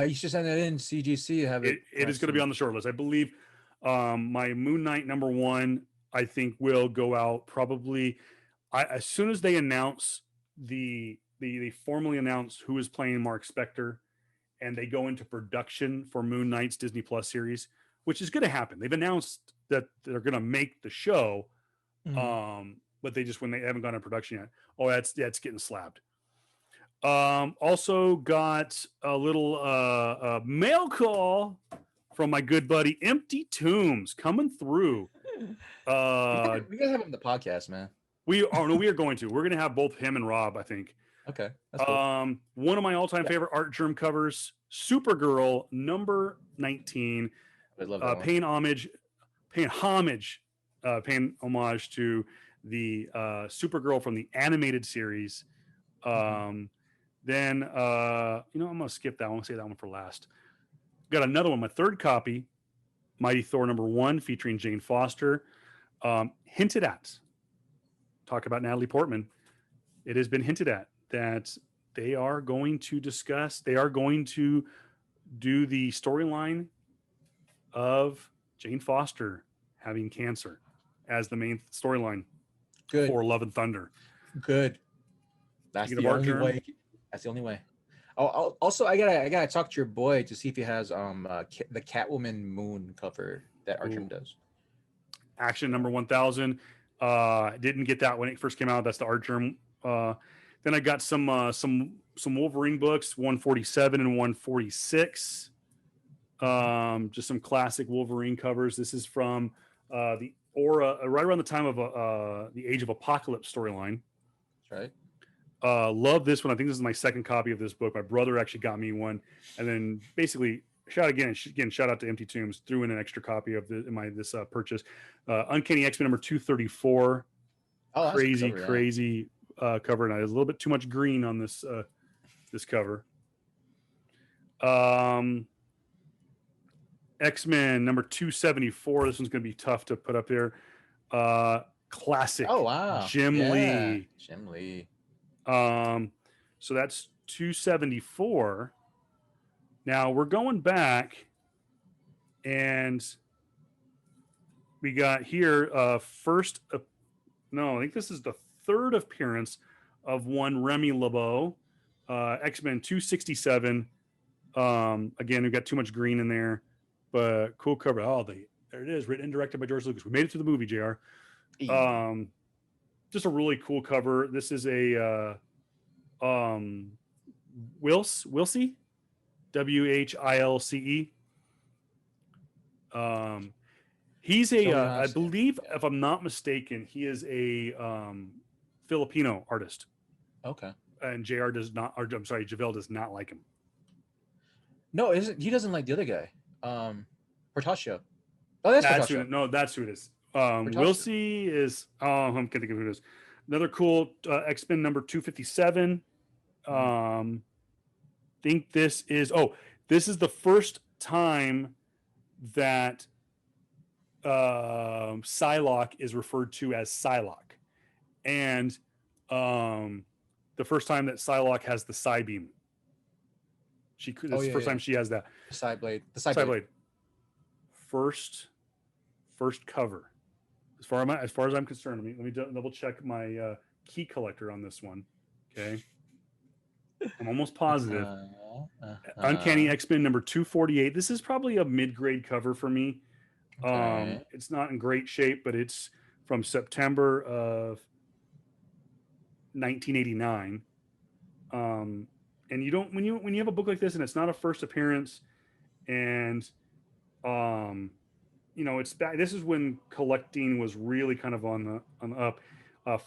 You should send that in CGC. Have it is going to be on the short list. I believe my Moon Knight #1, I think, will go out probably as soon as they announce they formally announce who is playing Mark Spector and they go into production for Moon Knight's Disney Plus series, which is going to happen. They've announced that they're going to make the show, but they just, when they haven't gone into production yet. Oh, that's getting slapped. Also got a little mail call from my good buddy Empty Tombs coming through. We gotta have him on the podcast, man. We are going to. We're going to have both him and Rob, I think. Okay, that's cool. One of my all-time favorite Art Germ covers, Supergirl number 19. I love that paying homage to the Supergirl from the animated series. Then I'm gonna skip that one. I'll say that one for last. Got another one, my third copy, Mighty Thor number 1, featuring Jane Foster. Hinted at. Talk about Natalie Portman. It has been hinted at that they are going to do the storyline of Jane Foster having cancer as the main storyline for Love and Thunder. Good. That's the only way. That's the only way. Oh, also, I gotta talk to your boy to see if he has the Catwoman Moon cover that Artgerm does. Action number 1000. Didn't get that when it first came out. That's the Artgerm. Then I got some Wolverine books, 147 and 146. Just some classic Wolverine covers. This is from the Aura, right around the time of the Age of Apocalypse storyline. That's right. Love this one. I think this is my second copy of this book. My brother actually got me one, and then basically shout out to Empty Tombs, threw in an extra copy of this purchase. Uncanny X-Men number 234. Oh, crazy cover, and there's a little bit too much green on this cover. X-Men number 274. This one's going to be tough to put up there. Classic. Oh wow, Jim Lee. Jim Lee. So that's 274. Now we're going back, and we got here I think this is the third appearance of one Remy LeBeau, X-Men 267. Again, we've got too much green in there, but cool cover. There it is, written and directed by George Lucas. We made it to the movie, JR. Just a really cool cover. This is a Wilce, WHILCE. He's I believe, if I'm not mistaken, he is a Filipino artist. Okay. And JR does not, or I'm sorry, Javale does not like him. No, he doesn't like the other guy. Portacio. Oh, that's who it is. Wilsey is, I'm going to think of who it is. Another cool X-Men number 257. Think this is the first time that Psylocke is referred to as Psylocke, and the first time that Psylocke has the Psy beam. First time she has that. The Psy blade. First cover. As far as I'm concerned, let me double check my key collector on this one. Okay. I'm almost positive. Uncanny X-Men number 248. This is probably a mid-grade cover for me. Okay. It's not in great shape, but it's from September of 1989. And you don't, when you have a book like this and it's not a first appearance, and it's back. This is when collecting was really kind of on the up.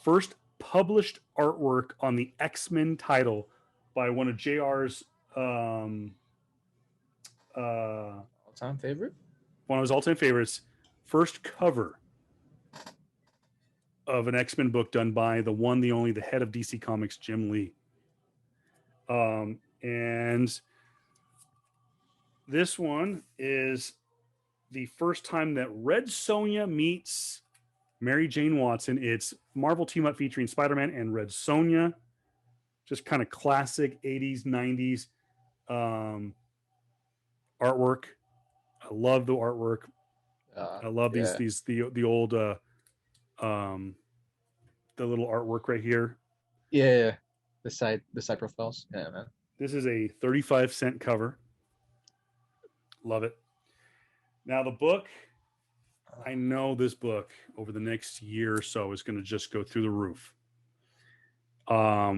First published artwork on the X-Men title by one of JR's all-time favorite. One of his all-time favorites. First cover of an X-Men book done by the one, the only, the head of DC Comics, Jim Lee. And this one is the first time that Red Sonja meets Mary Jane Watson. It's Marvel team up featuring Spider-Man and Red Sonja. Just kind of classic 80s, 90s artwork. I love the artwork. I love the old the little artwork right here. Yeah. The side profiles. Yeah, man. This is a 35-cent cover. Love it. Now the book, I know this book over the next year or so is going to just go through the roof.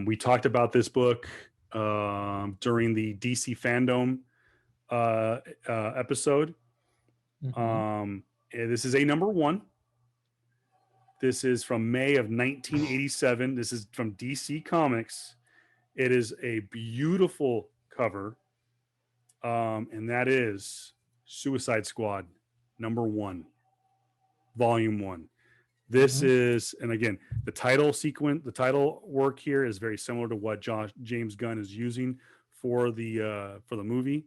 We talked about this book during the DC fandom episode. This is a number one. This is from May of 1987. This is from DC Comics. It is a beautiful cover, and that is Suicide Squad number 1, volume 1. This is, and again, the title sequence, the title work here is very similar to what James Gunn is using for the movie.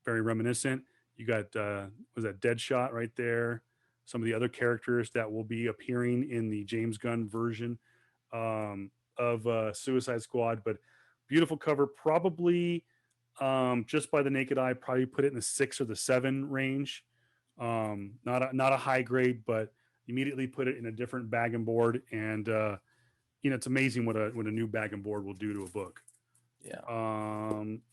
Very reminiscent. You got was that Deadshot right there? Some of the other characters that will be appearing in the James Gunn version of Suicide Squad. But beautiful cover, probably just by the naked eye, probably put it in the 6 or the 7 range. Not a high grade, but immediately put it in a different bag and board. And it's amazing what a new bag and board will do to a book. Yeah.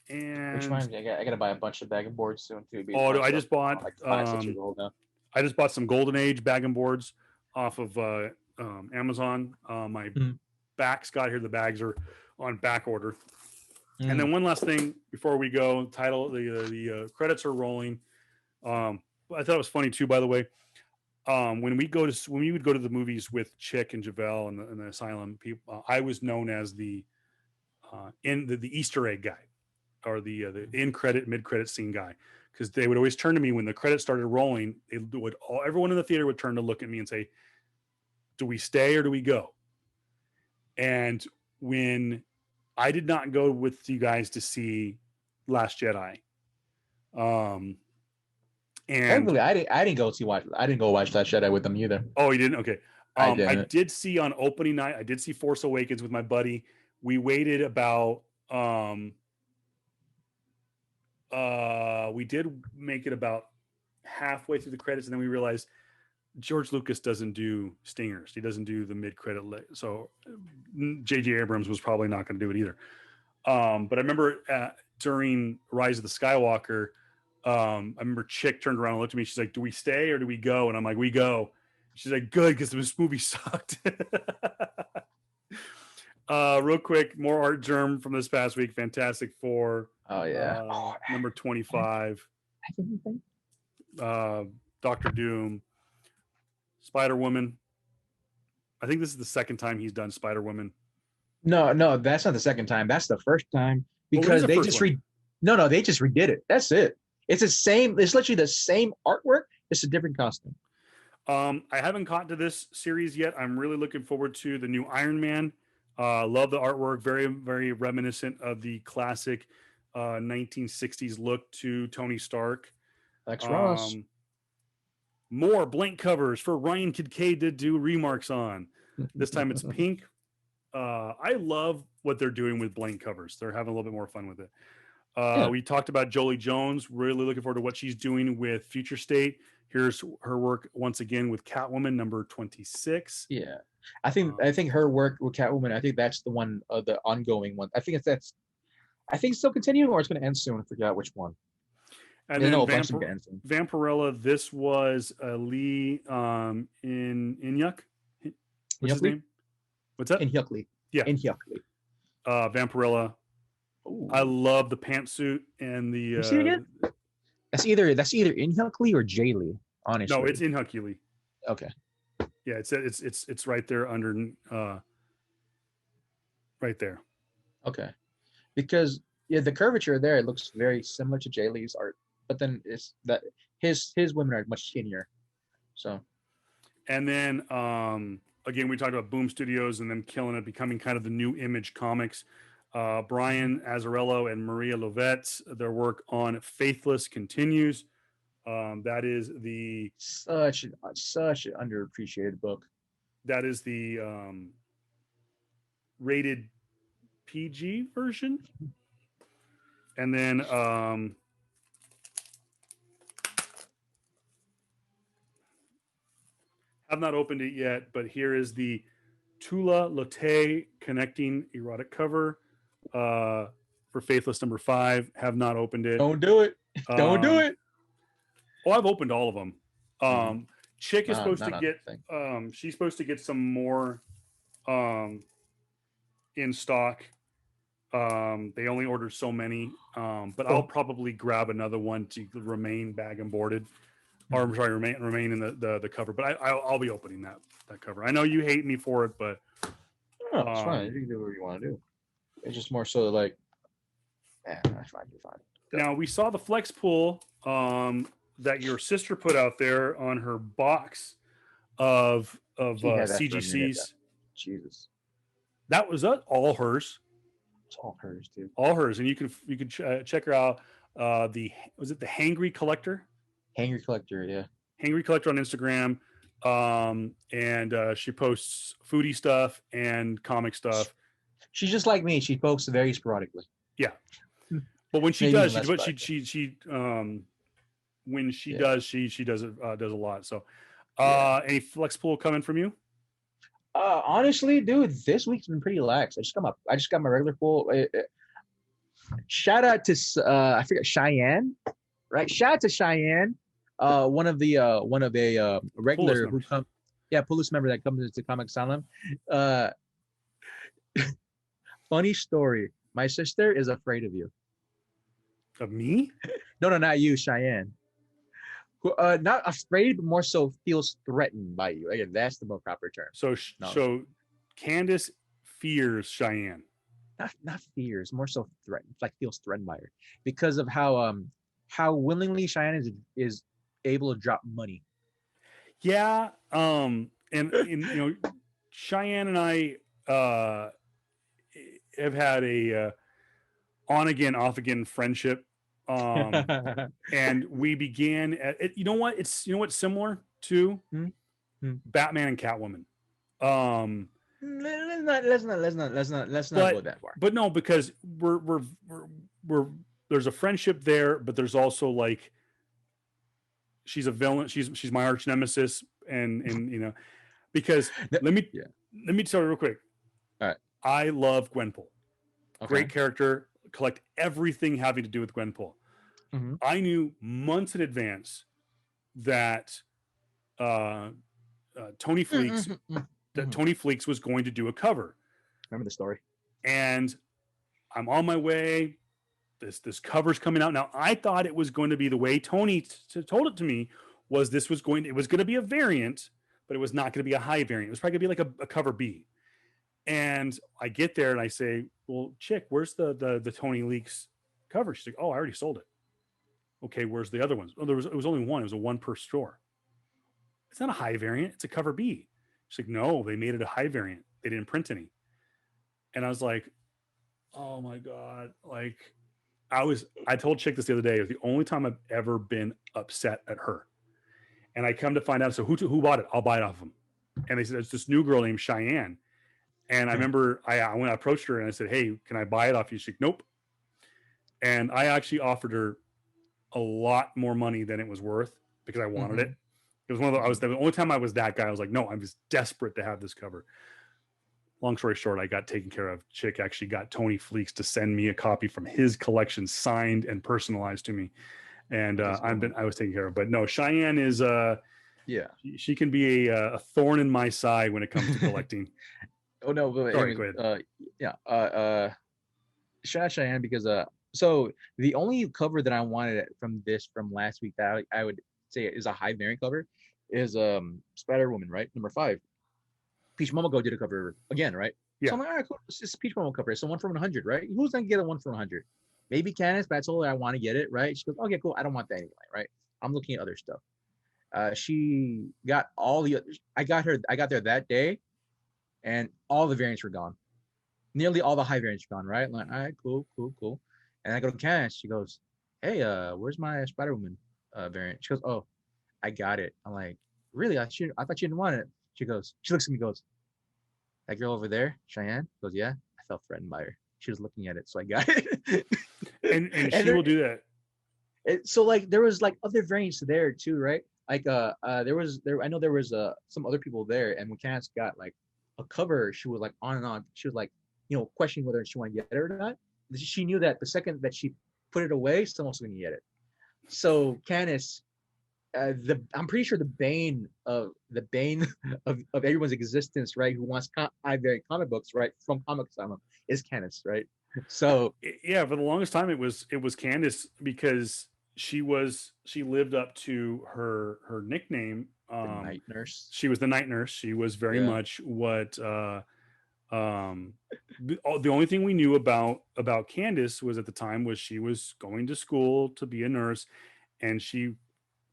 And which reminds me, I gotta buy a bunch of bag and boards soon too. I just bought like 5-6 years old now. I just bought some Golden Age bag and boards off of Amazon. My backs got here. The bags are on back order. And then one last thing before we go, the credits are rolling. I thought it was funny too, by the way. When we would go to the movies with Chick and Javelle and the Asylum people, I was known as the Easter egg guy, or the in credit, mid credit scene guy, because they would always turn to me when the credits started rolling. Everyone in the theater would turn to look at me and say, "Do we stay or do we go?" And when I did not go with you guys to see Last Jedi, and I didn't go watch Last Jedi with them either. Oh, you didn't? Okay. I did see on opening night. I did see Force Awakens with my buddy. We waited about. We did make it about halfway through the credits, and then we realized George Lucas doesn't do stingers. He doesn't do the mid-credit. So J.J. Abrams was probably not going to do it either. But I remember during Rise of the Skywalker, I remember Chick turned around and looked at me. She's like, "Do we stay or do we go?" And I'm like, "We go." She's like, "Good, because this movie sucked." Real quick, more art germ from this past week. Fantastic Four. Oh yeah. Number 25. Doctor Doom. Spider-Woman. I think this is the second time he's done Spider-Woman. No, that's not the second time. That's the first time, because they just they just redid it. That's it. It's the same. It's literally the same artwork. It's a different costume. I haven't caught to this series yet. I'm really looking forward to the new Iron Man. Love the artwork. Very, very reminiscent of the classic 1960s look to Tony Stark. Thanks, Ross. More blank covers for Ryan Kincaid to do remarks on. This time it's pink. I love what they're doing with blank covers. They're having a little bit more fun with it. We talked about Jolie Jones. Really looking forward to what she's doing with Future State. Here's her work once again with Catwoman number 26. Yeah, I think her work with Catwoman. I think that's the one, the ongoing one. I think it's still continuing, or it's going to end soon. I forgot which one. And then Vampirella. This was Lee in Inyuk. What's his name? What's that? Inhyuk. Yeah, Inhyuk. Vampirella. Ooh. I love the pantsuit and the. You see it again? That's either Inhyuk or Jay Lee. Honestly, no, it's Inhyuk Lee. Okay. Yeah, it's right there under. Right there. Okay, because the curvature there, it looks very similar to Jay Lee's art, but then it's that his women are much skinnier. So. And then again, we talked about Boom Studios and them killing it, becoming kind of the new Image Comics. Brian Azzarello and Maria Lovett, their work on Faithless continues. That is the such an underappreciated book. That is the rated PG version. And then have not opened it yet, but here is the Tula Lotte connecting erotic cover for Faithless number 5. Have not opened it. Don't do it. Don't do it. Oh, I've opened all of them. Chick is supposed Not to on get. the thing. She's supposed to get some more um, in stock. They only ordered so many, but I'll probably grab another one to remain bag and boarded, or I'm sorry, remain in the cover. But I'll be opening that cover. I know you hate me for it, but No, it's fine. You can do whatever you want to do. It's just more so like, yeah, that's fine. You're fine. Go. Now we saw the flex pool that your sister put out there on her box of She had that for a minute. CGCs. Jesus, That was all hers, it's all hers, dude. all hers, and you can check her out. Was it the Hangry Collector? Hanger collector, yeah. Hangry Collector on Instagram, and she posts foodie stuff and comic stuff. She's just like me. She posts very sporadically. Yeah, but when she Maybe does, even she less when she Yeah. does, she does it does a lot. So, any flex pool coming from you? Honestly, dude, this week's been pretty lax. I just got my regular pool. Shout out to I forget Cheyenne, right? Shout out to Cheyenne, one of a regular who come, police member that comes into Comic Asylum. Funny story. My sister is afraid of you. Of me? No, not you, Cheyenne. Who, not afraid, but more so feels threatened by you. Again, that's the more proper term. So Candace fears Cheyenne. Not fears, more so threatened, like feels threatened by her because of how willingly Cheyenne is able to drop money. Yeah, and Cheyenne and I have had a on again, off again friendship. And we began at it, you know what's similar to Batman and Catwoman. Let's not go that far. But no, because we're there's a friendship there, but there's also like she's a villain. She's my arch nemesis, and because let me tell you real quick. All right. I love Gwenpool. Okay. Great character. Collect everything having to do with Gwenpool. Mm-hmm. I knew months in advance that Tony Fleeks Tony Fleeks was going to do a cover. Remember the story? And I'm on my way. This cover's coming out now. I thought it was going to be the way Tony told it to me was it was going to be a variant, but it was not going to be a high variant. It was probably going to be like a cover B. And I get there and I say, well, chick, where's the Tony Leaks cover? She's like, oh, I already sold it. Okay, where's the other ones? Oh, it was only one. It was a one per store. It's not a high variant. It's a cover B. She's like, no, they made it a high variant. They didn't print any. And I was like, oh my God. Like I told Chick this the other day. It was the only time I've ever been upset at her. And I come to find out, so who bought it? I'll buy it off of them. And they said, it's this new girl named Cheyenne. And I remember when I approached her and I said, hey, can I buy it off you? She's like, nope. And I actually offered her a lot more money than it was worth because I wanted it. It was the only time I was that guy. I was like, no, I'm just desperate to have this cover. Long story short, I got taken care of. Chick actually got Tony Fleeks to send me a copy from his collection, signed and personalized to me. And I was taken care of. But no, Cheyenne is she can be a thorn in my side when it comes to collecting. Oh no, but sorry, anyways, go ahead. Shout out Cheyenne because so the only cover that I wanted from last week that I would say is a high variant cover is Spider-Woman, right? Number 5. Peach Momoko did a cover again, right? Yeah. So I'm like, all right, cool. It's Peach Momoko cover. So 1 from 100, right? Who's gonna get a 1 from 100? Maybe Candace, but I told her I want to get it, right? She goes, okay, cool. I don't want that anyway, right? I'm looking at other stuff. She got all the I got there that day, and all the variants were gone. Nearly all the high variants were gone, right? I'm like, all right, cool. And I go to Candace. She goes, hey, where's my Spider-Woman variant? She goes, oh, I got it. I'm like, really? I thought you didn't want it. She looks at me and goes, that girl over there, Cheyenne? Goes, yeah. I felt threatened by her. She was looking at it, so I got it. and she will do that. So like there was like other variants there too, right? Like I know there was some other people there, and when Candace got like a cover, she was like on and on. She was like, questioning whether she wanted to get it or not. She knew that the second that she put it away, someone else was going to get it. So Candace I'm pretty sure the bane of everyone's existence, right? Who wants variant comic books, right? From Comic Asylum is Candace, right? So Yeah, for the longest time it was Candace because she lived up to her nickname. the night nurse. She was the night nurse. She was very Yeah. much what the only thing we knew about Candace was at the time was she was going to school to be a nurse, and she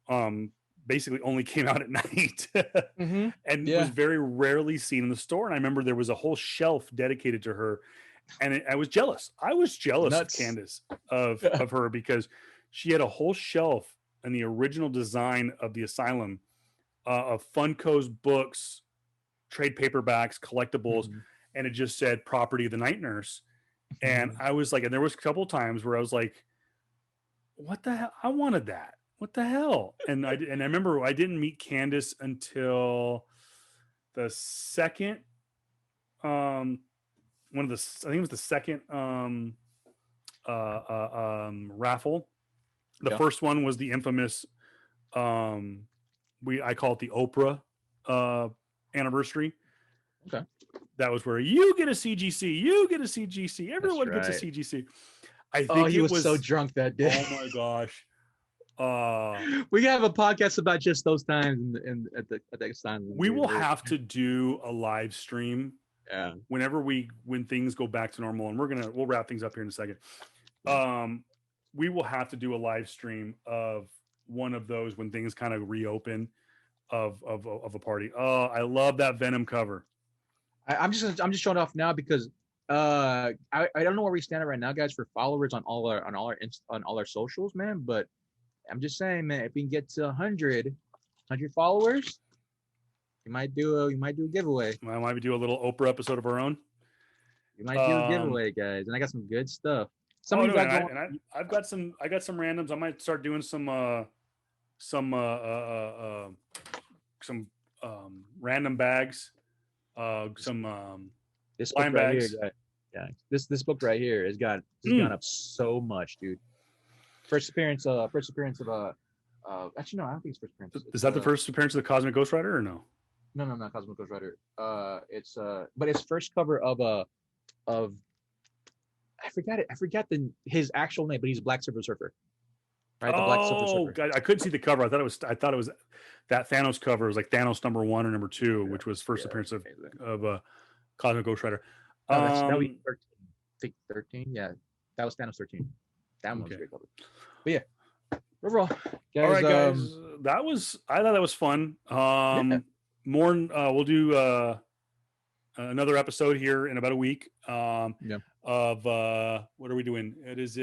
um basically only came out at night Mm-hmm. and was Yeah. very rarely seen in the store. And I remember there was a whole shelf dedicated to her, and I was jealous. I was jealous of Nuts. Candace of her because she had a whole shelf in the original design of the asylum of Funko's books, trade paperbacks, collectibles, Mhm. and it just said "Property of the Night Nurse." And Mhm. I was like, and there was a couple of times where I was like, "What the hell? I wanted that. What the hell?" And I remember I didn't meet Candace until the second um one of the I think it was the second raffle. The Yeah. first one was the infamous um I call it the Oprah uh anniversary. Okay. That was where you get a CGC, you get a CGC, That's everyone gets a right. CGC. I Oh, think he it was so was, drunk that day. oh my gosh. Uh We can have a podcast about just those times in at the asylum, we dude. will have to do a live stream Yeah. when things go back to normal, and we'll wrap things up here in a second. Yeah. We will have to do a live stream of one of those when things kind of reopen of a party. Oh, I love that Venom cover. I'm just showing off now because I don't know where we stand right now, guys, for followers on on all our socials, man. But I'm just saying, man, if we can get to 100 followers, you might do a giveaway. Well, might we do a little Oprah episode of our own? You might do a Um, giveaway, guys. And I got some good stuff. Some oh of you no, got going. I've got some randoms. I might start doing some random bags, some This book blind right here, bags. guys. Yeah, this book right here has gone Mm. up so much, dude. First appearance of actually no, I don't think it's first appearance. Is It's that the first appearance of the Cosmic Ghost Rider or no? no, not Cosmic Ghost Rider. It's but it's first cover of of I forgot it. I forgot his actual name, but he's Black Silver Surfer, right? The Black Silver Oh, Surfer. I couldn't see the cover. I thought it was that Thanos cover. It was like Thanos #1 or #2, Yeah, which was first yeah, appearance amazing. of Cosmic Ghost Rider. No, that was Um, 13. I think 13. Yeah, that was Thanos 13. That one was okay. great cover. But yeah, overall, All guys. right, guys. I thought that was fun. Yeah, More. We'll do another episode here in about a week. yeah. Of what are we doing? It is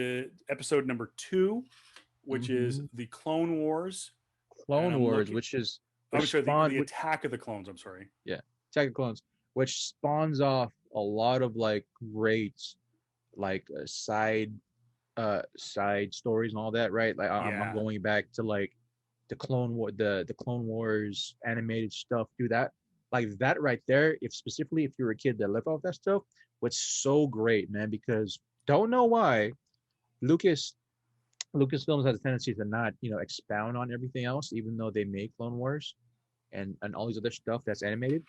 episode number 2, which is Mm-hmm. the Clone Wars, and Clone I'm Wars, looking. I'm which sorry, spawned the Attack of the Clones. I'm sorry. yeah, Attack of Clones, which spawns off a lot of like great like side stories and all that, right? Like I'm Yeah. going back to like the Clone Wars animated stuff, do that. Like that right there, if specifically if you're a kid that lived off that stuff, was so great, man, because don't know why Lucas Lucasfilms has a tendency to not, expound on everything else, even though they made Clone Wars and all these other stuff that's animated.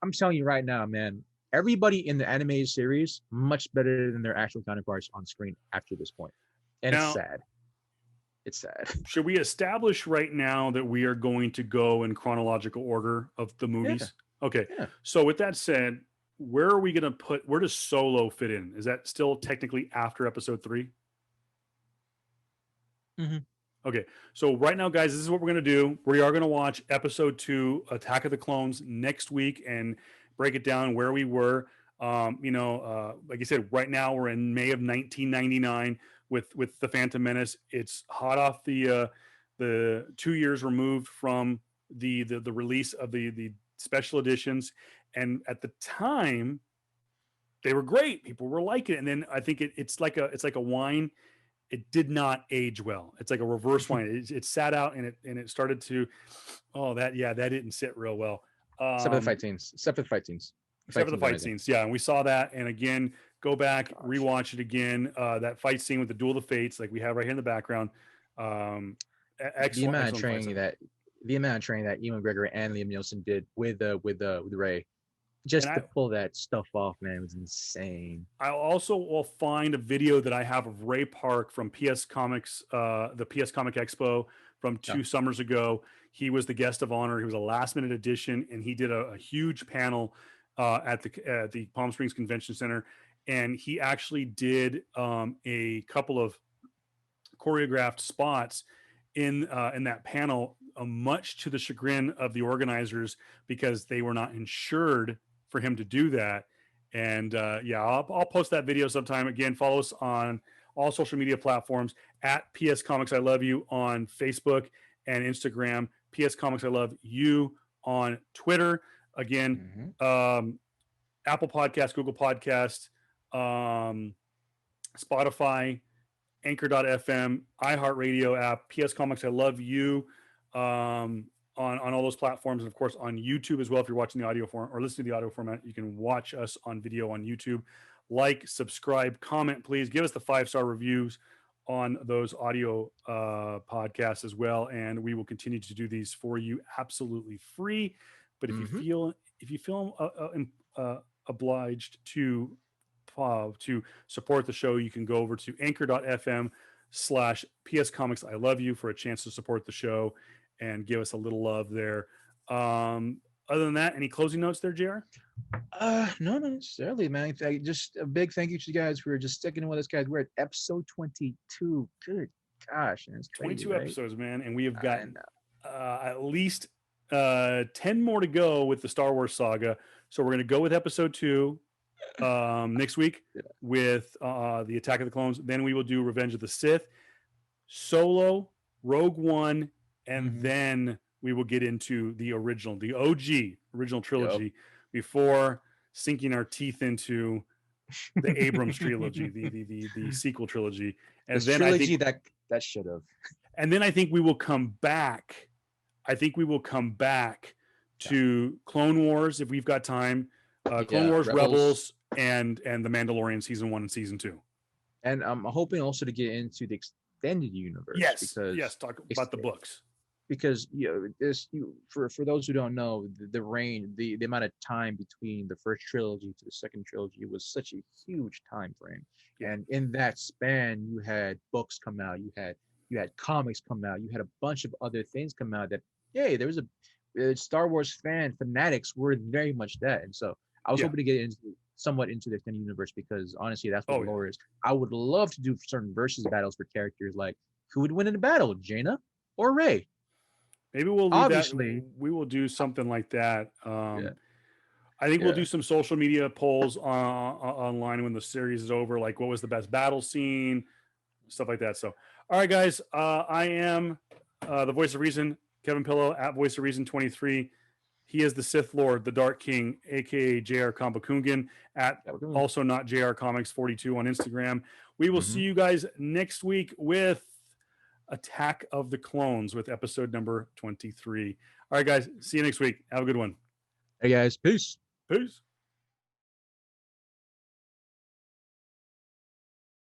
I'm telling you right now, man, everybody in the animated series much better than their actual counterparts on screen after this point, and it's Now, sad. It's sad. should we establish right now that we are going to go in chronological order of the Yeah, movies? Okay. yeah. So with that said, where does Solo fit in? Is that still technically after episode 3? Mm-hmm. Okay. So right now, guys, this is what we're going to do. We are going to watch episode 2, Attack of the Clones, next week and break it down where we were. Like I said, right now we're in May of 1999 with the Phantom Menace. It's hot off the 2 years removed from the release of the special editions, and at the time they were great. People were liking it, and then I think it's like a wine. It did not age well. It's like a reverse wine. It sat out and it started to, that didn't sit real well. Except for the fight scenes. Except for the fight scenes. Yeah. And we saw that. And again, go back, rewatch it again. That fight scene with the Duel of the Fates, like we have right here in the background. the Excellent, amount of excellent fight training scene. that Ewan McGregor and Liam Nielsen did with Ray, And just to pull that stuff off, man, was insane. I also will find a video that I have of Ray Park from PS Comics, the PS Comic Expo from Yeah. 2 summers ago. He was the guest of honor. He was a last minute addition, and he did a huge panel at the Palm Springs Convention Center. And he actually did a couple of choreographed spots in that panel, much to the chagrin of the organizers because they were not insured for him to do that. And yeah, I'll post that video sometime. Again, follow us on all social media platforms at PS Comics I Love You on Facebook and Instagram. PS Comics I Love You on Twitter. Again, Apple Podcast, Google Podcast, Spotify, Anchor.fm, iHeartRadio app, PS Comics I Love You, on all those platforms, and of course on YouTube as well. If you're watching the audio form or listening to the audio format, you can watch us on video on YouTube. Like, subscribe, comment, please. Give us the 5-star reviews on those audio podcasts as well, and we will continue to do these for you absolutely free. But if you feel obliged to support the show, you can go over to anchor.fm/PS Comics I Love You for a chance to support the show and give us a little love there. Other than that, any closing notes there, JR? No, not necessarily, man. Just a big thank you to you guys for just sticking with us, guys. We're at episode 22. Good gosh, and it's crazy, 22 right? episodes, man, and we have got at least 10 more to go with the Star Wars saga. So we're going to go with episode 2 next week with the Attack of the Clones. Then we will do Revenge of the Sith, Solo, Rogue One, and then we will get into the OG original trilogy before sinking our teeth into the Abrams trilogy, the sequel trilogy. And this then trilogy that should have. And then I think we will come back. To Clone Wars if we've got time. Clone Wars, Rebels, and the Mandalorian season 1 and season 2. And I'm hoping also to get into the extended universe. Yes, talk about the books. Because for those who don't know, the amount of time between the first trilogy to the second trilogy was such a huge time frame. And in that span, you had books come out, you had comics come out, you had a bunch of other things come out that, there was a Star Wars fanatics were very much that. And so I was hoping to get somewhat into the extended universe because honestly, that's what lore is. I would love to do certain versus battles for characters like who would win in a battle, Jaina or Rey? Maybe we'll leave that. We will do something like that. I think we'll do some social media polls online when the series is over, like what was the best battle scene, stuff like that. So, all right, guys, I am the voice of reason, Kevin Pillow at Voice of Reason 23. He is the Sith Lord, the Dark King, aka JR Kambakungan at also not JR Comics 42 on Instagram. We will see you guys next week with Attack of the Clones with episode number 23. All right, guys, see you next week. Have a good one. Hey guys, peace.